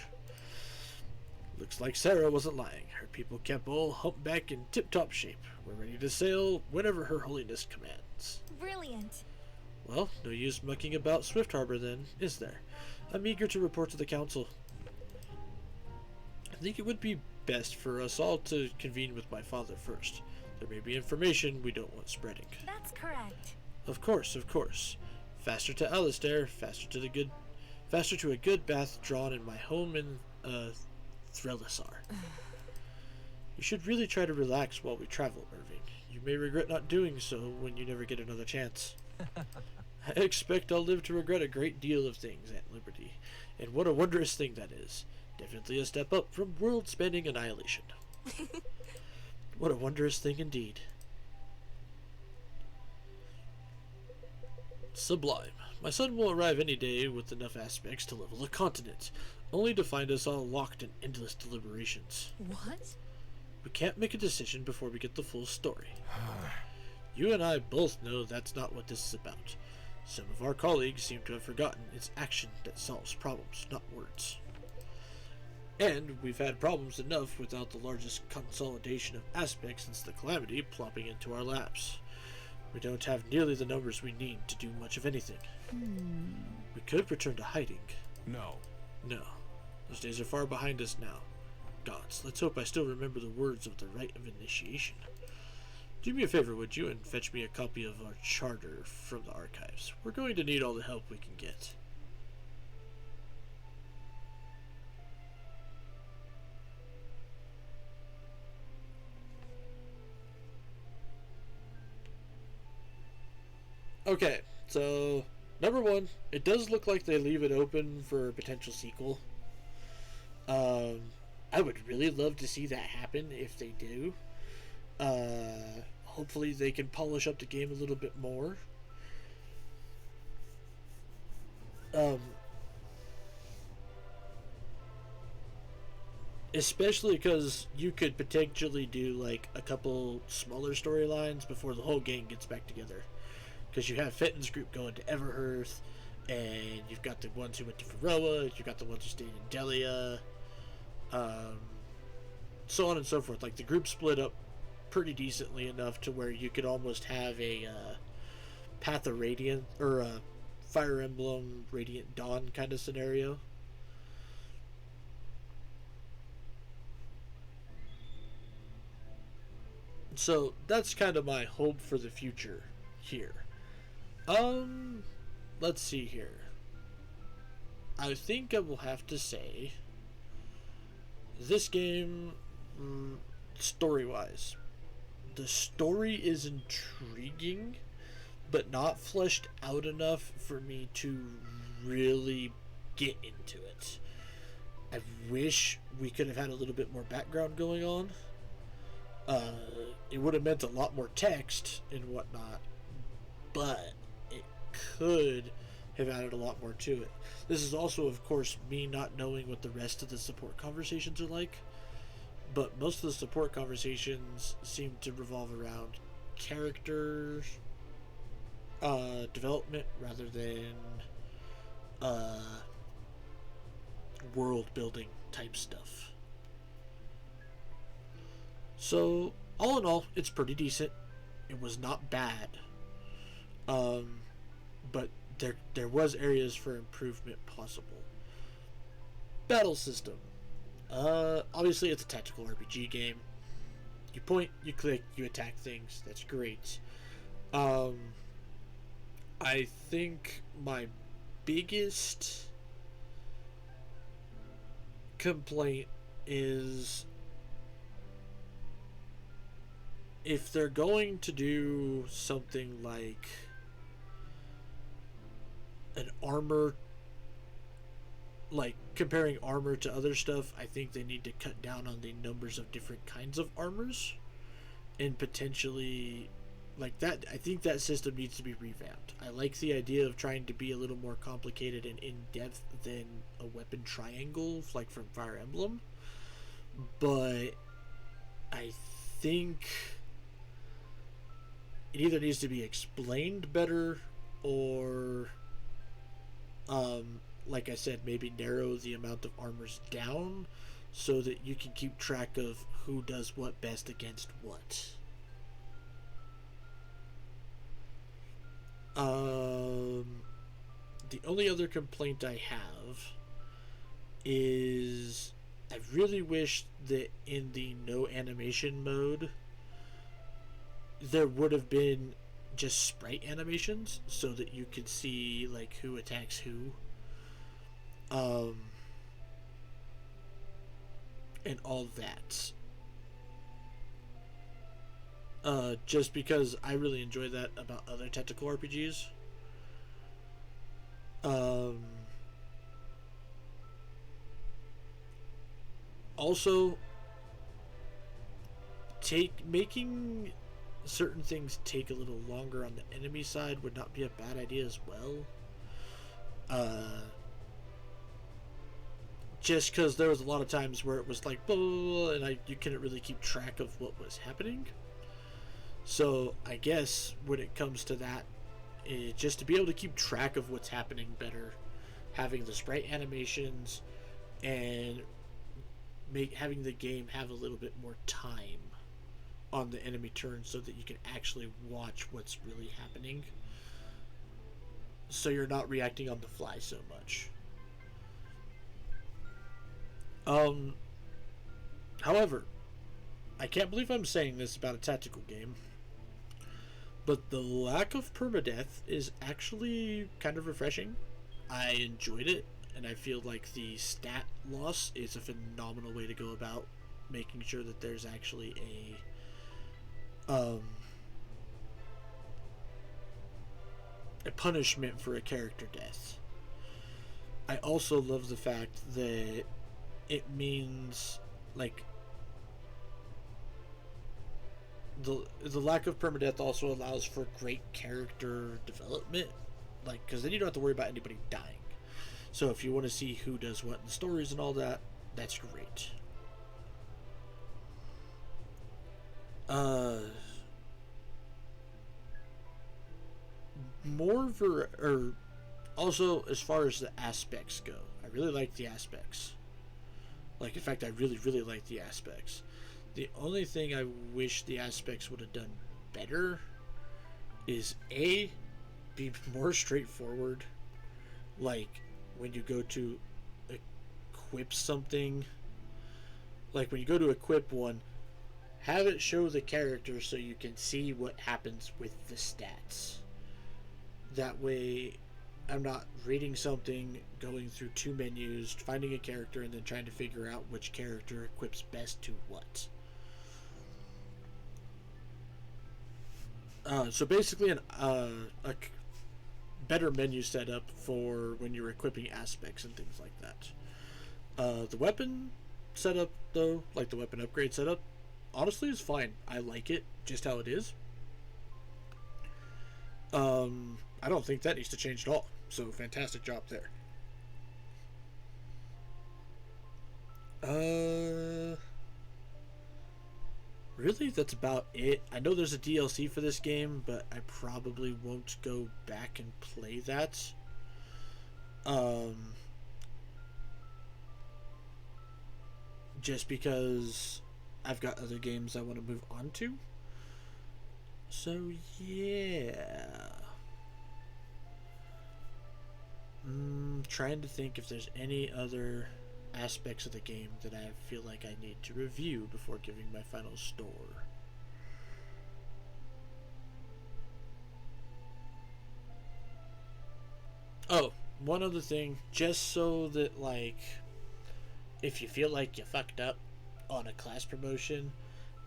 Looks like Sarah wasn't lying. Her people kept all humpback in tip-top shape. We're ready to sail whenever Her Holiness commands. Brilliant. Well, no use mucking about Swift Harbor then, is there? I'm eager to report to the council. I think it would be best for us all to convene with my father first. There may be information we don't want spreading. That's correct. Of course, of course. Faster to Alistair, faster to a good bath drawn in my home in Threlisar. You should really try to relax while we travel, Irving. You may regret not doing so when you never get another chance. I expect I'll live to regret a great deal of things at Liberty, and what a wondrous thing that is. Definitely a step up from world-spanning annihilation. What a wondrous thing indeed. Sublime. My son will arrive any day with enough aspects to level a continent, only to find us all locked in endless deliberations. What? We can't make a decision before we get the full story. You and I both know that's not what this is about. Some of our colleagues seem to have forgotten it's action that solves problems, not words. And we've had problems enough without the largest consolidation of aspects since the Calamity plopping into our laps. We don't have nearly the numbers we need to do much of anything. We could return to hiding. No. No. Those days are far behind us now. Gods, let's hope I still remember the words of the rite of initiation. Do me a favor, would you, and fetch me a copy of our charter from the archives. We're going to need all the help we can get. Okay, so number one, it does look like they leave it open for a potential sequel. I would really love to see that happen if they do. Hopefully they can polish up the game a little bit more. Especially because you could potentially do like a couple smaller storylines before the whole gang gets back together. Because you have Fenton's group going to Everhearth, and you've got the ones who went to Varroa, you've got the ones who stayed in Delia, so on and so forth. Like, the group split up pretty decently enough to where you could almost have a Path of Radiant, or a Fire Emblem Radiant Dawn kind of scenario. So, that's kind of my hope for the future here. Let's see here. I think I will have to say this game, story-wise, the story is intriguing, but not fleshed out enough for me to really get into it. I wish we could have had a little bit more background going on. It would have meant a lot more text and whatnot, but it could have added a lot more to it. This is also, of course, me not knowing what the rest of the support conversations are like, but most of the support conversations seem to revolve around characters development rather than world building type stuff. So all in all, it's pretty decent. It was not bad, but there was areas for improvement possible. Battle system. Obviously it's a tactical RPG game. You point, you click, you attack things. That's great. I think my biggest complaint is if they're going to do something like an armor, like comparing armor to other stuff, I think they need to cut down on the numbers of different kinds of armors and potentially like that. I think that system needs to be revamped. I like the idea of trying to be a little more complicated and in-depth than a weapon triangle like from Fire Emblem, but I think it either needs to be explained better or like I said, maybe narrow the amount of armors down so that you can keep track of who does what best against what. The only other complaint I have is I really wish that in the no animation mode there would have been just sprite animations so that you could see like who attacks who, and all that. Just because I really enjoy that about other tactical RPGs. Also, making certain things take a little longer on the enemy side would not be a bad idea as well. Just because there was a lot of times where it was like blah, blah, blah, and you couldn't really keep track of what was happening. So I guess when it comes to that, just to be able to keep track of what's happening better, having the sprite animations and having the game have a little bit more time on the enemy turn so that you can actually watch what's really happening, so you're not reacting on the fly so much. However, I can't believe I'm saying this about a tactical game, but the lack of permadeath is actually kind of refreshing. I enjoyed it, and I feel like the stat loss is a phenomenal way to go about making sure that there's actually a punishment for a character death. I also love the fact that it means like the lack of permadeath also allows for great character development, like because then you don't have to worry about anybody dying. So if you want to see who does what in the stories and all that, that's great. Also, as far as the aspects go, I really like the aspects. Like, in fact, I really, really like the aspects. The only thing I wish the aspects would have done better is be more straightforward. Like, when you go to equip something, like when you go to equip one, have it show the character so you can see what happens with the stats. That way, I'm not reading something, going through two menus, finding a character, and then trying to figure out which character equips best to what. So basically, a better menu setup for when you're equipping aspects and things like that. The weapon setup, though, like the weapon upgrade setup, honestly is fine. I like it just how it is. I don't think that needs to change at all. So fantastic job there. really, that's about it. I know there's a DLC for this game, but I probably won't go back and play that. Just because I've got other games I want to move on to. So, yeah. Trying to think if there's any other aspects of the game that I feel like I need to review before giving my final score. Oh, one other thing, just so that, like, if you feel like you fucked up on a class promotion,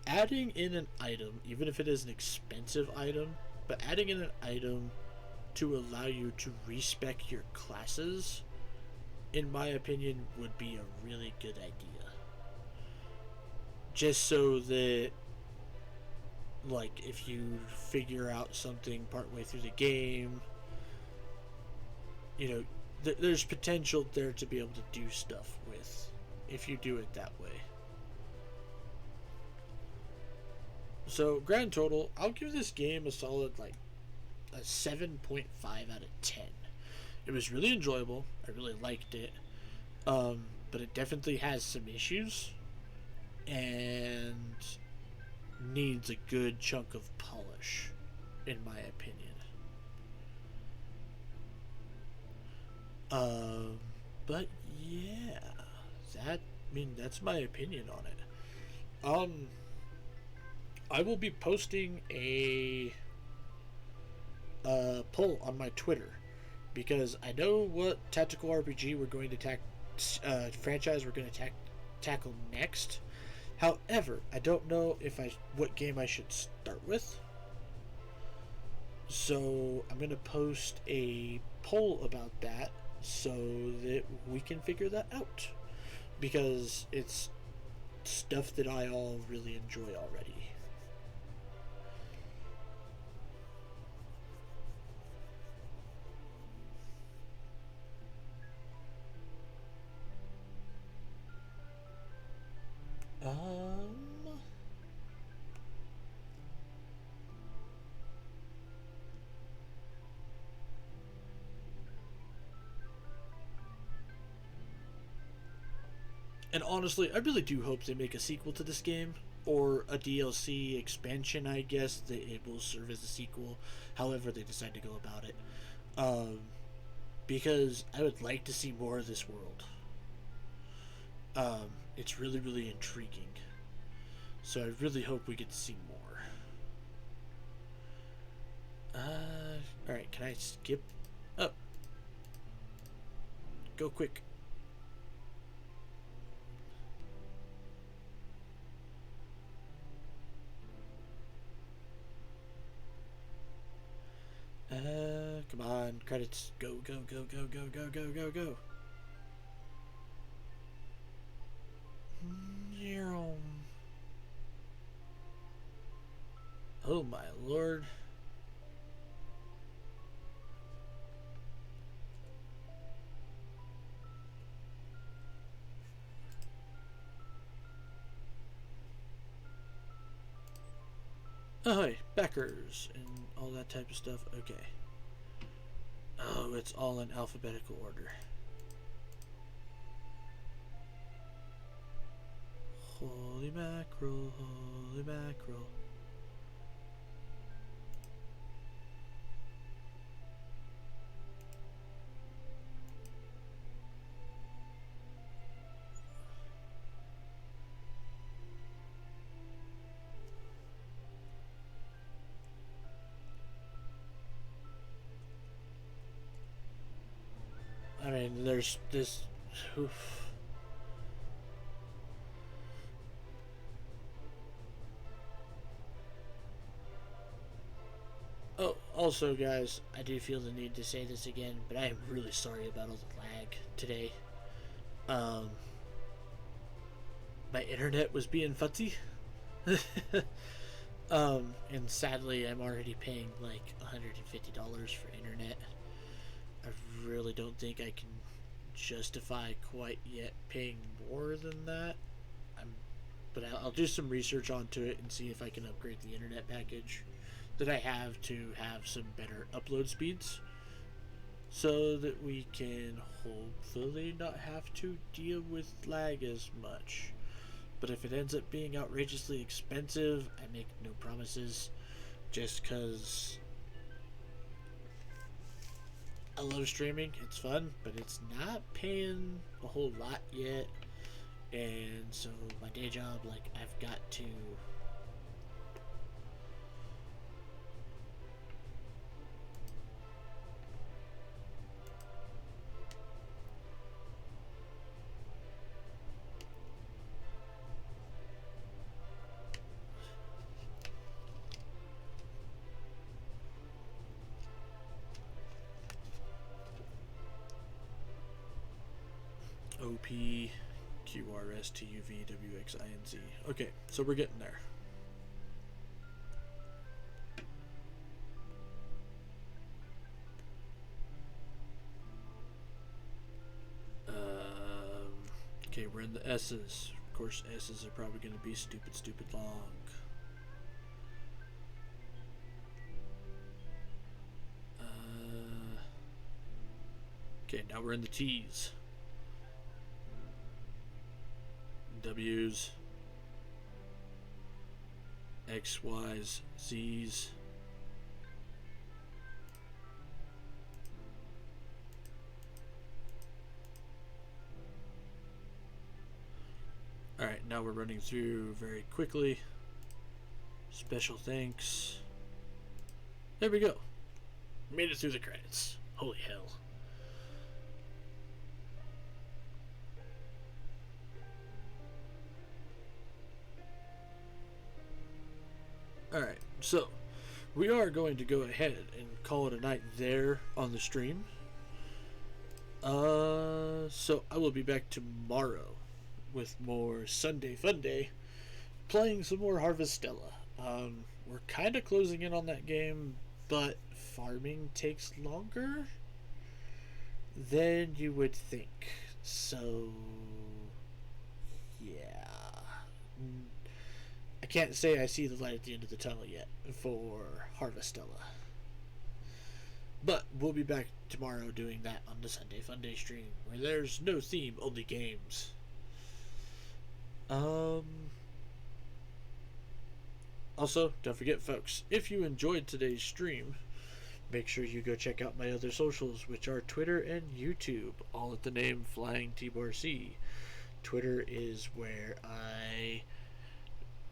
adding in an item, even if it is an expensive item, but adding in an item to allow you to respec your classes, in my opinion, would be a really good idea. Just so that, like, if you figure out something partway through the game, you know, there's potential there to be able to do stuff with if you do it that way. So, grand total, I'll give this game a solid, like, a 7.5 out of 10. It was really enjoyable. I really liked it. But it definitely has some issues and needs a good chunk of polish, in my opinion. But yeah, that's my opinion on it. I will be posting a poll on my Twitter, because I know what tactical RPG we're going to franchise we're going to tackle next. However, I don't know what game I should start with. So I'm going to post a poll about that so that we can figure that out, because it's stuff that I all really enjoy already. And honestly, I really do hope they make a sequel to this game, or a DLC expansion, I guess, that it will serve as a sequel, however they decide to go about it. Because I would like to see more of this world. It's really, really intriguing. So I really hope we get to see more. Alright, can I skip? Oh. Go quick. Come on, credits. Go, go, go, go, go, go, go, go, go. Oh my lord. Ahoy, backers, and all that type of stuff. Okay. Oh, it's all in alphabetical order. Holy mackerel, holy mackerel. I mean, there's this. Oof. Oh, also, guys, I do feel the need to say this again, but I am really sorry about all the lag today. My internet was being futzy. And sadly, I'm already paying like $150 for internet. I really don't think I can justify quite yet paying more than that. I'm but I'll do some research onto it and see if I can upgrade the internet package that I have to have some better upload speeds, so that we can hopefully not have to deal with lag as much. But if it ends up being outrageously expensive, I make no promises, just because I love streaming. It's fun, but it's not paying a whole lot yet. And so my day job, like, I've got to OP QRSTUVWXINZ. Okay, so we're getting there. Okay, we're in the S's. Of course, S's are probably going to be stupid long. Okay, now we're in the T's. W's, X, Y's, Z's. Alright, now we're running through very quickly. Special thanks. There we go. Made it through the credits. Holy hell. Alright, so we are going to go ahead and call it a night there on the stream. So I will be back tomorrow with more Sunday Fun Day, playing some more Harvestella. We're kind of closing in on that game, but farming takes longer than you would think. So, yeah. I can't say I see the light at the end of the tunnel yet for Harvestella. But we'll be back tomorrow doing that on the Sunday Fun Day stream, where there's no theme, only games. Also, don't forget, folks, if you enjoyed today's stream, make sure you go check out my other socials, which are Twitter and YouTube, all at the name Flying T-Bar C. Twitter is where I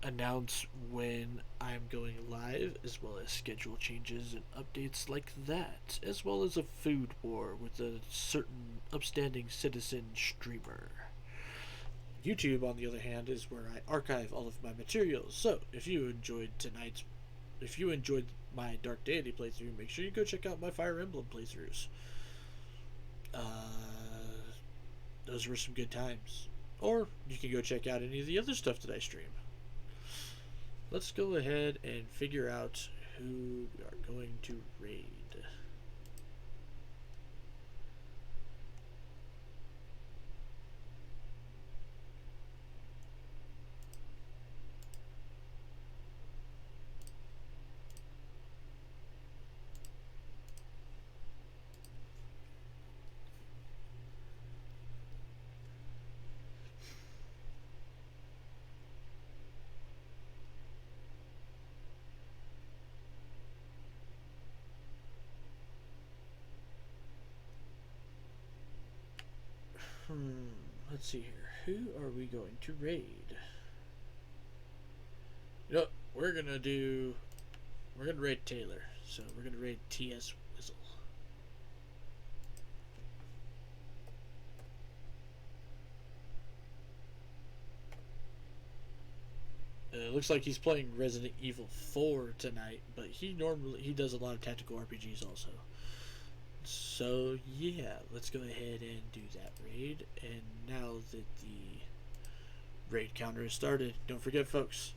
announce when I'm going live, as well as schedule changes and updates like that, as well as a food war with a certain upstanding citizen streamer. YouTube, on the other hand, is where I archive all of my materials. So if you enjoyed my Dark Deity playthrough, make sure you go check out my Fire Emblem playthroughs. Those were some good times. Or you can go check out any of the other stuff that I stream. Let's go ahead and figure out who we are going to raid. Let's see here. Who are we going to raid? You know, we're gonna raid Taylor. So we're gonna raid TS Whistle. It looks like he's playing Resident Evil 4 tonight, but he does a lot of tactical RPGs also. So yeah, let's go ahead and do that raid. And now that the raid counter is started, don't forget, folks,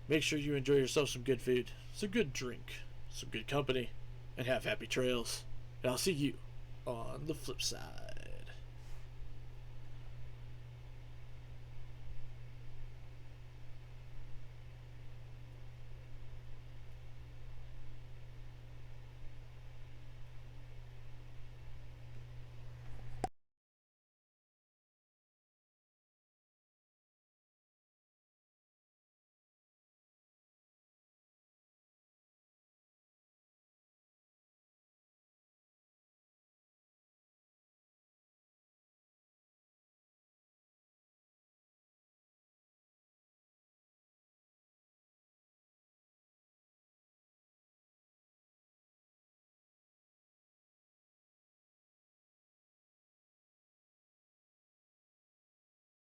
make sure you enjoy yourself some good food, some good drink, some good company, and have happy trails. And I'll see you on the flip side.